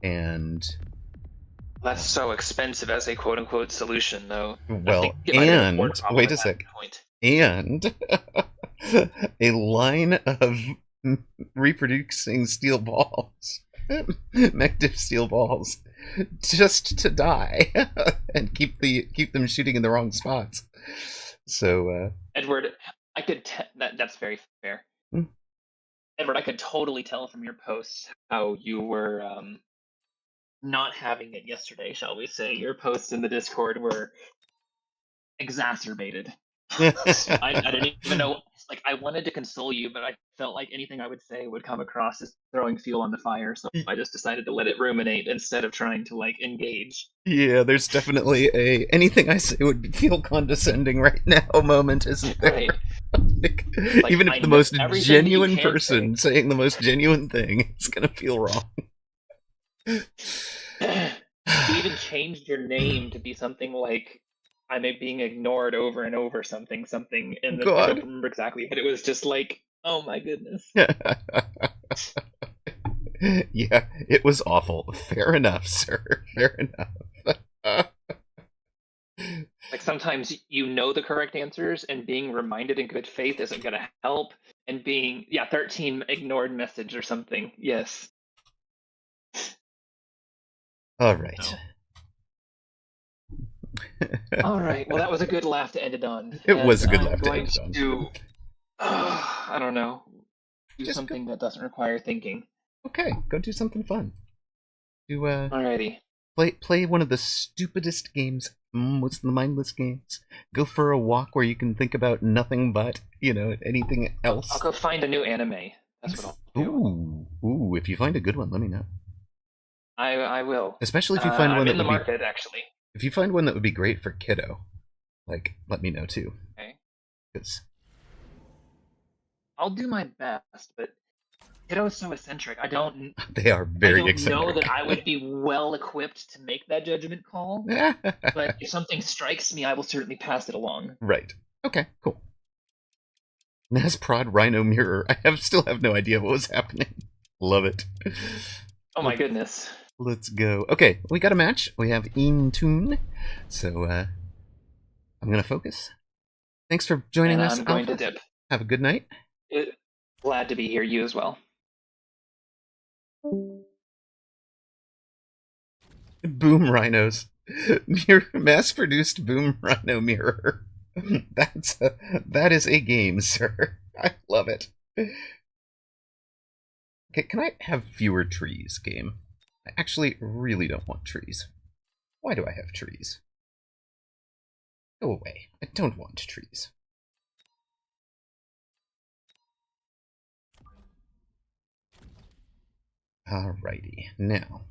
And... that's so expensive as a quote-unquote solution, though. Well, and... wait a sec. And... a line of reproducing steel balls. Mective steel balls. Just to die and keep them shooting in the wrong spots. So Edward, I could that's very fair. Edward, I could totally tell from your posts how you were not having it yesterday, shall we say. Your posts in the Discord were exacerbated. I didn't even know. Like, I wanted to console you, but I felt like anything I would say would come across as throwing fuel on the fire, so I just decided to let it ruminate instead of trying to like engage. Yeah, there's definitely a anything I say would feel condescending right now moment, isn't there? Right. like, even if the most genuine person saying the most genuine thing is gonna feel wrong. You even changed your name to be something like I'm being ignored over and over something, and I don't remember exactly, but it was just like, oh my goodness. Yeah, it was awful. Fair enough, sir. Fair enough. Like, sometimes you know the correct answers, and being reminded in good faith isn't going to help, and being, 13 ignored message or something. Yes. All right. All right. Well, that was a good laugh to end it on. It was a good laugh to end it on. I don't know. Do just something that doesn't require thinking. Okay, go do something fun. Alrighty. Play one of the stupidest games, most mindless games. Go for a walk where you can think about nothing but, anything else. I'll go find a new anime. That's what I'll do. Ooh, if you find a good one, let me know. I will. Especially if you find one that would be... I'm in the market, actually. If you find one that would be great for kiddo, let me know too. Okay. 'Cause I'll do my best, but kiddo is so eccentric. They are very eccentric. I don't know that I would be well equipped to make that judgment call. But if something strikes me, I will certainly pass it along. Right. Okay, cool. Nasprod Rhino Mirror. I still have no idea what was happening. Love it. Oh my goodness. Let's go. Okay, we got a match. We have Intune. So, I'm going to focus. Thanks for joining us, I'm going to dip. Have a good night. Glad to be here. You as well. Boom Rhinos. Your mass-produced Boom Rhino Mirror. That is a game, sir. I love it. Okay, can I have fewer trees, game? I actually really don't want trees. Why do I have trees? Go away. I don't want trees. Alrighty, now.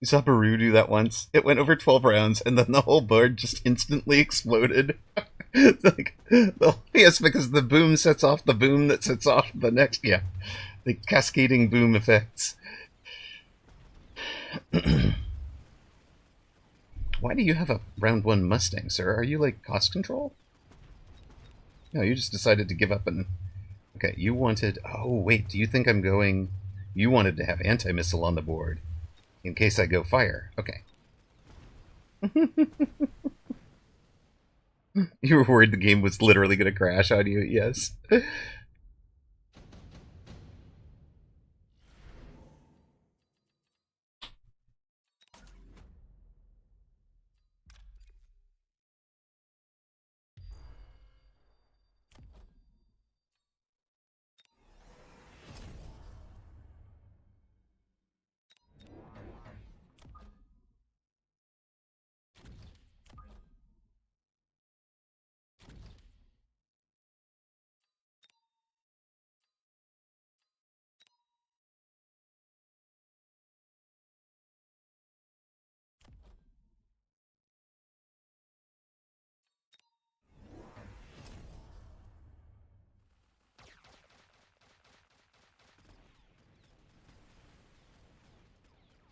You saw Baru do that once. It went over 12 rounds, and then the whole board just instantly exploded. It's like, yes, because the boom sets off the boom that sets off the next. Yeah, the cascading boom effects. Why do you have a round 1 Mustang, sir? Are you like cost control? No, you just decided to give up and... Okay, you wanted... Oh, wait, do you think I'm going... You wanted to have anti-missile on the board in case I go fire. Okay. You were worried the game was literally going to crash on you? Yes.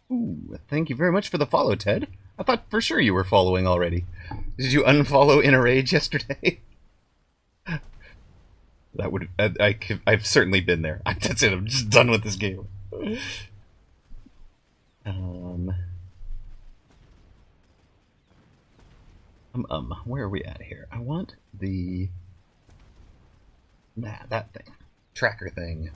Ooh, thank you very much for the follow, Ted. I thought for sure you were following already. Did you unfollow in a rage yesterday? That would... I've certainly been there. That's it, I'm just done with this game. Where are we at here? I want the... Nah, that thing. Tracker thing.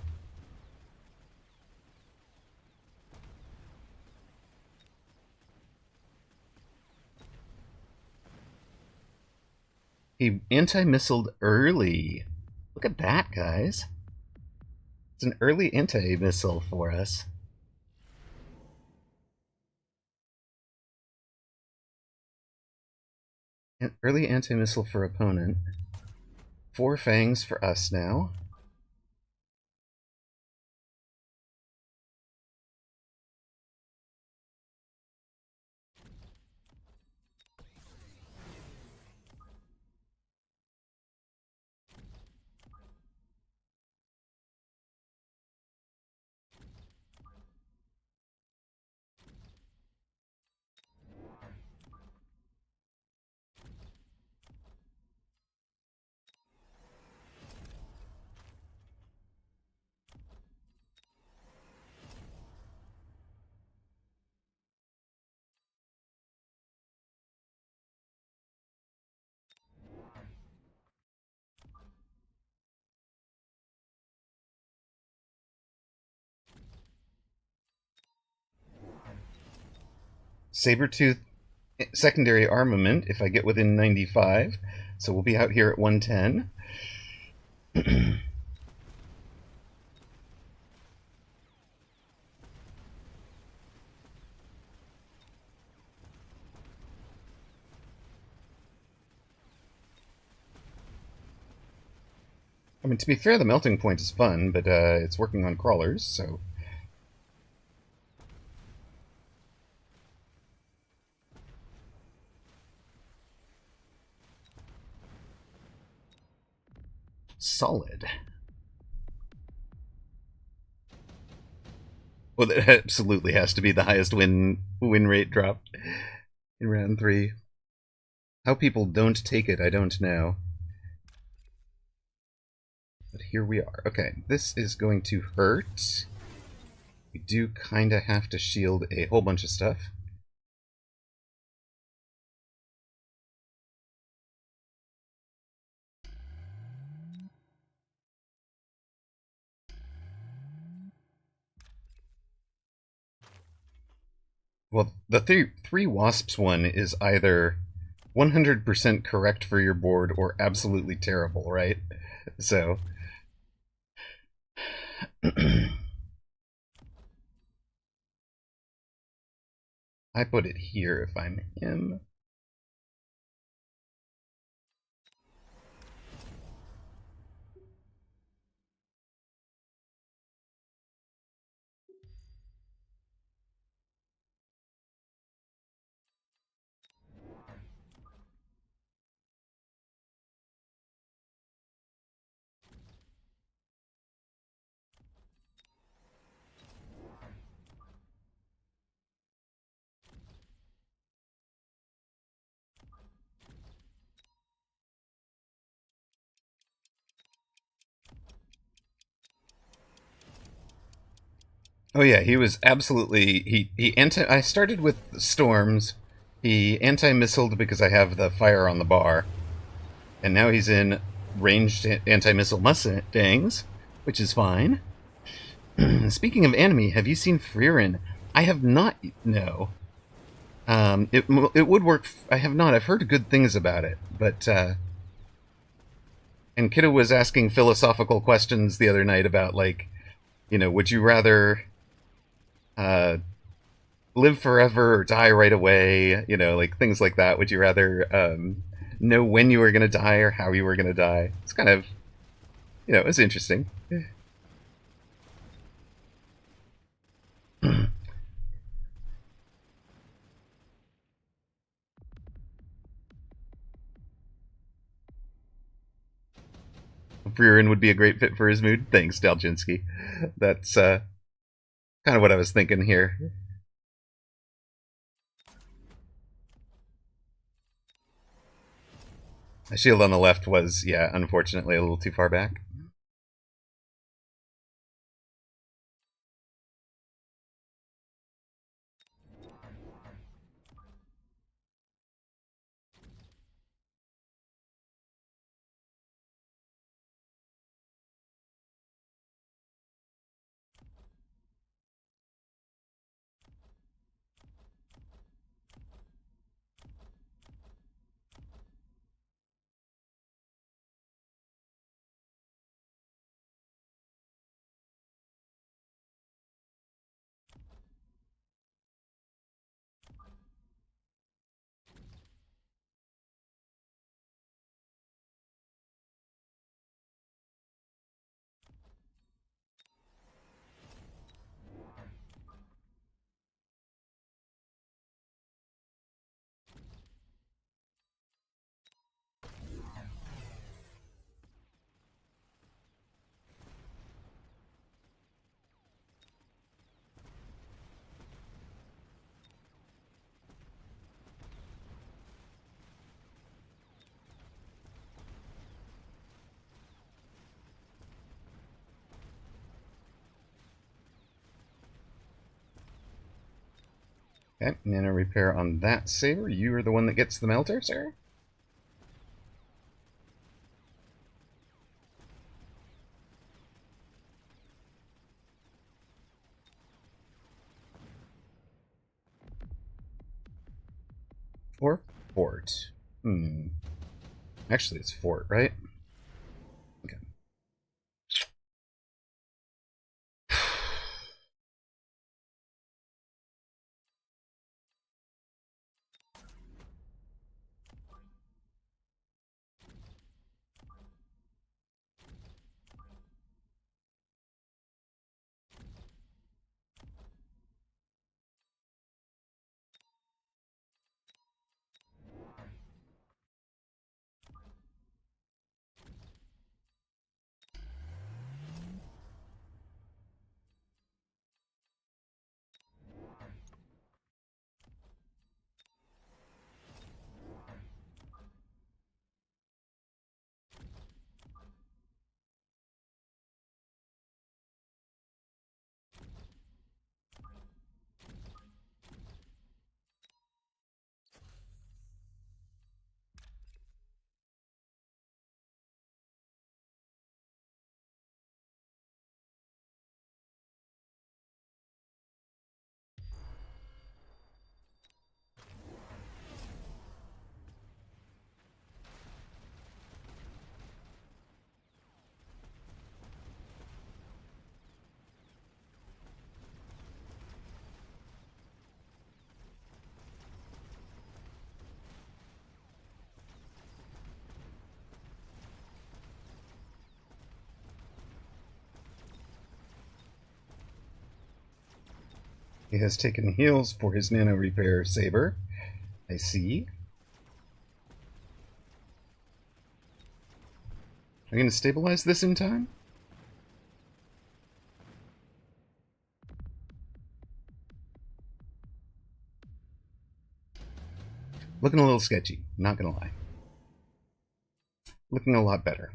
He anti-missiled early. Look at that, guys. It's an early anti-missile for us. An early anti-missile for opponent. 4 fangs for us now. Sabertooth secondary armament if I get within 95. So we'll be out here at 110. I mean, to be fair, the melting point is fun, but it's working on crawlers, so... Solid. Well, that absolutely has to be the highest win rate drop in round 3. How people don't take it, I don't know. But here we are. Okay, this is going to hurt. We do kind of have to shield a whole bunch of stuff. Well, the three wasps one is either 100% correct for your board or absolutely terrible, right? So... I put it here if I'm him. Oh yeah, he was absolutely he anti. I started with storms. He anti-missiled because I have the fire on the bar, and now he's in ranged anti-missile mustangs, which is fine. Speaking of enemy, have you seen Freerin? I have not. No. It would work. I have not. I've heard good things about it, but and Kiddo was asking philosophical questions the other night about like, would you rather uh, live forever or die right away? Like things like that. Would you rather know when you were going to die or how you were going to die? It's kind of, it was interesting. Freerin would be a great fit for his mood. Thanks, Daljinsky. That's kind of what I was thinking here. My shield on the left was, yeah, unfortunately a little too far back. Okay, nano repair on that saber. You are the one that gets the melter, sir? Or fort? Actually, it's fort, right? Okay. He has taken heals for his nano repair saber. I see. Are you going to stabilize this in time? Looking a little sketchy, not going to lie. Looking a lot better.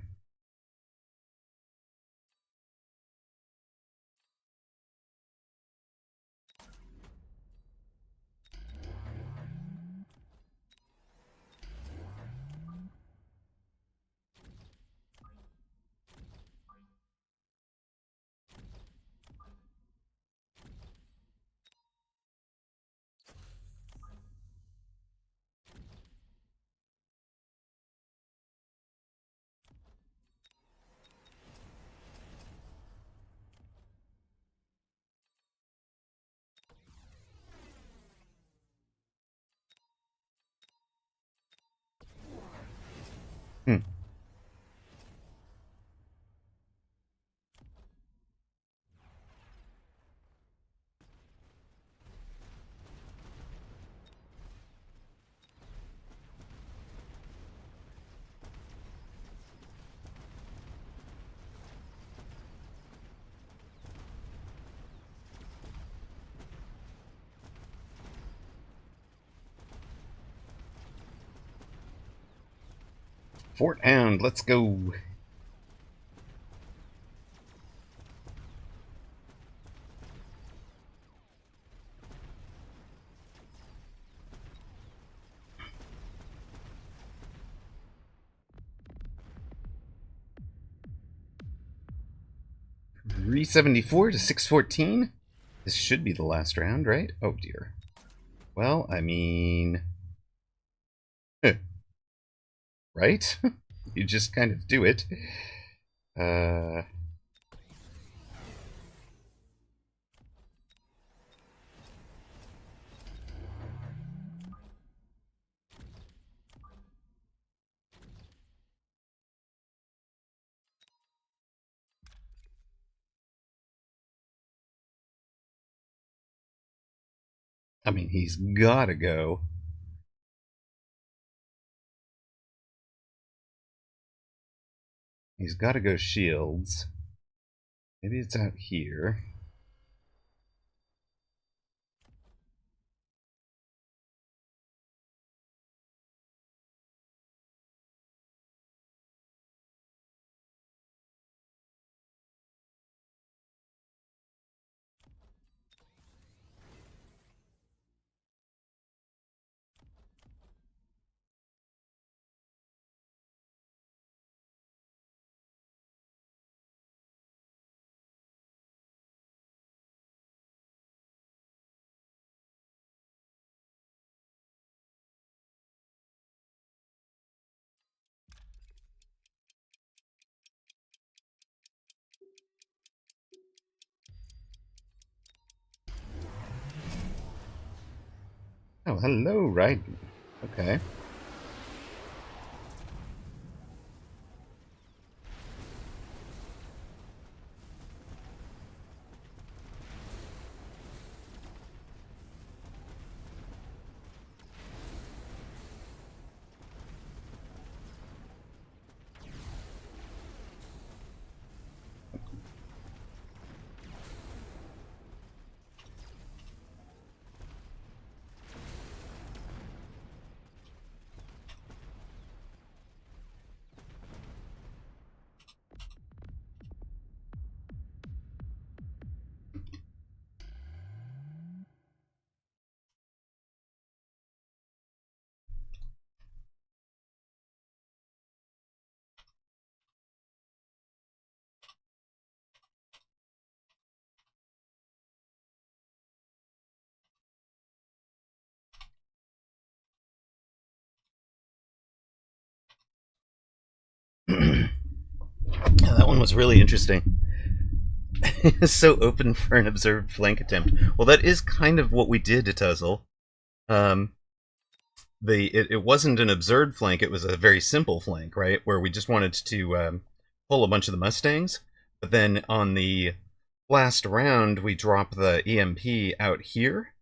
Fort Hound, let's go. $374 to $614. This should be the last round, right? Oh dear. Well, I mean, right? You just kind of do it. I mean, he's gotta go. He's gotta go shields. Maybe it's out here. Oh, hello, right. Okay. Yeah, that one was really interesting. So open for an observed flank attempt. Well, that is kind of what we did at Tuzzle. It wasn't an observed flank, it was a very simple flank, right? Where we just wanted to pull a bunch of the Mustangs. But then on the last round, we drop the EMP out here,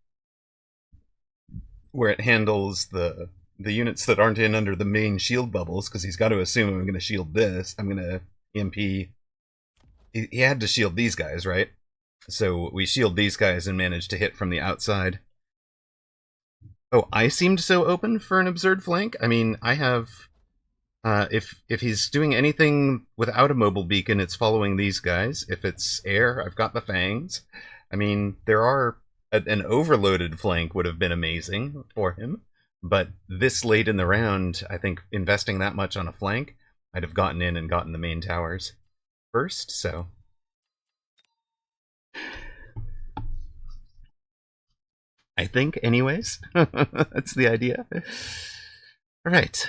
where it handles the units that aren't in under the main shield bubbles, because he's got to assume I'm going to shield this. I'm going to EMP. He had to shield these guys, right? So we shield these guys and manage to hit from the outside. Oh, I seemed so open for an absurd flank. I mean, I have... if he's doing anything without a mobile beacon, it's following these guys. If it's air, I've got the fangs. I mean, there are... An overloaded flank would have been amazing for him. But this late in the round, I think investing that much on a flank, I'd have gotten in and gotten the main towers first, so... I think, anyways. That's the idea. Alright,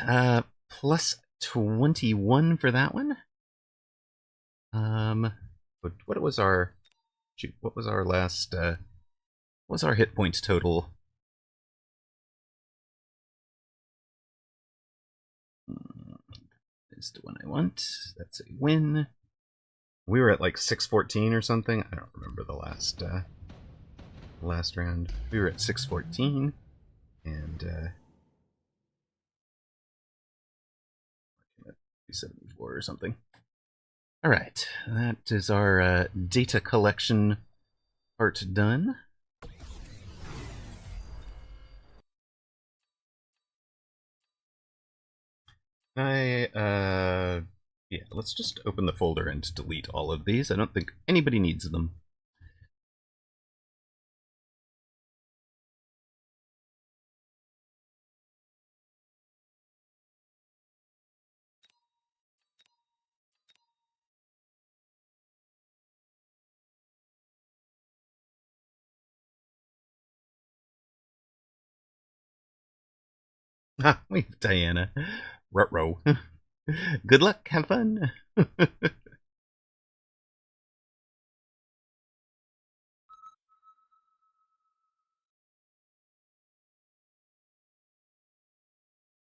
plus 21 for that one. What was our... Shoot, what was our last... what was our hit points total? Is the one I want. That's a win. We were at like 614 or something. I don't remember the last round. We were at 614, and 274 or something. All right, that is our data collection part done. Yeah, let's just open the folder and delete all of these. I don't think anybody needs them. Ah, wait, Diana. Ruh-roh. Good luck, have fun.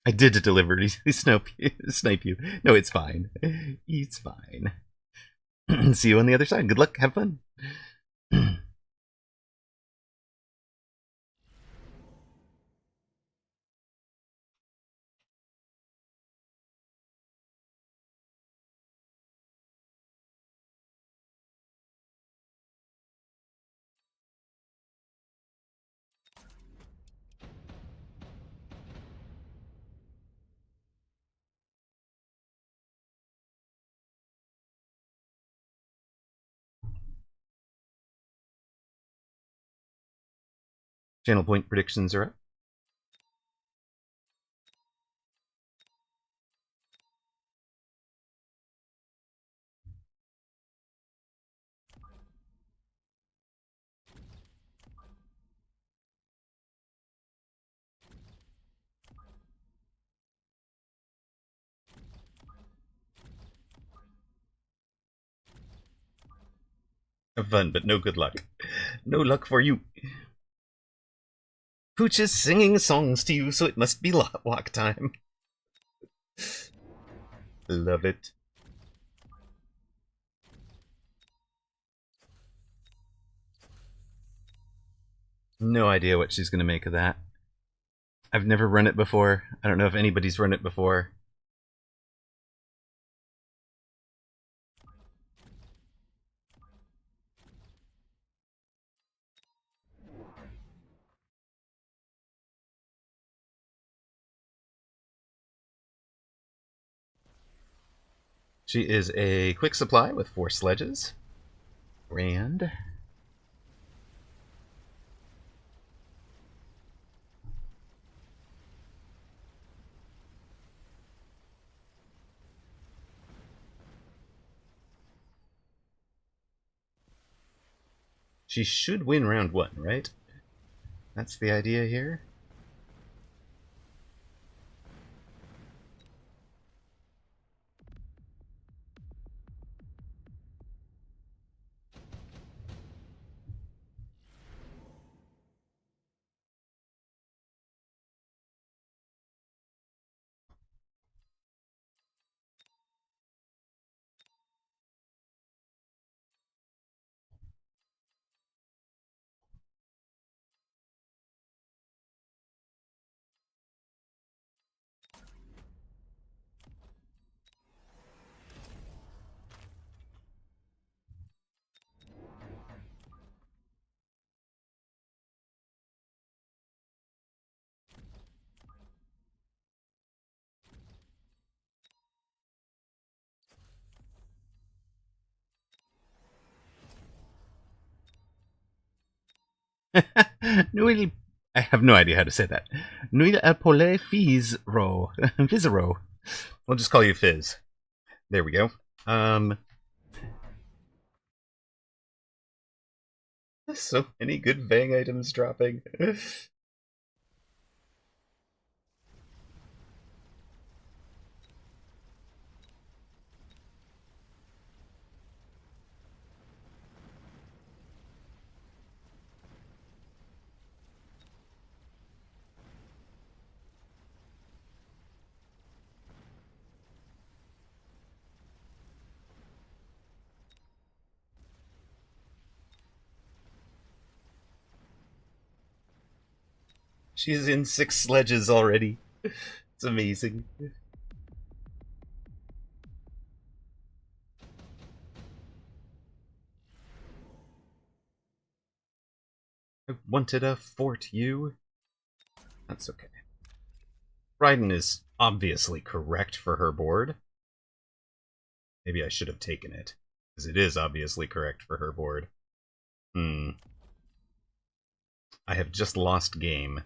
I did deliberately snipe you. No, it's fine. It's fine. See you on the other side. Good luck, have fun. Channel point predictions are up. Have fun, but no good luck. No luck for you. Pooch is singing songs to you, so it must be walk time. Love it. No idea what she's going to make of that. I've never run it before. I don't know if anybody's run it before. She is a quick supply with 4 sledges. Grand. She should win round 1, right? That's the idea here. Nuil. I have no idea how to say that. Nuil Apole Fizro. Fizro. We'll just call you Fizz. There we go. So many good Vang items dropping. She's in 6 sledges already. It's amazing. I wanted a fort you. That's okay. Raiden is obviously correct for her board. Maybe I should have taken it, because it is obviously correct for her board. I have just lost game.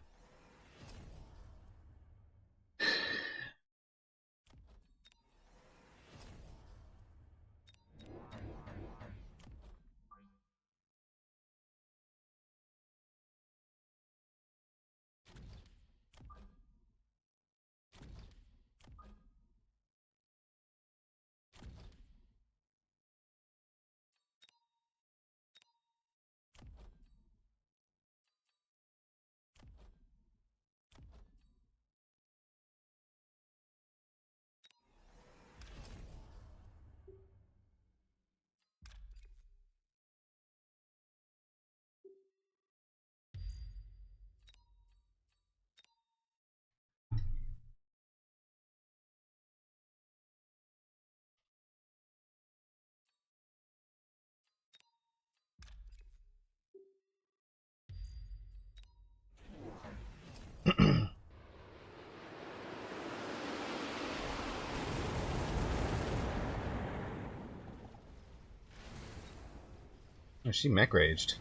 Oh, she mech raged.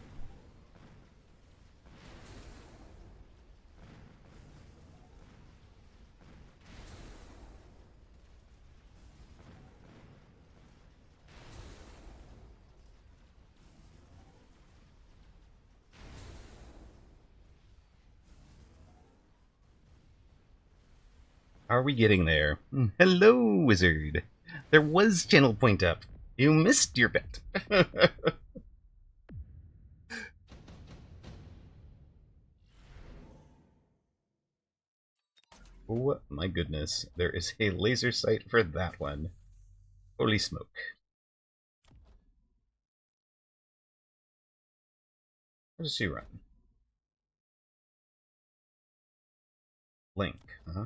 Are we getting there? Hello, wizard. There was channel point up. You missed your bet. Oh my goodness. There is a laser sight for that one. Holy smoke. What does she run? Link. Uh-huh.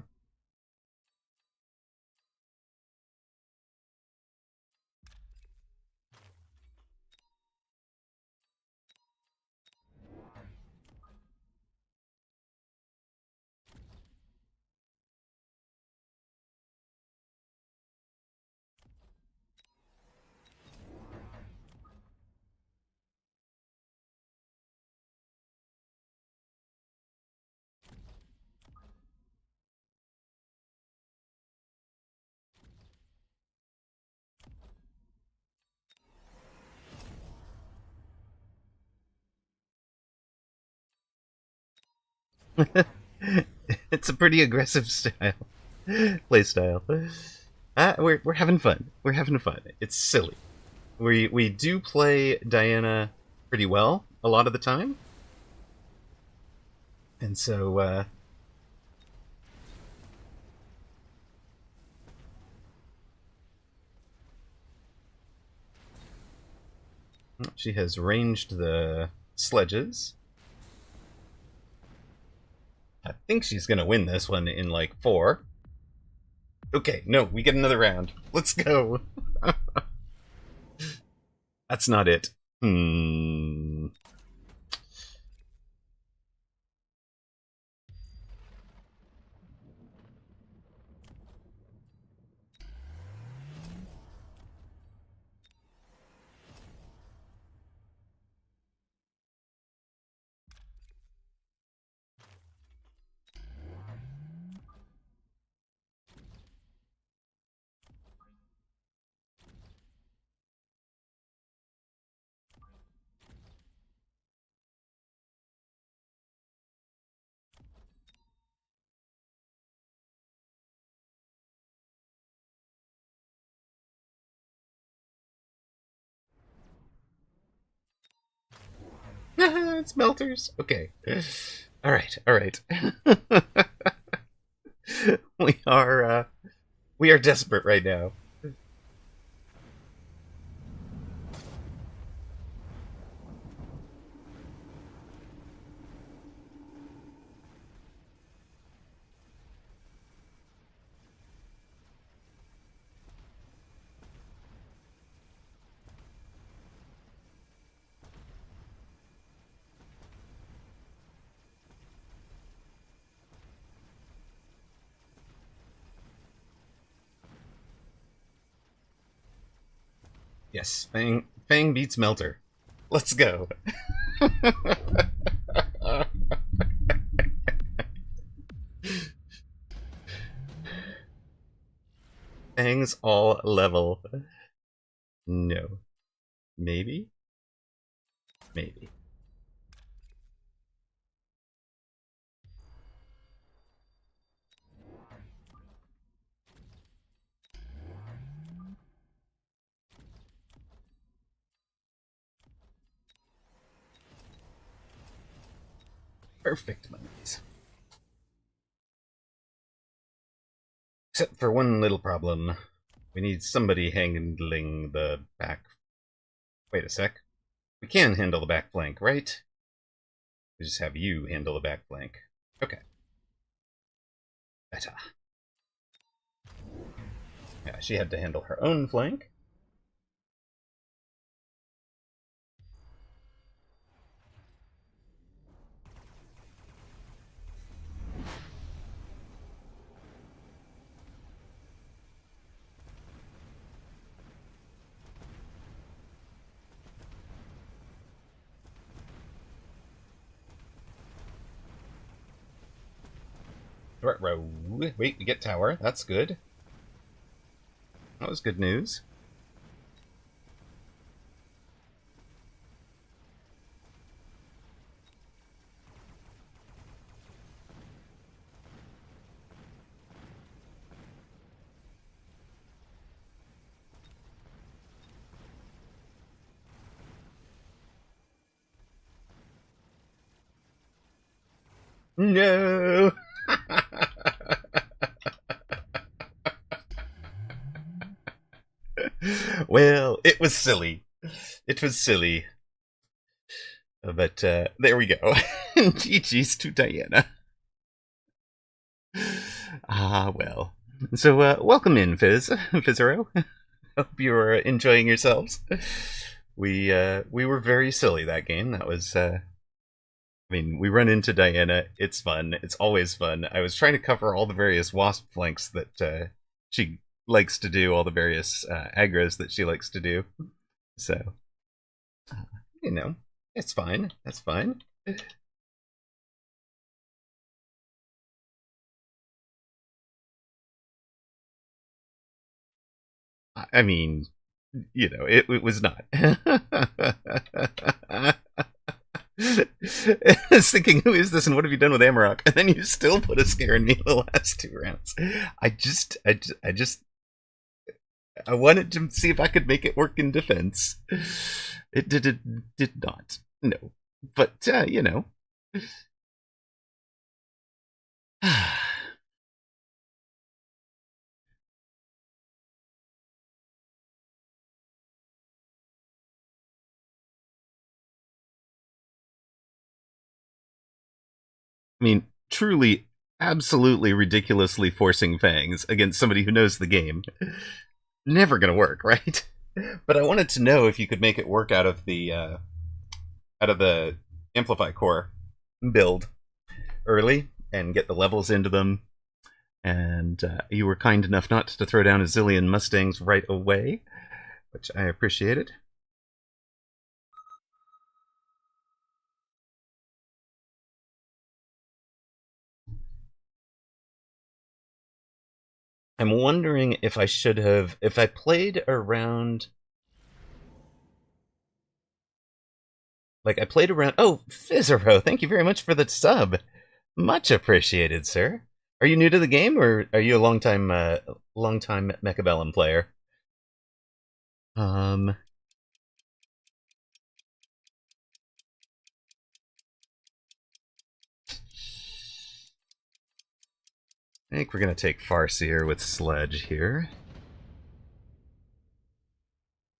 It's a pretty aggressive style. Play style. We're having fun. We're having fun. It's silly. We do play Diana pretty well a lot of the time. And so she has ranged the sledges. I think she's gonna win this one in like 4. Okay, no, we get another round. Let's go. That's not it. It's melters. Okay. All right. All right. We are desperate right now. Yes, Fang beats Melter. Let's go. Fang's all level. No. Maybe? Maybe. Perfect monies. Except for one little problem. We need somebody handling the back. Wait a sec. We can handle the back flank, right? We just have you handle the back flank. Okay. Better. Yeah, she had to handle her own flank. Wait, we get tower. That's good. That was good news. No! Well, it was silly. It was silly. But there we go. GG's to Diana. Ah, well. So, welcome in, Fizzero. Hope you're enjoying yourselves. We were very silly that game. That was, I mean, we run into Diana. It's fun. It's always fun. I was trying to cover all the various wasp flanks that she likes to do, all the various aggros that she likes to do. So, you know, it's fine. That's fine. I mean, you know, it was not. I was thinking, who is this and what have you done with Amarok? And then you still put a scare in me the last 2 rounds. I wanted to see if I could make it work in defense. It did not. No. But, you know. I mean, truly, absolutely ridiculously forcing Fangs against somebody who knows the game. Never gonna work, right? But I wanted to know if you could make it work out of the Amplify Core build early and get the levels into them. And you were kind enough not to throw down a zillion Mustangs right away, which I appreciated. I'm wondering if I should have, if I played around, like I played around. Oh, Fizzero, thank you very much for the sub. Much appreciated, sir. Are you new to the game, or are you a long time Mechabellum player? I think we're gonna take Farseer with Sledge here.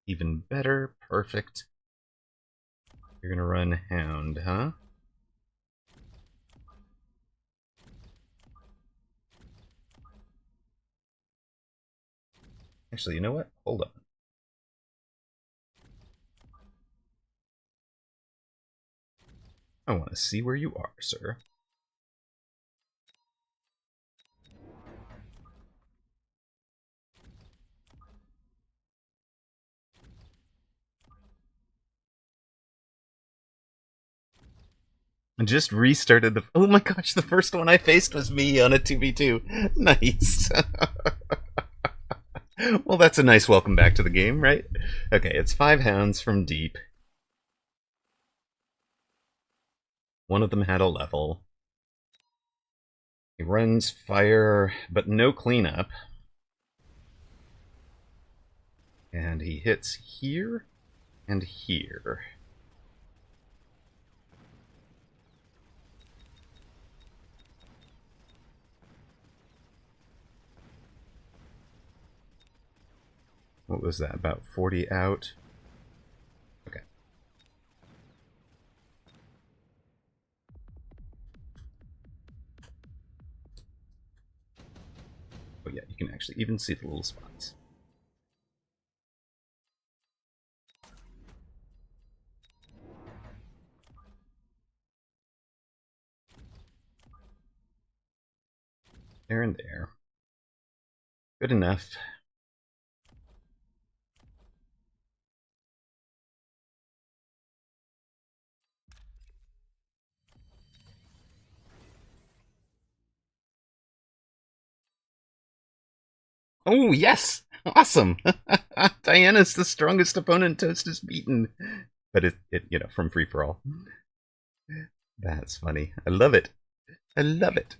Even better, perfect. You're gonna run Hound, huh? Actually, you know what? Hold on. I want to see where you are, sir. Just restarted the... Oh my gosh, the first one I faced was me on a 2v2. Nice. Well, that's a nice welcome back to the game, right? Okay, it's 5 hounds from deep. One of them had a level. He runs fire, but no cleanup. And he hits here and here. What was that, about 40 out? Okay. Oh yeah, you can actually even see the little spots. There and there. Good enough. Oh, yes! Awesome! Diana's the strongest opponent Toast has beaten. But it you know, from free-for-all. That's funny. I love it. I love it.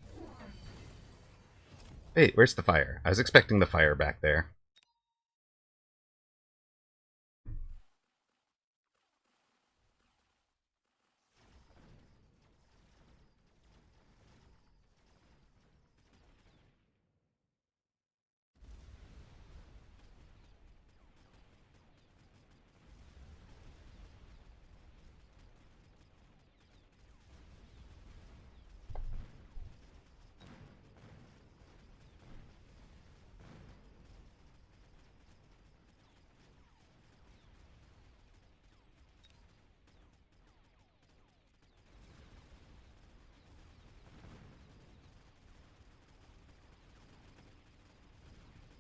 Wait, where's the fire? I was expecting the fire back there.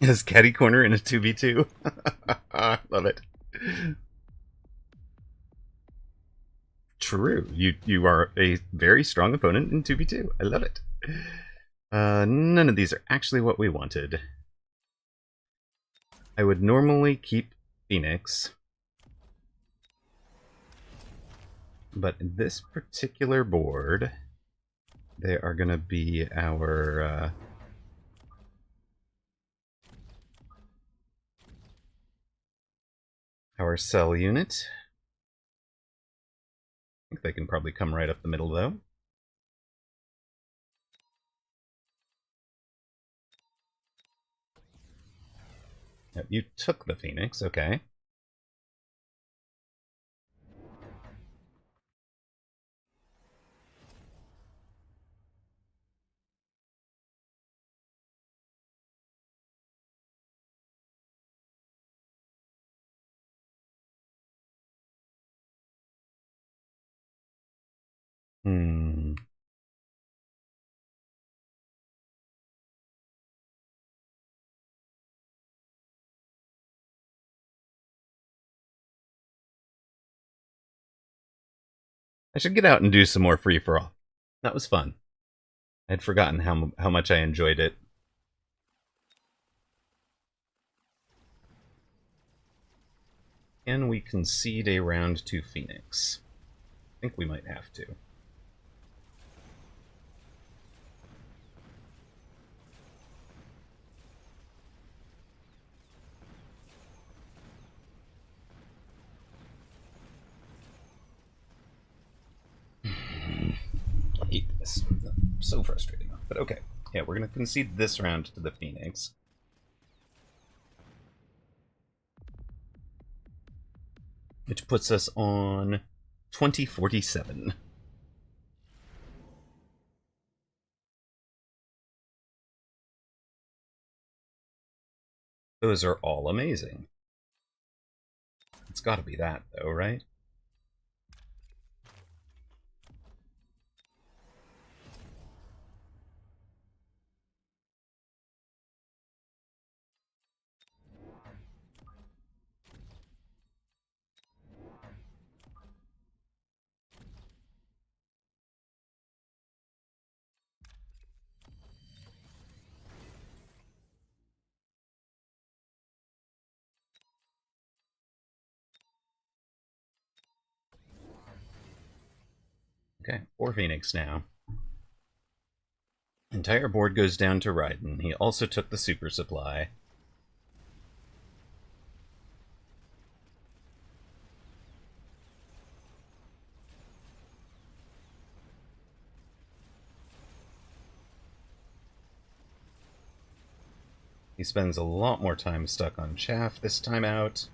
Is Caddy Corner in a 2v2? Love it. True. You are a very strong opponent in 2v2. I love it. None of these are actually what we wanted. I would normally keep Phoenix. But in this particular board, they are going to be our cell unit. I think they can probably come right up the middle, though. Yep, you took the Phoenix, okay. I should get out and do some more free-for-all. That was fun. I'd forgotten how much I enjoyed it. Can we concede a round to Phoenix? I think we might have to. I hate this. So frustrating. But okay. Yeah, we're going to concede this round to the Phoenix. Which puts us on 2047. Those are all amazing. It's got to be that, though, right? Okay, 4 Phoenix now. Entire board goes down to Raiden. He also took the super supply. He spends a lot more time stuck on Chaff this time out,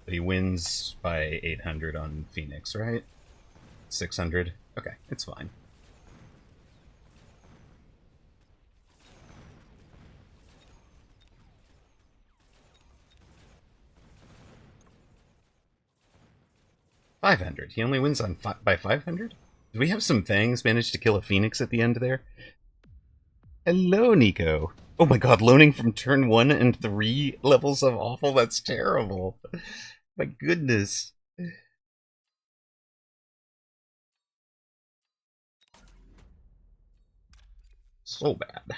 but he wins by 800 on Phoenix, right? 600? Okay, it's fine. $500. He only wins on by 500? Do we have some Fangs manage to kill a Phoenix at the end there? Hello, Nico. Oh my god, loaning from turn 1 and 3 levels of awful? That's terrible. My goodness. So bad.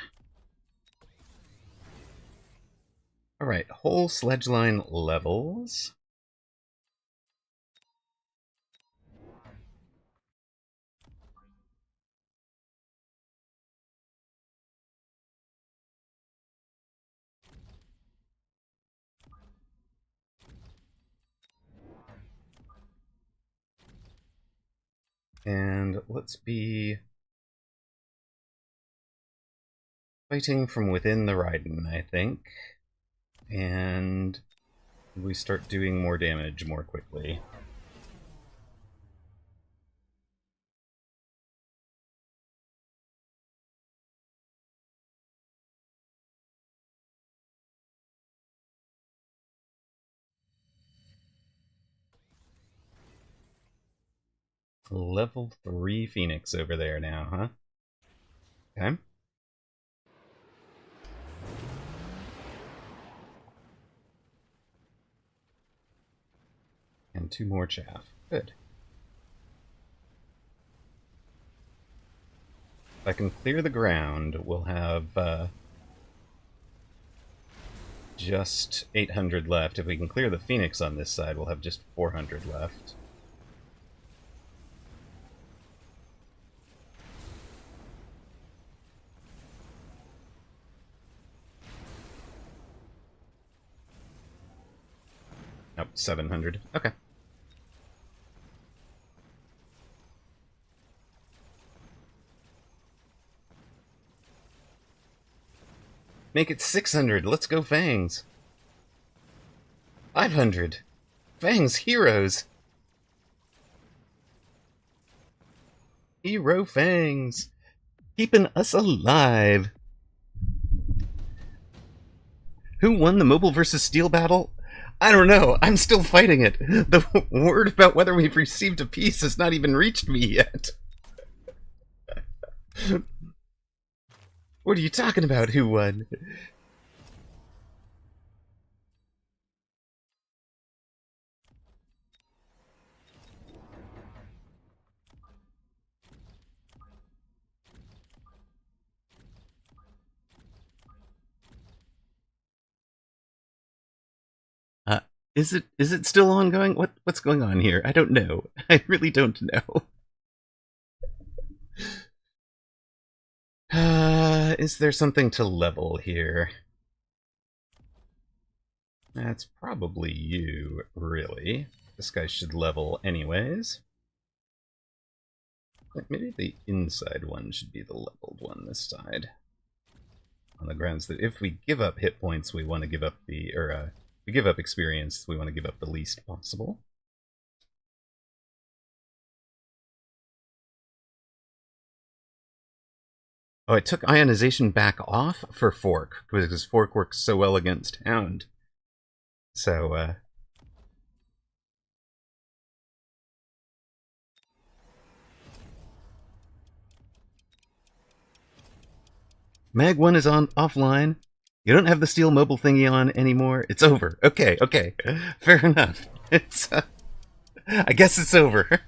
Alright, whole sledge line levels. And let's be fighting from within the Raiden, I think. And we start doing more damage more quickly. Level 3 Phoenix over there now, huh? Okay. And 2 more Chaff. Good. If I can clear the ground, we'll have just 800 left. If we can clear the Phoenix on this side, we'll have just 400 left. Nope, 700. Okay. Make it 600. Let's go Fangs. 500. Fangs, heroes. Hero Fangs. Keeping us alive. Who won the mobile versus steel battle? I don't know. I'm still fighting it. The word about whether we've received a piece has not even reached me yet. What are you talking about? Who won? Is it still ongoing? What's going on here? I don't know. I really don't know. Is there something to level here? That's probably you, really. This guy should level anyways. Maybe the inside one should be the leveled one this side. On the grounds that if we give up hit points, we want to give up the, if we give up experience, we want to give up the least possible. Oh, I took ionization back off for Fork, because Fork works so well against Hound. So, Mag 1 is on offline. You don't have the steel mobile thingy on anymore. It's over. Okay. Fair enough. It's, I guess it's over.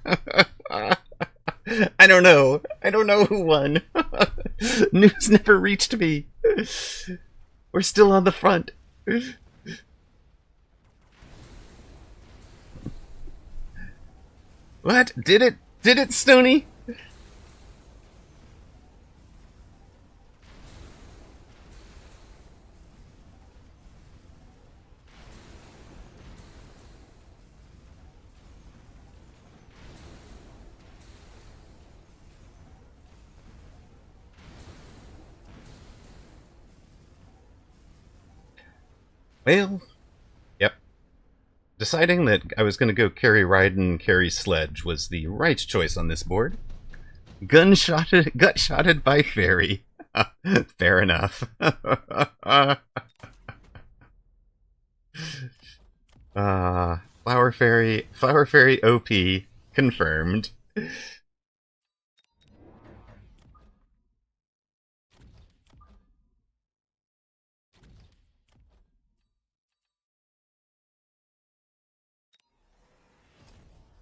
I don't know. I don't know who won. News never reached me. We're still on the front. What? Did it, Stony? Well, yep. Deciding that I was going to go carry ride and carry sledge was the right choice on this board. Gut-shotted by fairy. Fair enough. Flower Fairy OP confirmed.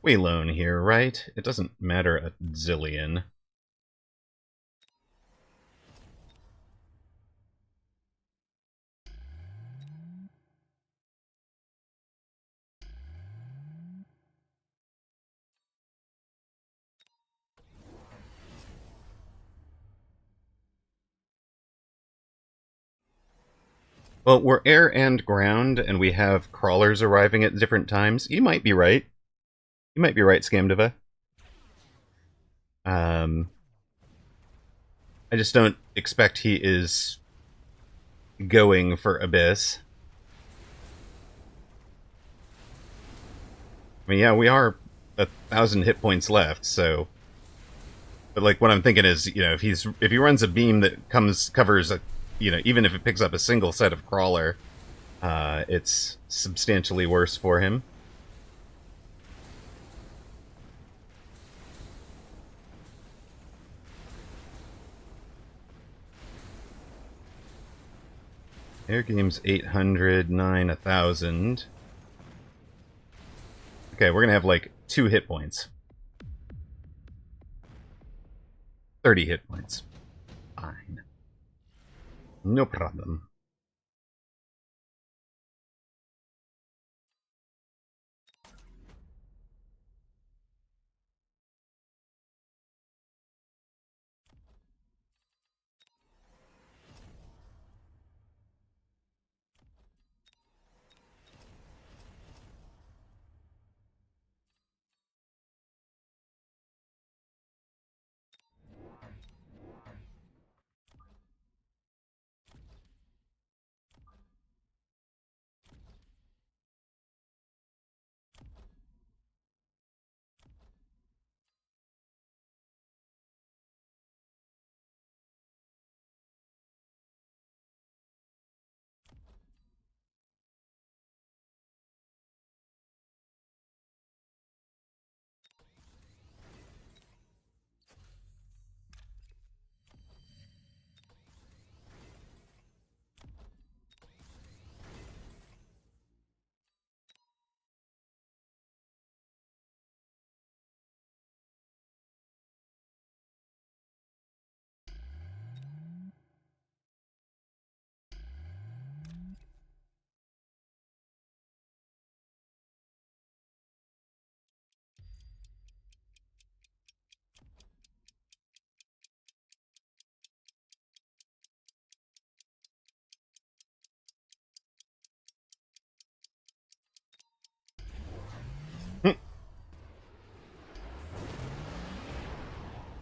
We loan here, right? It doesn't matter a zillion. Well, we're air and ground, and we have crawlers arriving at different times. You might be right. You might be right, Scamdiva. I just don't expect he is going for Abyss. I mean, yeah, we are 1,000 hit points left, so... But, like, what I'm thinking is, you know, if he runs a beam that covers a... You know, even if it picks up a single set of crawler, it's substantially worse for him. Air game's 800, 9, 1,000. Okay, we're gonna have like 2 hit points. 30 hit points. Fine. No problem.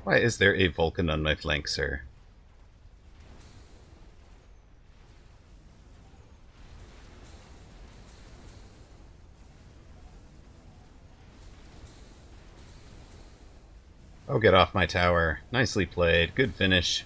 Why is there a Vulcan on my flank, sir? Oh, get off my tower. Nicely played. Good finish.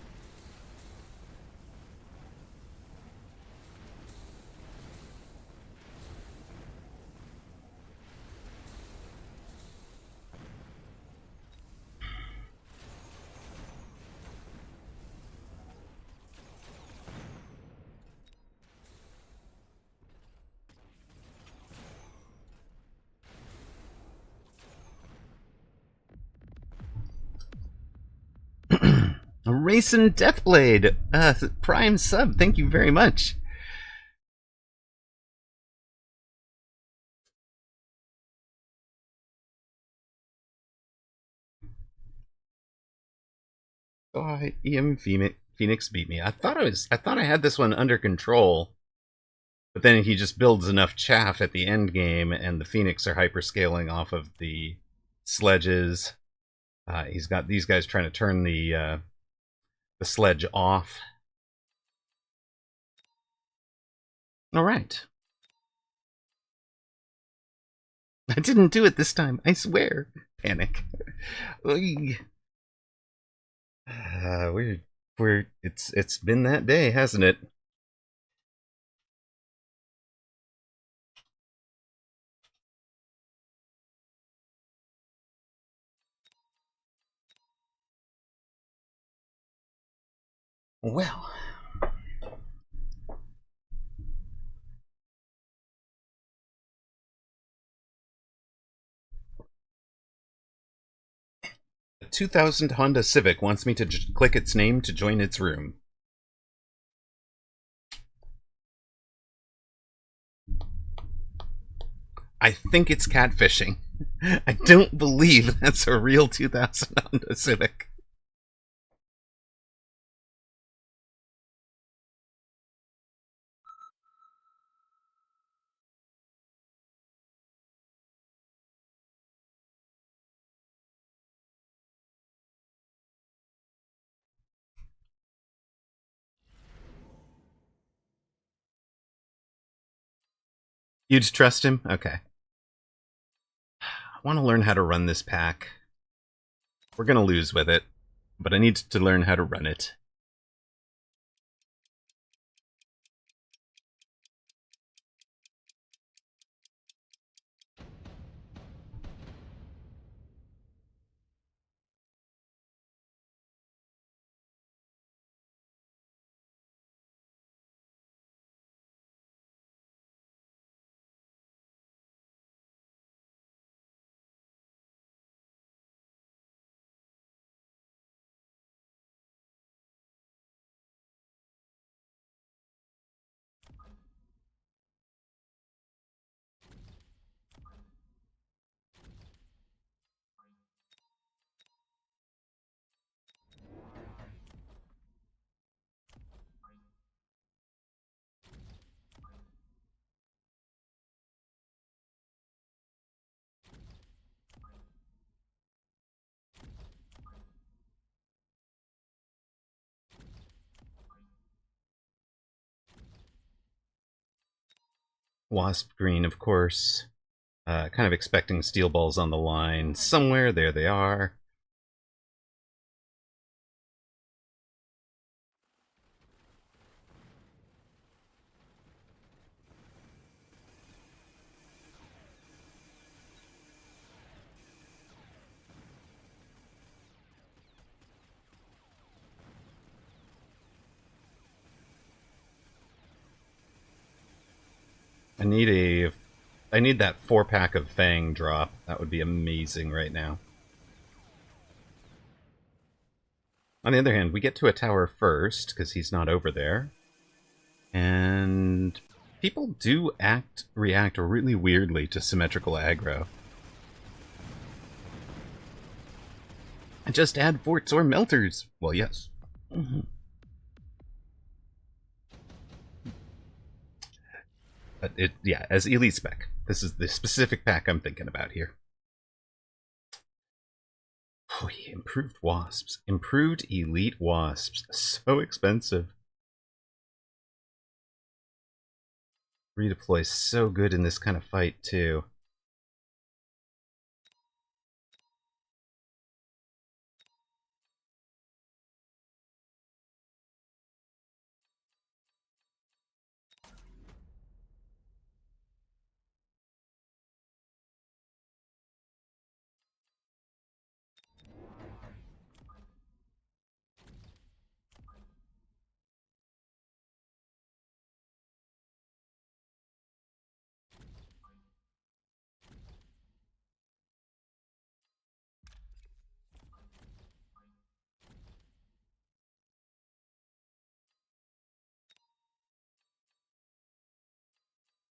Racing Deathblade, Prime sub, thank you very much. Oh, EM Phoenix beat me. I thought I had this one under control, but then he just builds enough chaff at the end game, and the Phoenix are hyperscaling off of the sledges. He's got these guys trying to turn the sledge off. All right. I didn't do it this time, I swear. Panic. It's been that day, hasn't it? Well. A 2000 Honda Civic wants me to click its name to join its room. I think it's catfishing. I don't believe that's a real 2000 Honda Civic. You'd trust him? Okay. I want to learn how to run this pack. We're going to lose with it, but I need to learn how to run it. Wasp green, of course. Kind of expecting steel balls on the line. Somewhere, there they are. I need that 4-pack of Fang drop. That would be amazing right now. On the other hand, we get to a tower first, because he's not over there. And people do react really weirdly to symmetrical aggro. And just add forts or melters. Well, yes. But yeah, as elite spec. This is the specific pack I'm thinking about here. Oh, yeah, improved wasps. Improved elite wasps. So expensive. Redeploy so good in this kind of fight, too.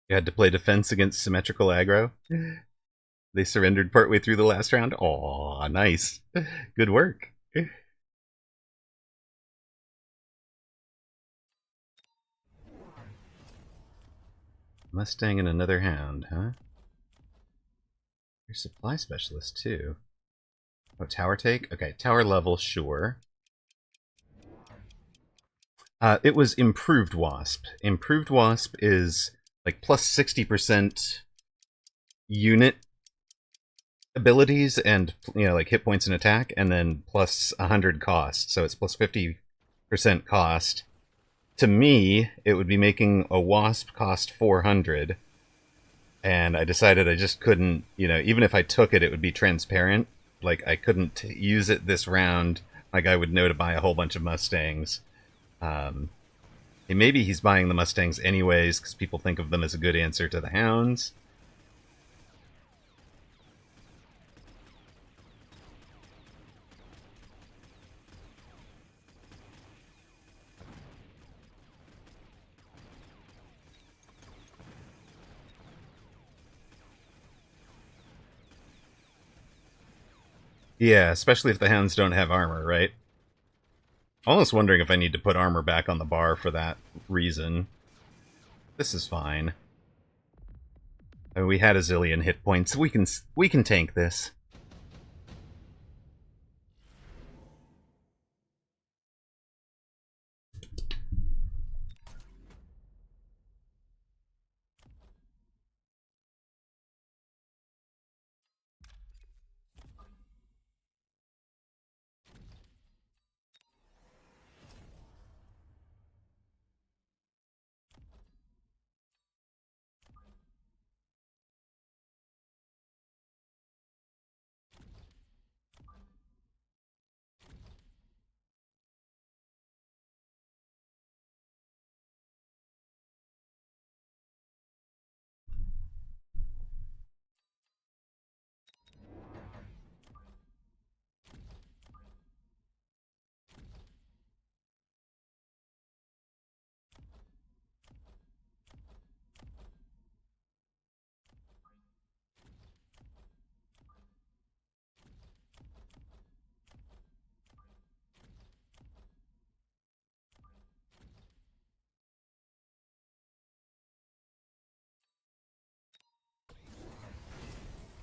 You had to play defense against symmetrical aggro. They surrendered partway through the last round. Aw, nice. Good work. Mustang and another hound, huh? Your supply specialist, too. Oh, tower take? Okay, tower level, sure. It was improved wasp. Improved wasp is like plus 60% unit abilities and, like hit points and attack, and then plus 100 cost. So it's plus 50% cost. To me, it would be making a wasp cost 400. And I decided I just couldn't, even if I took it, it would be transparent. Like, I couldn't use it this round. My guy would know to buy a whole bunch of Mustangs. And maybe he's buying the Mustangs anyways, because people think of them as a good answer to the Hounds. Yeah, especially if the Hounds don't have armor, right? Almost wondering if I need to put armor back on the bar for that reason. This is fine. I mean, we had a zillion hit points. We can tank this.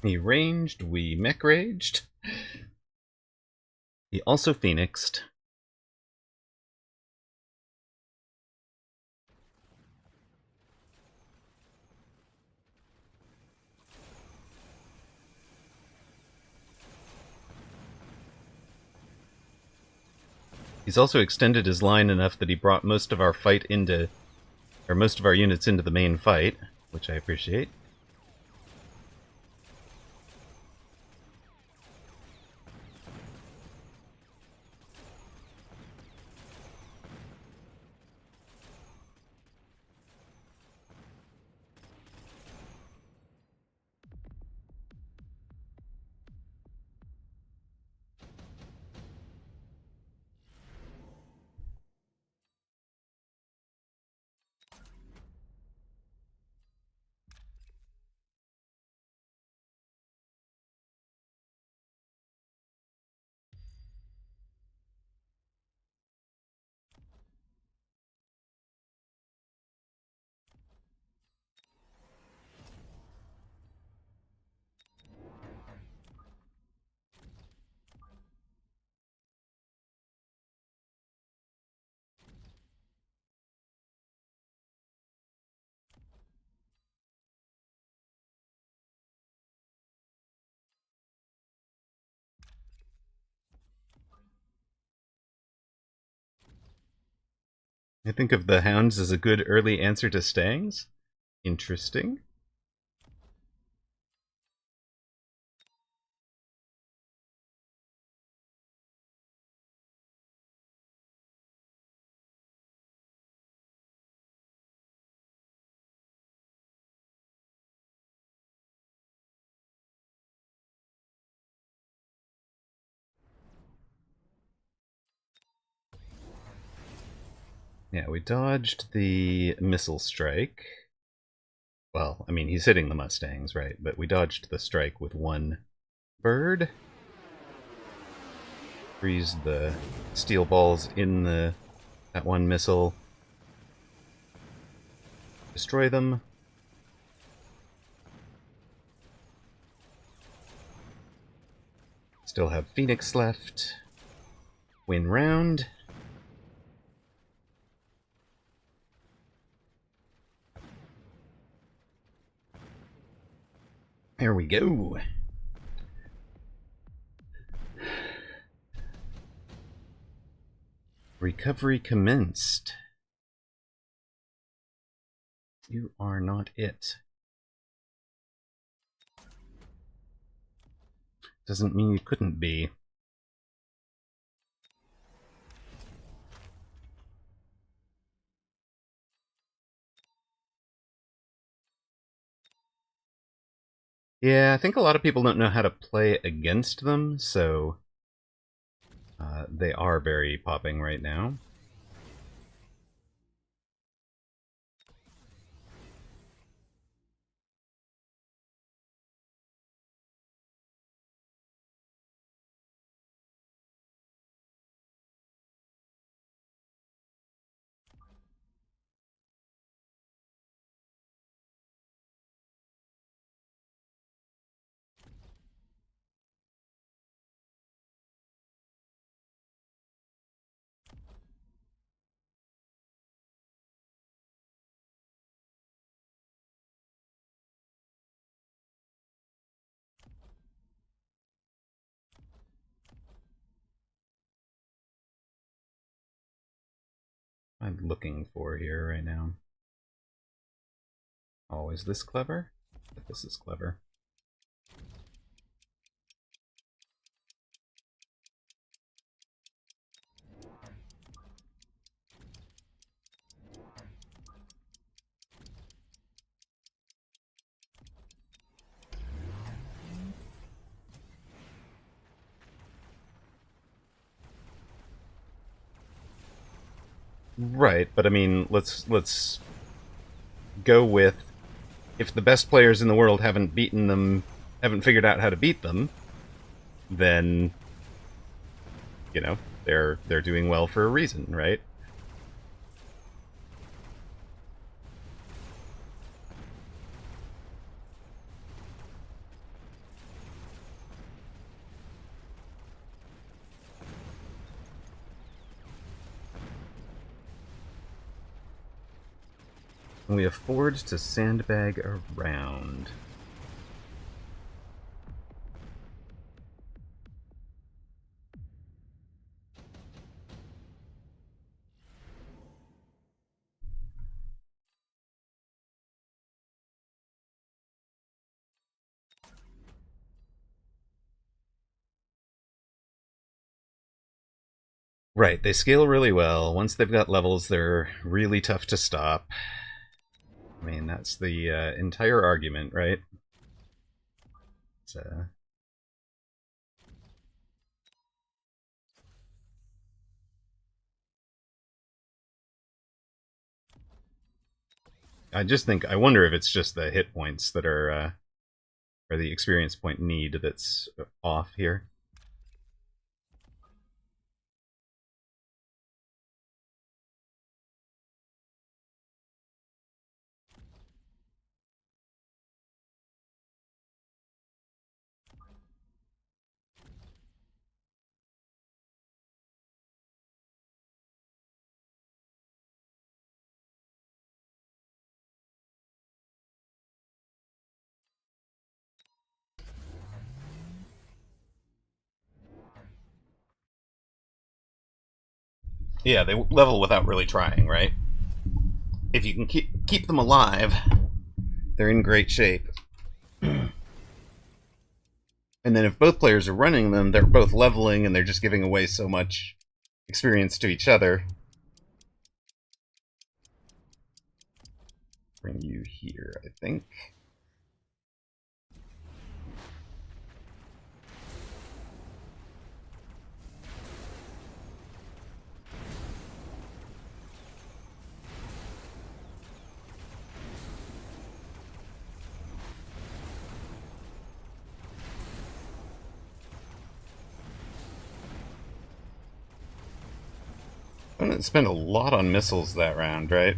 He ranged, we mech raged. He also phoenixed. He's also extended his line enough that he brought most of our most of our units into the main fight, which I appreciate. I think of the Hounds as a good early answer to Stangs. Interesting. Yeah, we dodged the missile strike. Well, I mean, he's hitting the Mustangs, right? But we dodged the strike with one bird. Freeze the steel balls in that one missile. Destroy them. Still have Phoenix left. Win round. There we go. Recovery commenced. You are not it. Doesn't mean you couldn't be. Yeah, I think a lot of people don't know how to play against them, so they are very popping right now. I'm looking for here right now. Oh, is this clever? This is clever. Right, but I mean, let's go with, if the best players in the world haven't beaten them, haven't figured out how to beat them, then you know, they're doing well for a reason, right? We afford to sandbag around. Right, they scale really well. Once they've got levels, they're really tough to stop. I mean, that's the entire argument, right? It's, I wonder if it's just the hit points that are, or the experience point need that's off here. Yeah, they level without really trying, right? If you can keep them alive, they're in great shape. And then if both players are running them, they're both leveling and they're just giving away so much experience to each other. Bring you here, I think. I'm gonna spend a lot on missiles that round, right?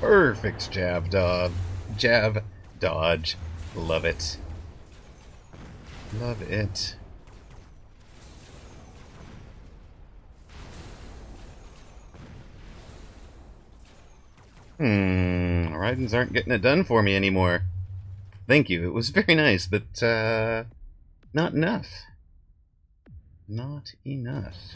Perfect jab dodge. Jab dodge. Love it. Love it. Raidens aren't getting it done for me anymore. Thank you. It was very nice, but not enough. Not enough.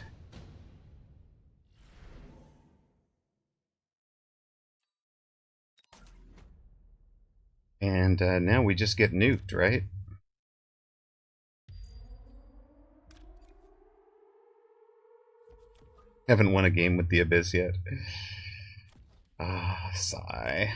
And now we just get nuked, right? Haven't won a game with the Abyss yet. Ah, sigh.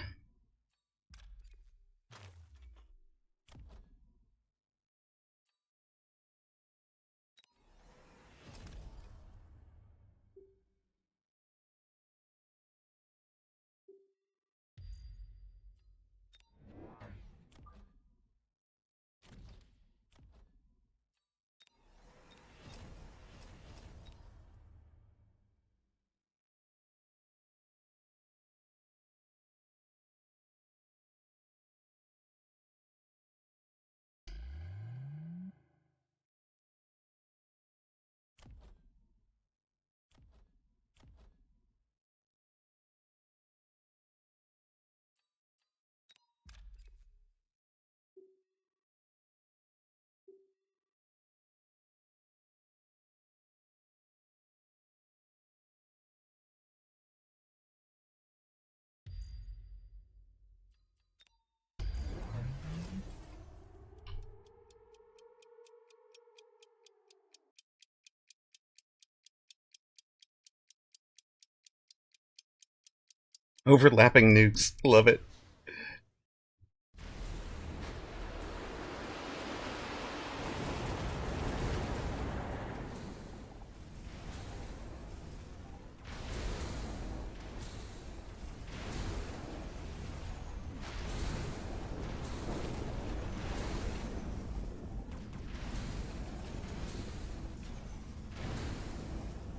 Overlapping nukes. Love it.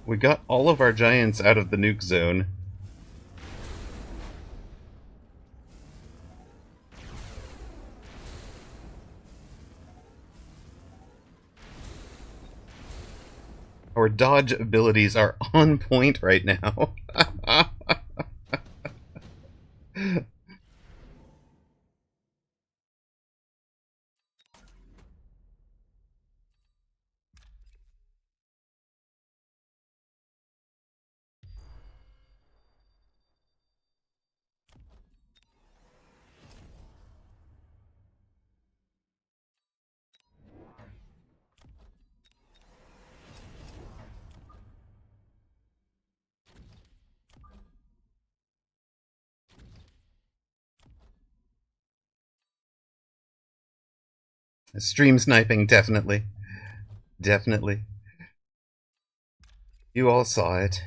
We got all of our giants out of the nuke zone. Our dodge abilities are on point right now. Stream sniping, definitely. Definitely. You all saw it.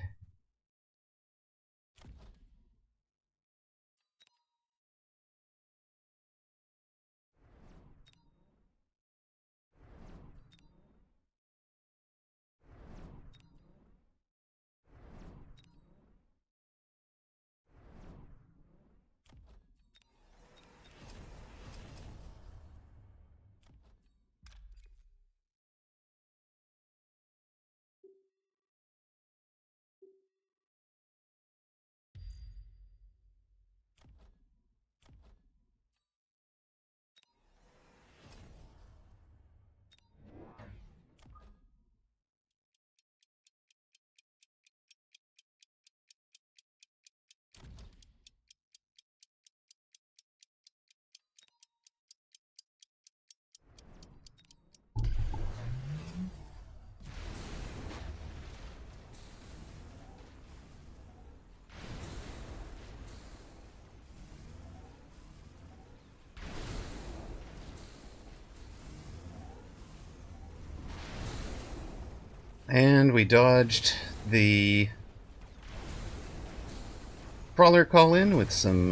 And we dodged the crawler call in with some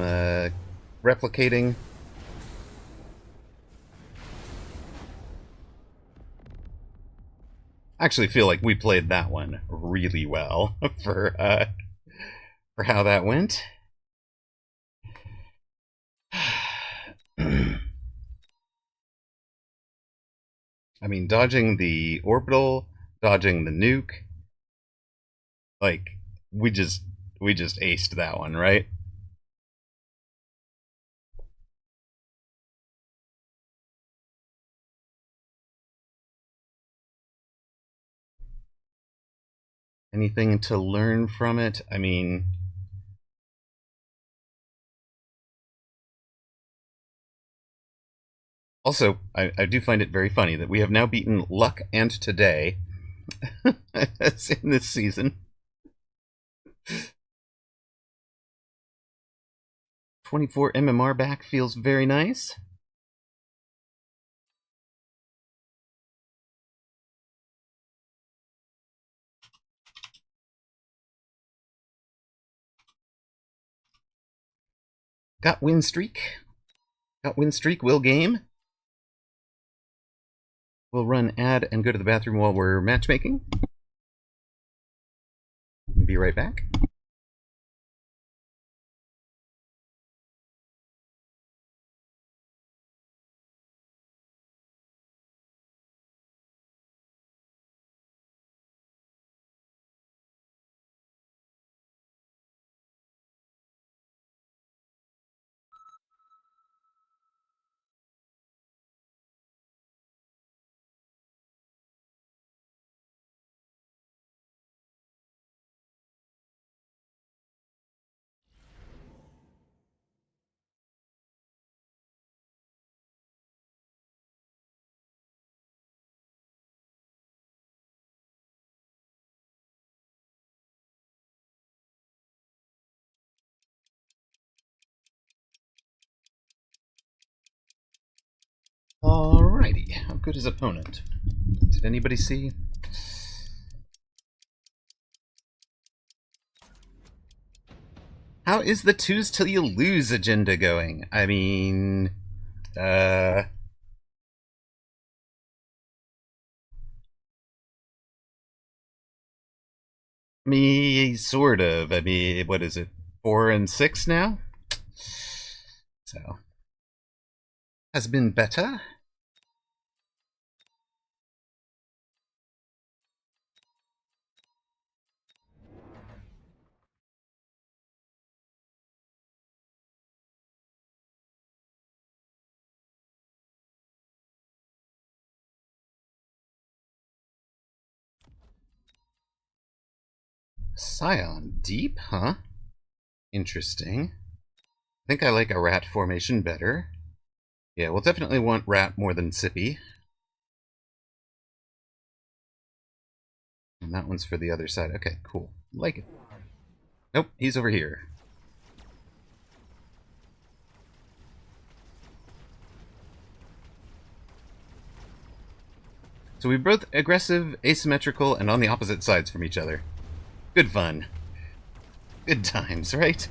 replicating. I actually feel like we played that one really well for how that went. I mean, dodging the orbital, dodging the nuke, like we just aced that one, right? Anything to learn from it? I mean, also, I do find it very funny that we have now beaten Luck and Today in this season. 24 MMR back feels very nice. Got win streak. Got win streak, will game. We'll run ad and go to the bathroom while we're matchmaking. Be right back. Alrighty, how good is opponent? Did anybody see? How is the twos till you lose agenda going? I mean, me, sort of. I mean, what is it? 4 and 6 now? So, has been better. Scion deep, huh? Interesting. I think I like a rat formation better. Yeah, we'll definitely want rat more than sippy. And that one's for the other side. Okay, cool. Like it. Nope, he's over here. So we're both aggressive, asymmetrical, and on the opposite sides from each other. Good fun. Good times, right?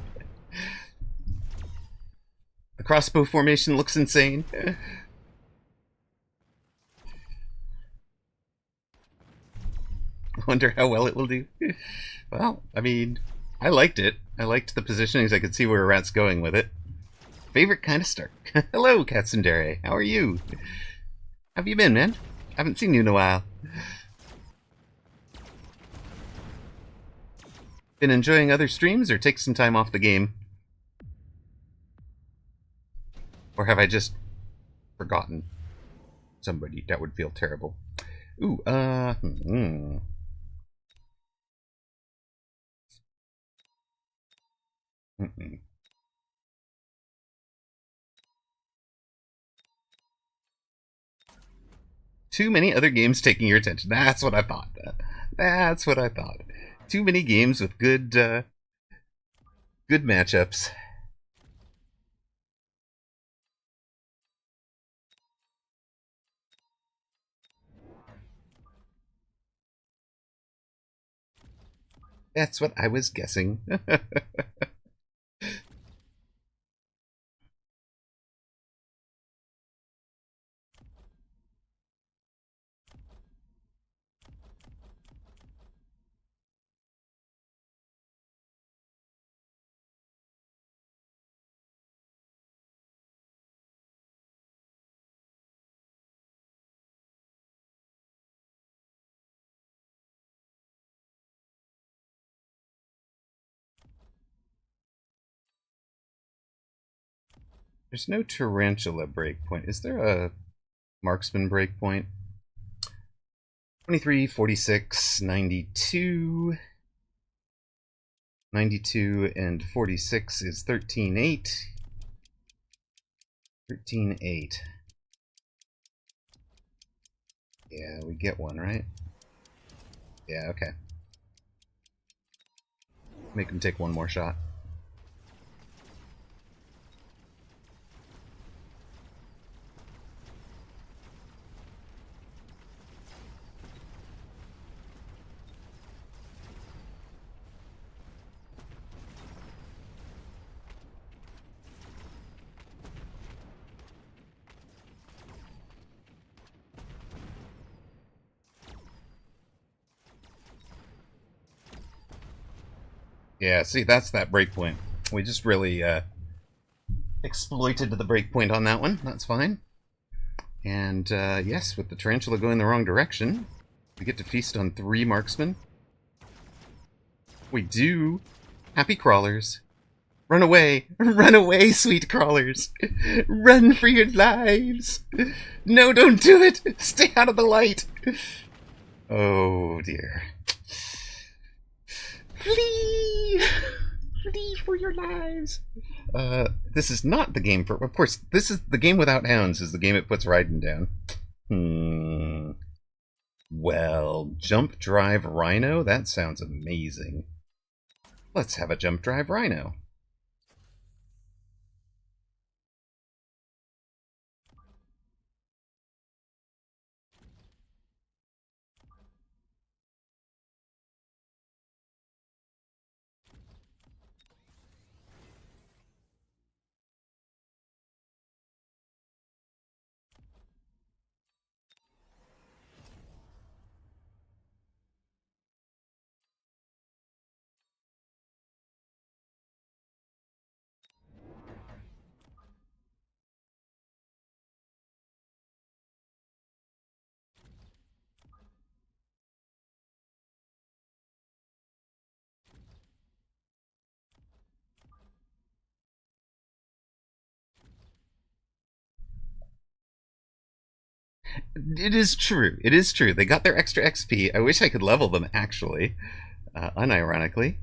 The crossbow formation looks insane. Wonder how well it will do. Well, I mean, I liked it. I liked the positionings. I could see where Rat's going with it. Favorite kind of start. Hello, Katsundere. How are you? How have you been, man? Haven't seen you in a while. Been enjoying other streams or take some time off the game? Or have I just forgotten somebody? That would feel terrible. Ooh, Too many other games taking your attention. That's what I thought. That's what I thought. Too many games with good matchups. That's what I was guessing. There's no tarantula breakpoint. Is there a marksman breakpoint? 23, 46, 92. 92 and 46 is 13.8. 13.8. Yeah, we get one, right? Yeah, okay. Make him take one more shot. Yeah, see, that's that breakpoint. We just really exploited the breakpoint on that one. That's fine. And yes, with the tarantula going the wrong direction, we get to feast on 3 marksmen. We do. Happy crawlers. Run away! Run away, sweet crawlers! Run for your lives! No, don't do it! Stay out of the light! Oh dear. Flee! Flee for your lives! This is not the game for... Of course, this is the game without hounds is the game it puts Raiden down. Well, jump drive rhino? That sounds amazing. Let's have a jump drive rhino. It is true. It is true. They got their extra XP. I wish I could level them, actually. Unironically.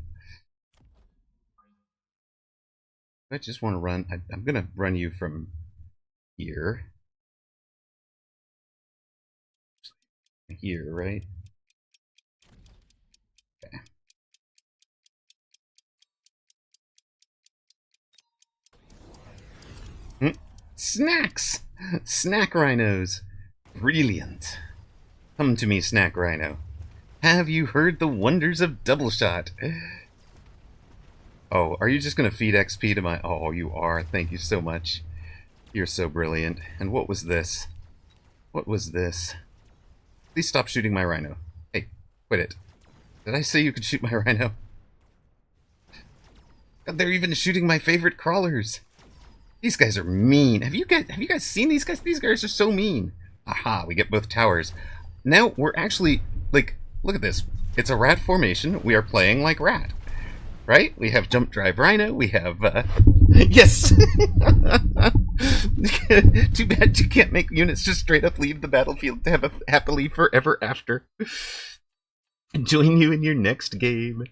I just want to run... I'm going to run you from here. Here, right? Okay. Snacks! Snack rhinos! Brilliant. Come to me, Snack Rhino. Have you heard the wonders of Double Shot? Oh, are you just going to feed XP to my... Oh, you are. Thank you so much. You're so brilliant. And what was this? What was this? Please stop shooting my rhino. Hey, quit it. Did I say you could shoot my rhino? God, they're even shooting my favorite crawlers. These guys are mean. Have you guys seen these guys? These guys are so mean. Aha, we get both towers. Now we're actually, like, look at this. It's a rat formation. We are playing like rat. Right? We have jump drive rhino. We have, yes! Too bad you can't make units just straight up leave the battlefield to have a happily forever after. Join you in your next game.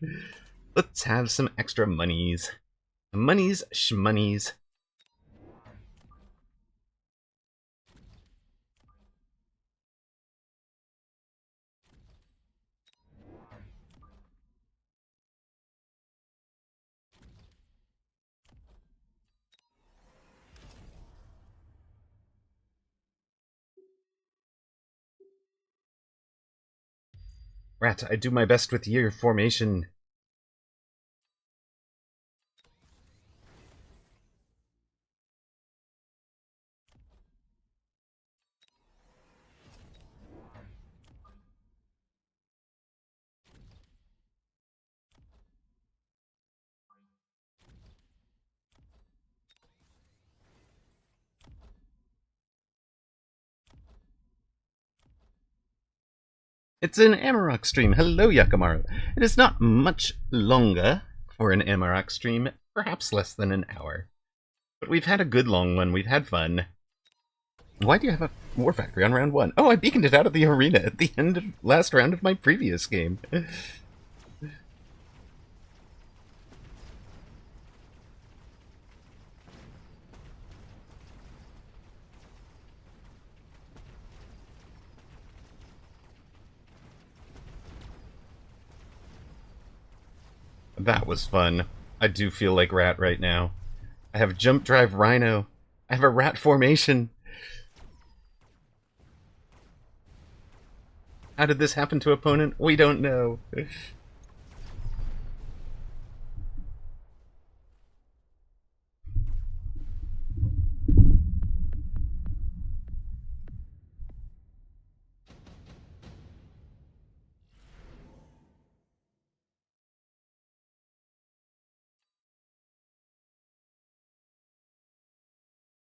Let's have some extra monies. Monies, shmonies. Rat, I do my best with your formation. It's an Amarok stream. Hello, Yakamaru. It is not much longer for an Amarok stream, perhaps less than an hour. But we've had a good long one. We've had fun. Why do you have a War Factory on round 1? Oh, I beaconed it out of the arena at the end of last round of my previous game. That was fun. I do feel like Rat right now. I have Jump Drive Rhino. I have a Rat formation. How did this happen to opponent? We don't know.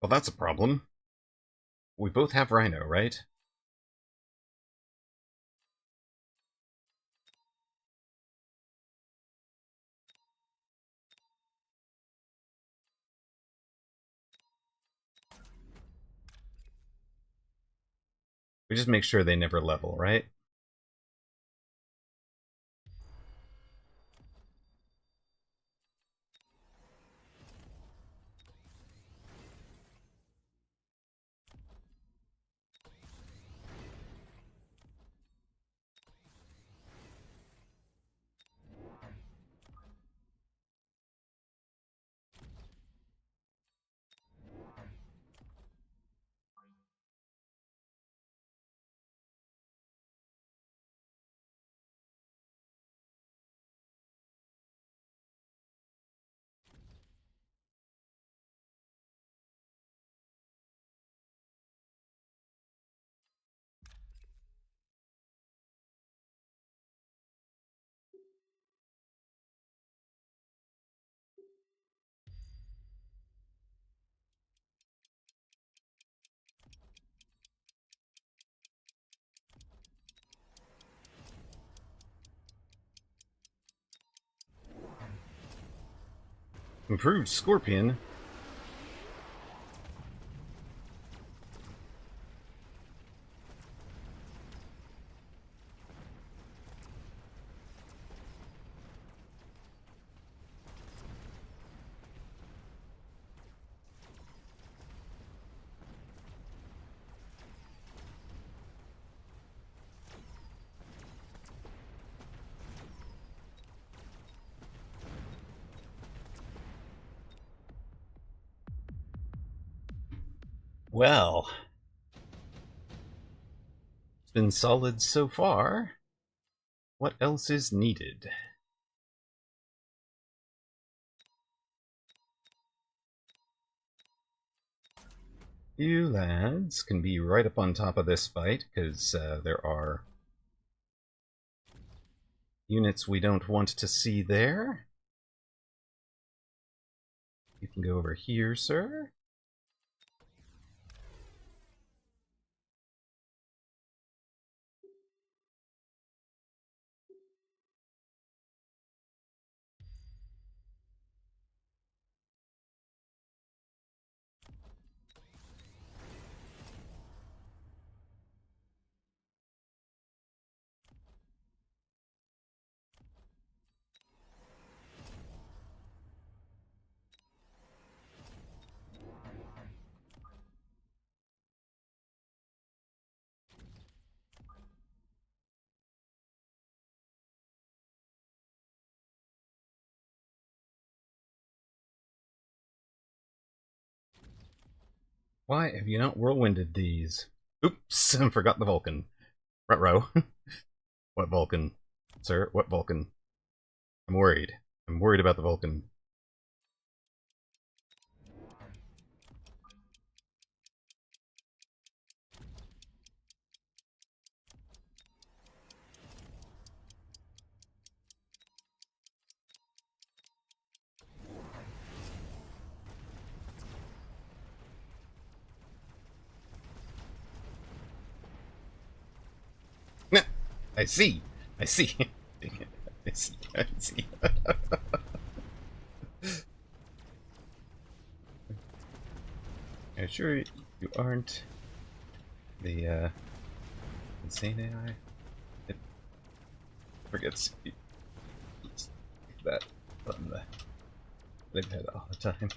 Well, that's a problem. We both have Rhino, right? We just make sure they never level, right? Improved Scorpion. Well, it's been solid so far. What else is needed? You lads can be right up on top of this fight, because there are units we don't want to see there. You can go over here, sir. Why have you not whirlwinded these? Oops, I forgot the Vulcan. Ruh-roh. What Vulcan? Sir, what Vulcan? I'm worried. I'm worried about the Vulcan. I see. I see. I see. I see. you sure you aren't the insane AI? It forgets that on the big head all the time.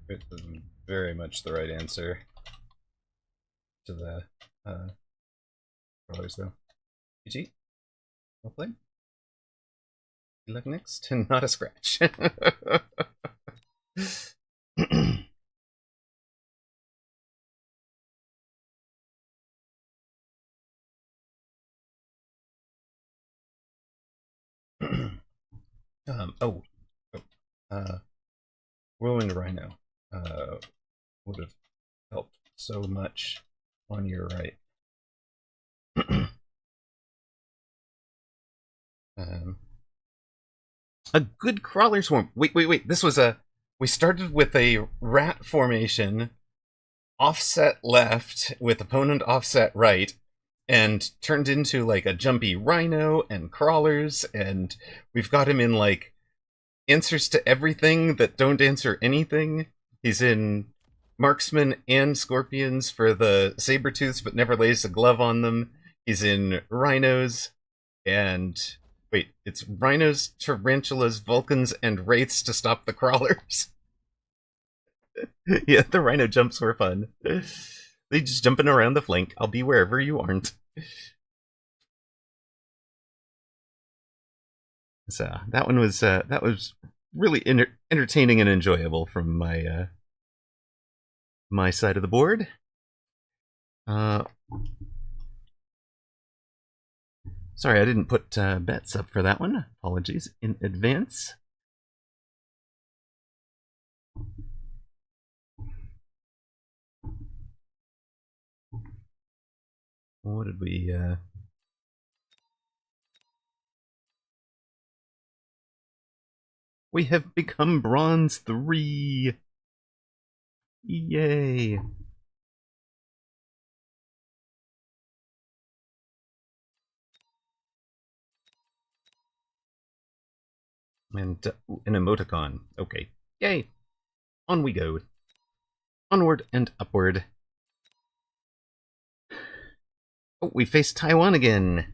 It was very much the right answer to the crawlers, though. GG. Well played. Good luck next, and not a scratch. oh, Whirlwind Rhino would have helped so much on your right. A good crawler swarm. Wait. This was we started with a rat formation, offset left with opponent offset right, and turned into like a jumpy rhino and crawlers, and we've got him in like answers to everything that don't answer anything. He's in marksman and scorpions for the saber-tooths, but never lays a glove on them. He's in rhinos and wait, it's rhinos, tarantulas, vulcans, and wraiths to stop the crawlers. Yeah, the rhino jumps were fun. They just jumping around the flank. I'll be wherever you aren't. So that one was really entertaining and enjoyable from my my side of the board. Sorry, I didn't put bets up for that one. Apologies in advance. What did we... We have become bronze 3! Yay! And an emoticon. Okay. Yay! On we go. Onward and upward. Oh, we face Taiwan again.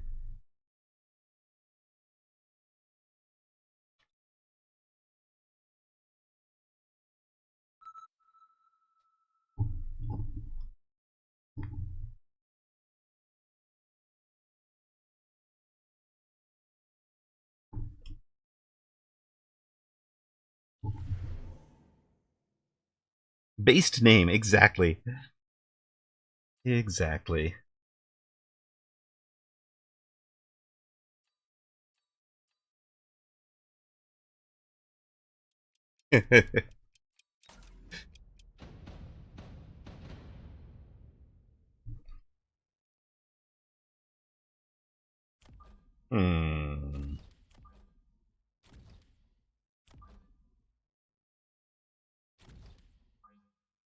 Based name, exactly. Exactly. Hmm.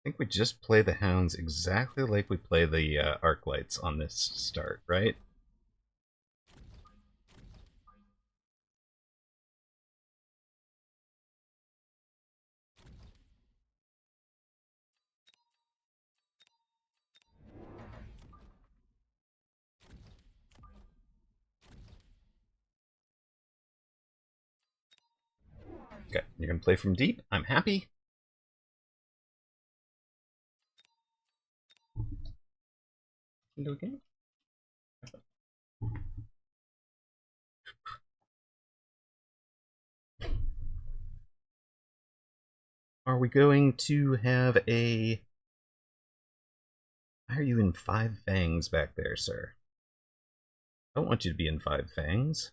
I think we just play the hounds exactly like we play the arc lights on this start, right? Okay, you're gonna play from deep. I'm happy. Do it again. Are we going to have a... Why are you in 5 fangs back there, sir? I don't want you to be in 5 fangs.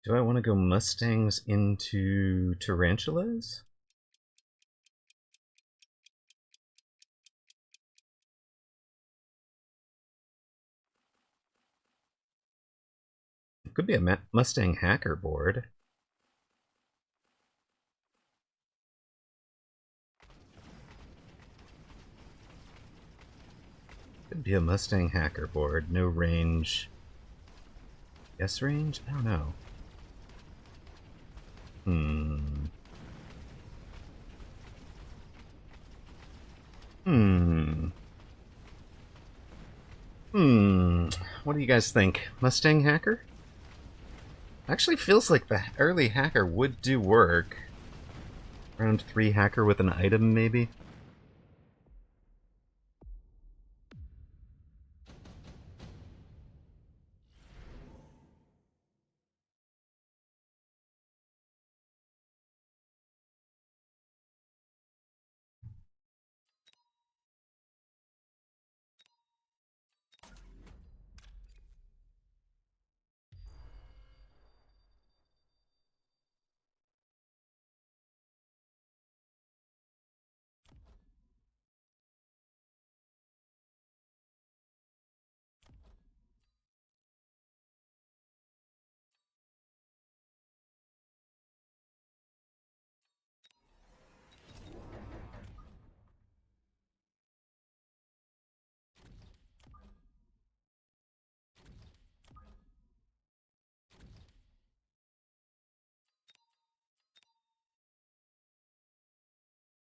Do I want to go Mustangs into Tarantulas? It could be a Mustang hacker board. Could be a Mustang hacker board. No range. Yes range? I don't know. What do you guys think? Mustang hacker? Actually feels like the early hacker would do work. Round 3 hacker with an item, maybe?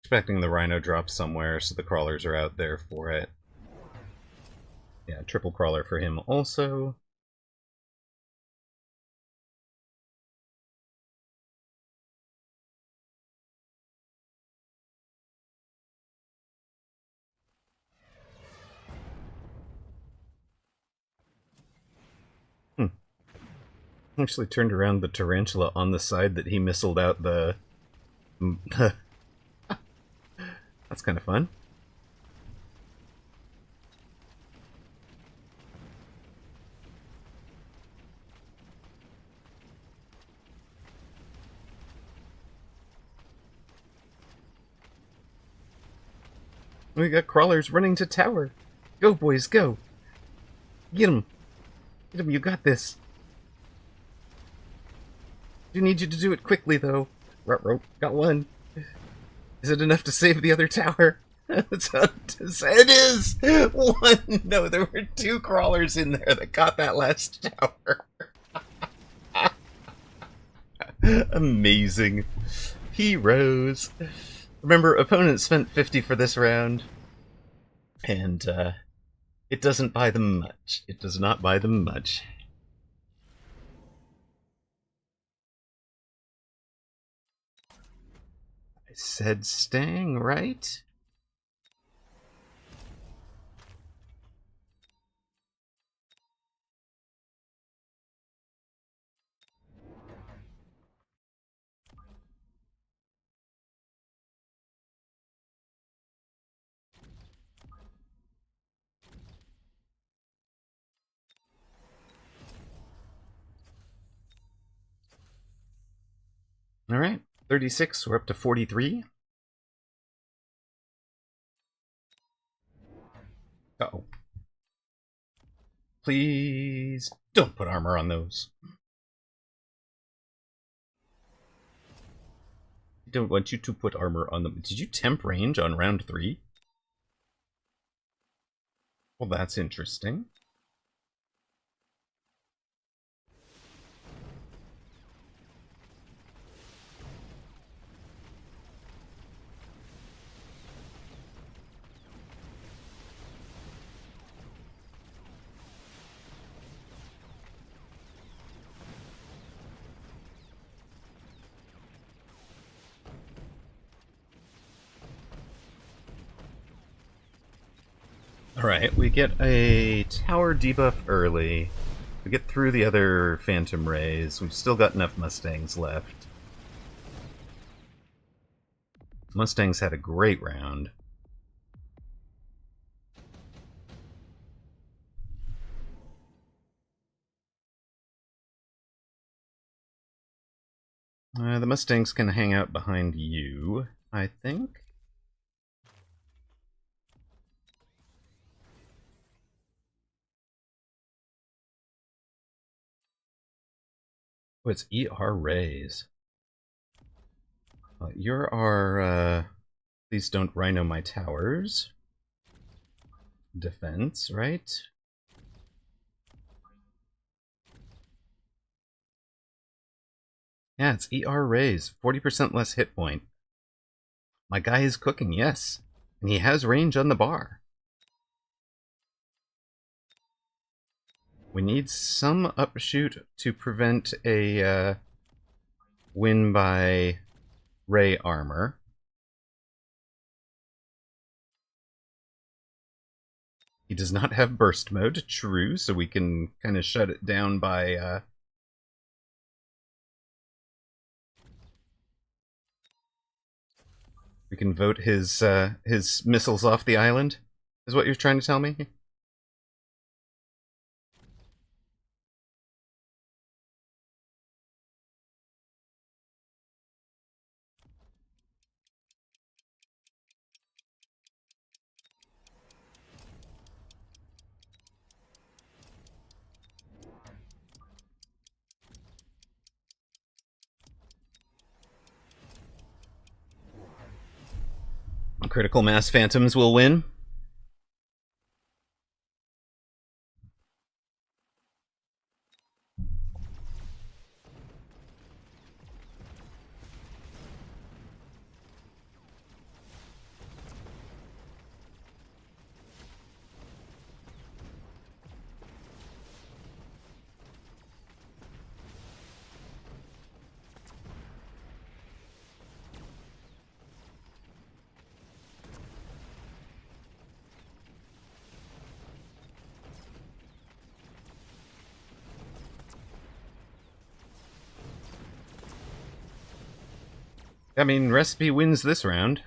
Expecting the Rhino drop somewhere, so the crawlers are out there for it. Yeah, triple crawler for him also. Actually turned around the Tarantula on the side that he missiled out the... That's kind of fun. We got crawlers running to tower. Go, boys, go. Get him. Get him, you got this. Do need you to do it quickly, though. Ruh-roh, got one. Is it enough to save the other tower? It is! One! No, there were 2 crawlers in there that got that last tower. Amazing. Heroes. Remember, opponents spent 50 for this round. And, it doesn't buy them much. It does not buy them much. I said Stang, right? All right, 36, we're up to 43. Uh-oh. Please don't put armor on those. I don't want you to put armor on them. Did you temp range on round 3? Well, that's interesting. Alright, we get a tower debuff early. We get through the other Phantom Rays. We've still got enough Mustangs left. Mustangs had a great round. The Mustangs can hang out behind you, I think. Oh, it's ER Rays. You're our, please don't rhino my towers. Defense, right? Yeah, it's ER Rays. 40% less hit point. My guy is cooking, yes. And he has range on the bar. We need some upshoot to prevent a win by Ray armor. He does not have burst mode, true, so we can kind of shut it down by we can vote his missiles off the island, is what you're trying to tell me? Critical Mass Phantoms will win. I mean, Recipe wins this round.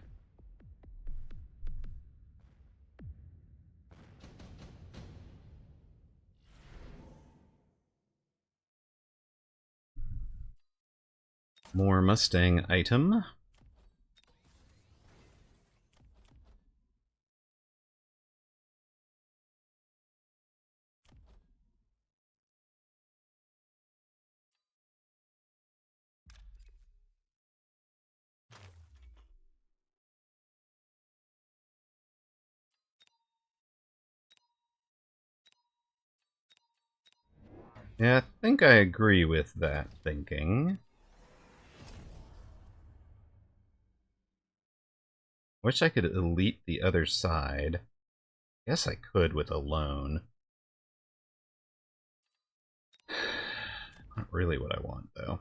More Mustang item. Yeah, I think I agree with that thinking. Wish I could elite the other side. Guess I could with a loan. Not really what I want, though.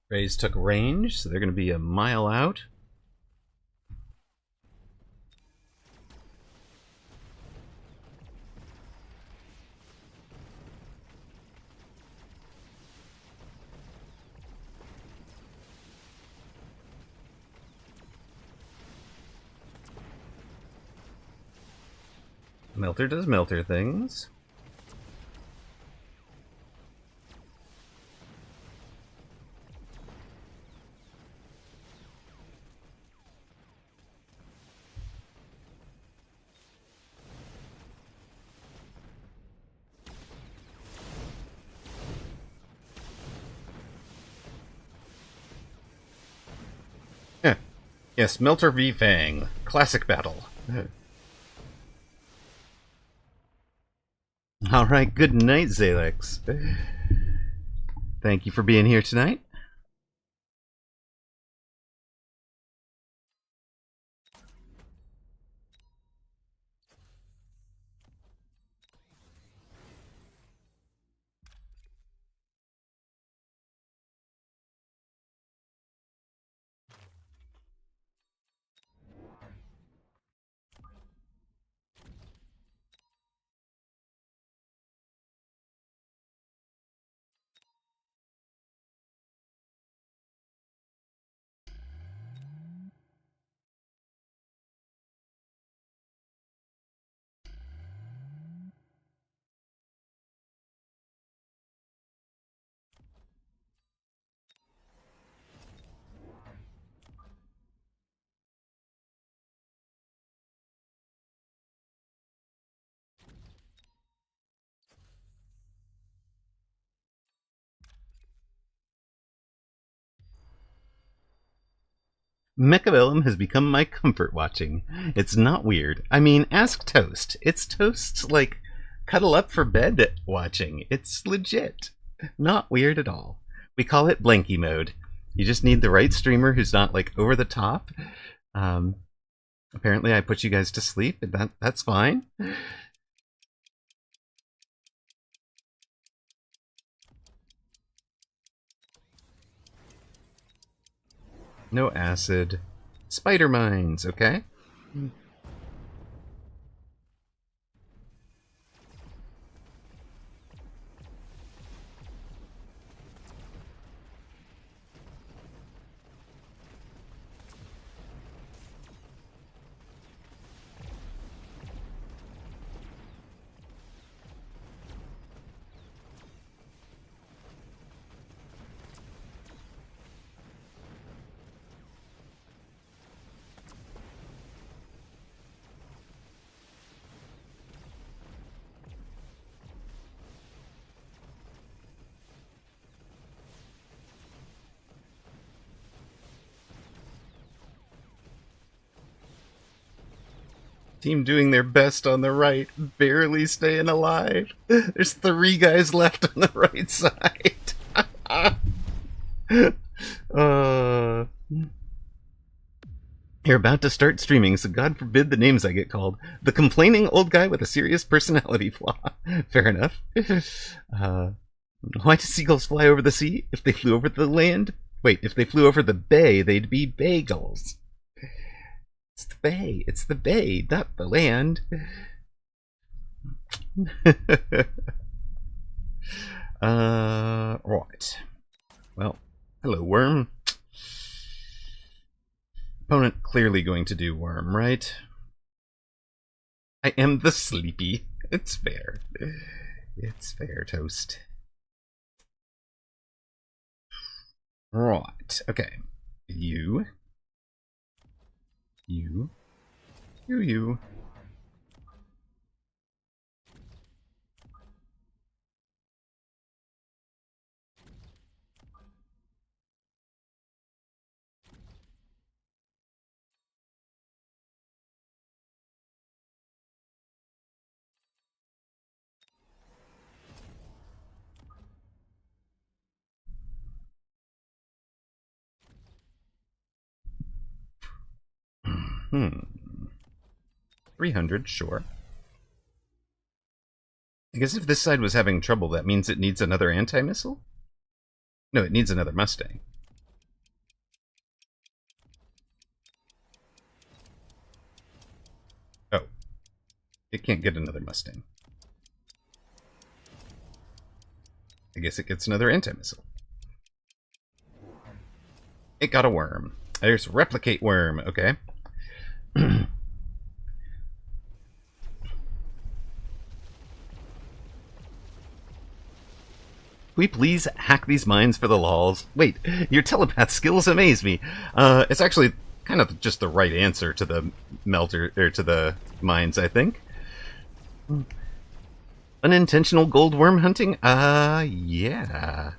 Rays took range, so they're going to be a mile out. Melter does Melter things. Yeah. Yes, Melter v Fang. Classic battle. Alright, good night, Zalex. Thank you for being here tonight. Mechabellum has become my comfort watching. It's not weird. I mean, ask Toast. It's Toast's, like, cuddle up for bed watching. It's legit. Not weird at all. We call it blankie mode. You just need the right streamer who's not, like, over the top. Apparently I put you guys to sleep, and that's fine. No acid. Spider mines, okay? Team doing their best on the right, barely staying alive. There's 3 guys left on the right side. You're about to start streaming, so God forbid the names I get called. The complaining old guy with a serious personality flaw. Fair enough. Why do seagulls fly over the sea? If they flew over the land? Wait, if they flew over the bay, they'd be bagels. It's the bay. It's the bay, not the land. Right. Well, hello, worm. Opponent clearly going to do worm, right? I am the sleepy. It's fair. It's fair, Toast. Right. Okay. You. Hmm. 300, sure. I guess if this side was having trouble, that means it needs another anti-missile? No, it needs another Mustang. Oh. It can't get another Mustang. I guess it gets another anti-missile. It got a worm. There's replicate worm, okay. we please hack these mines for the lols? Wait, your telepath skills amaze me. It's actually kind of just the right answer to the melter, or to the mines, I think. Unintentional gold worm hunting? Yeah.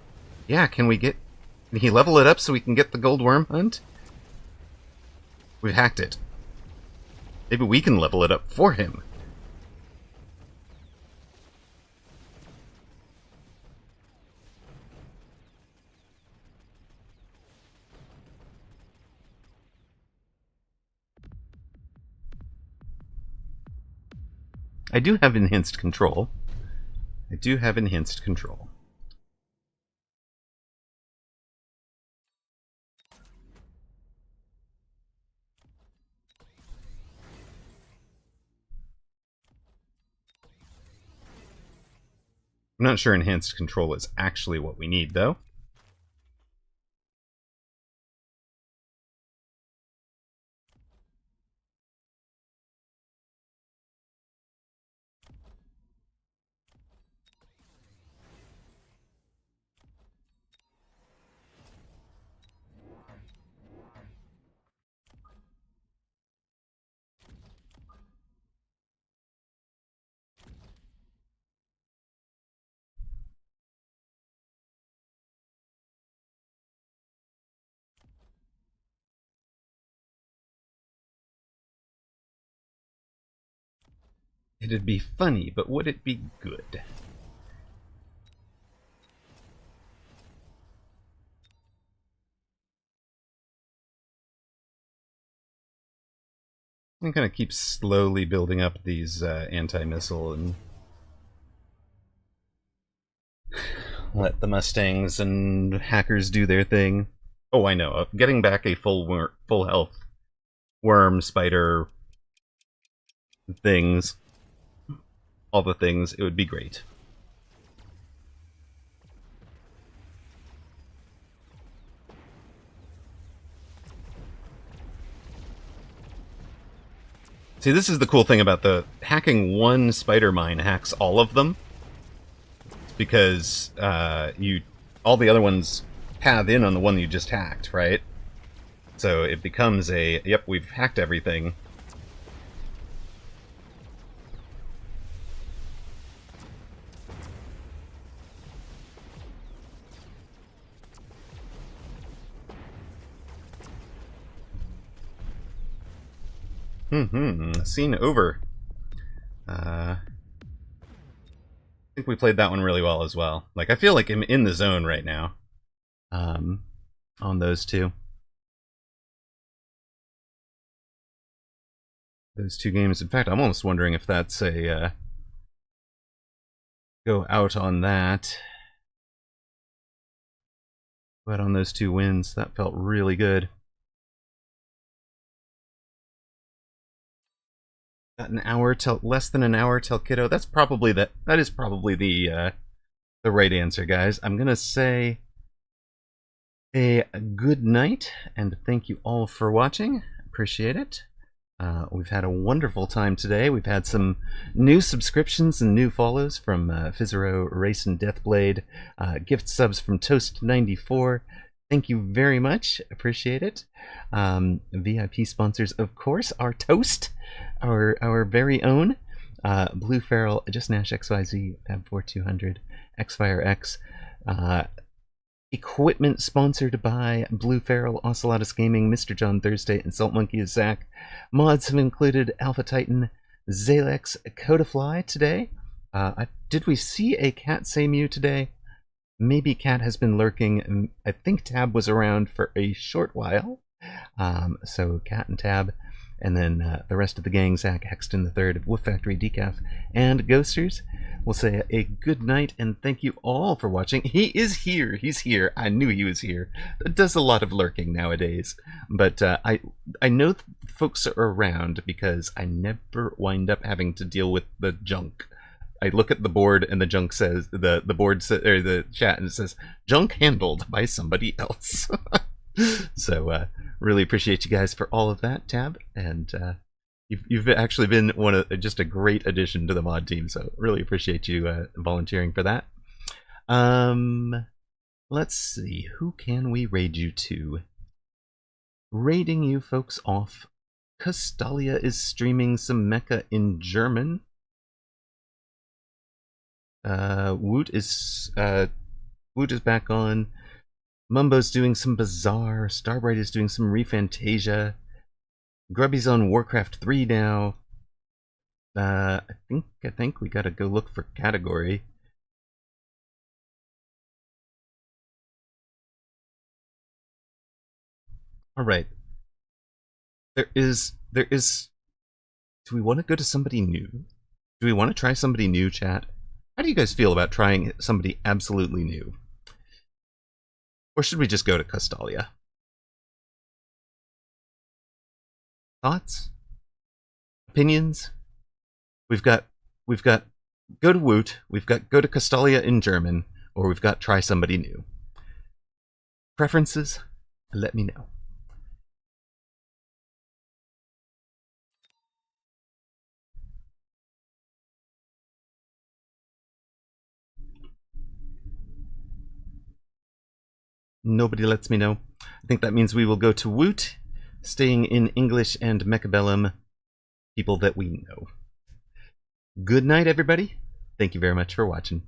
Yeah, can he level it up so we can get the gold worm hunt? We've hacked it. Maybe we can level it up for him. I do have enhanced control. I do have enhanced control. I'm not sure enhanced control is actually what we need, though. It'd be funny, but would it be good? I'm gonna keep slowly building up these anti-missile and let the Mustangs and hackers do their thing. Oh, I know. Getting back a full health worm, spider, things, all the things, it would be great. See, this is the cool thing about the hacking one spider mine hacks all of them. Because all the other ones path in on the one you just hacked, right? So it becomes a, yep, we've hacked everything. Scene over. I think we played that one really well as well. Like, I feel like I'm in the zone right now. On those two. Those two games. In fact, I'm almost wondering if that's a go out on that. But on those two wins, that felt really good. Got an hour till less than an hour till kiddo. That's probably that is probably the right answer, guys. I'm gonna say a good night and thank you all for watching. Appreciate it. We've had a wonderful time today. We've had some new subscriptions and new follows from Fizzero, Race, and Deathblade. Gift subs from Toast94. Thank you very much. Appreciate it. VIP sponsors, of course, are Toast, our very own. Blue Feral, Just Nash XYZ, Fab4200, XFireX. Equipment sponsored by Blue Feral, Ocelotus Gaming, Mr. John Thursday, and Salt Monkey Zach. Mods have included Alpha Titan, Zalex, Codafly today. Did we see a Cat say Mew today? Maybe Cat has been lurking. I think Tab was around for a short while. So Cat and Tab. And then the rest of the gang, Zach, Hexton III, Wolf Factory, Decaf, and Ghosters. We'll say a good night and thank you all for watching. He is here. He's here. I knew he was here. Does a lot of lurking nowadays. But I know folks are around because I never wind up having to deal with the junk. I look at the board and the junk says, the board or the chat, and it says, junk handled by somebody else. So really appreciate you guys for all of that, Tab, and you've actually been just a great addition to the mod team, so really appreciate you volunteering for that. Let's see, who can we raid you to? Raiding you folks off. Castalia is streaming some mecha in German. Woot is back on. Mumbo's doing some Bazaar. Starbright is doing some Refantasia. Grubby's on Warcraft 3 now. I think we gotta go look for category. All right. There is. Do we want to go to somebody new? Do we want to try somebody new, chat? How do you guys feel about trying somebody absolutely new? Or should we just go to Castalia? Thoughts? Opinions? We've got go to Woot, we've got go to Castalia in German, or we've got try somebody new. Preferences? Let me know. Nobody lets me know. I think that means we will go to Woot, staying in English and Mechabellum, people that we know. Good night, everybody. Thank you very much for watching.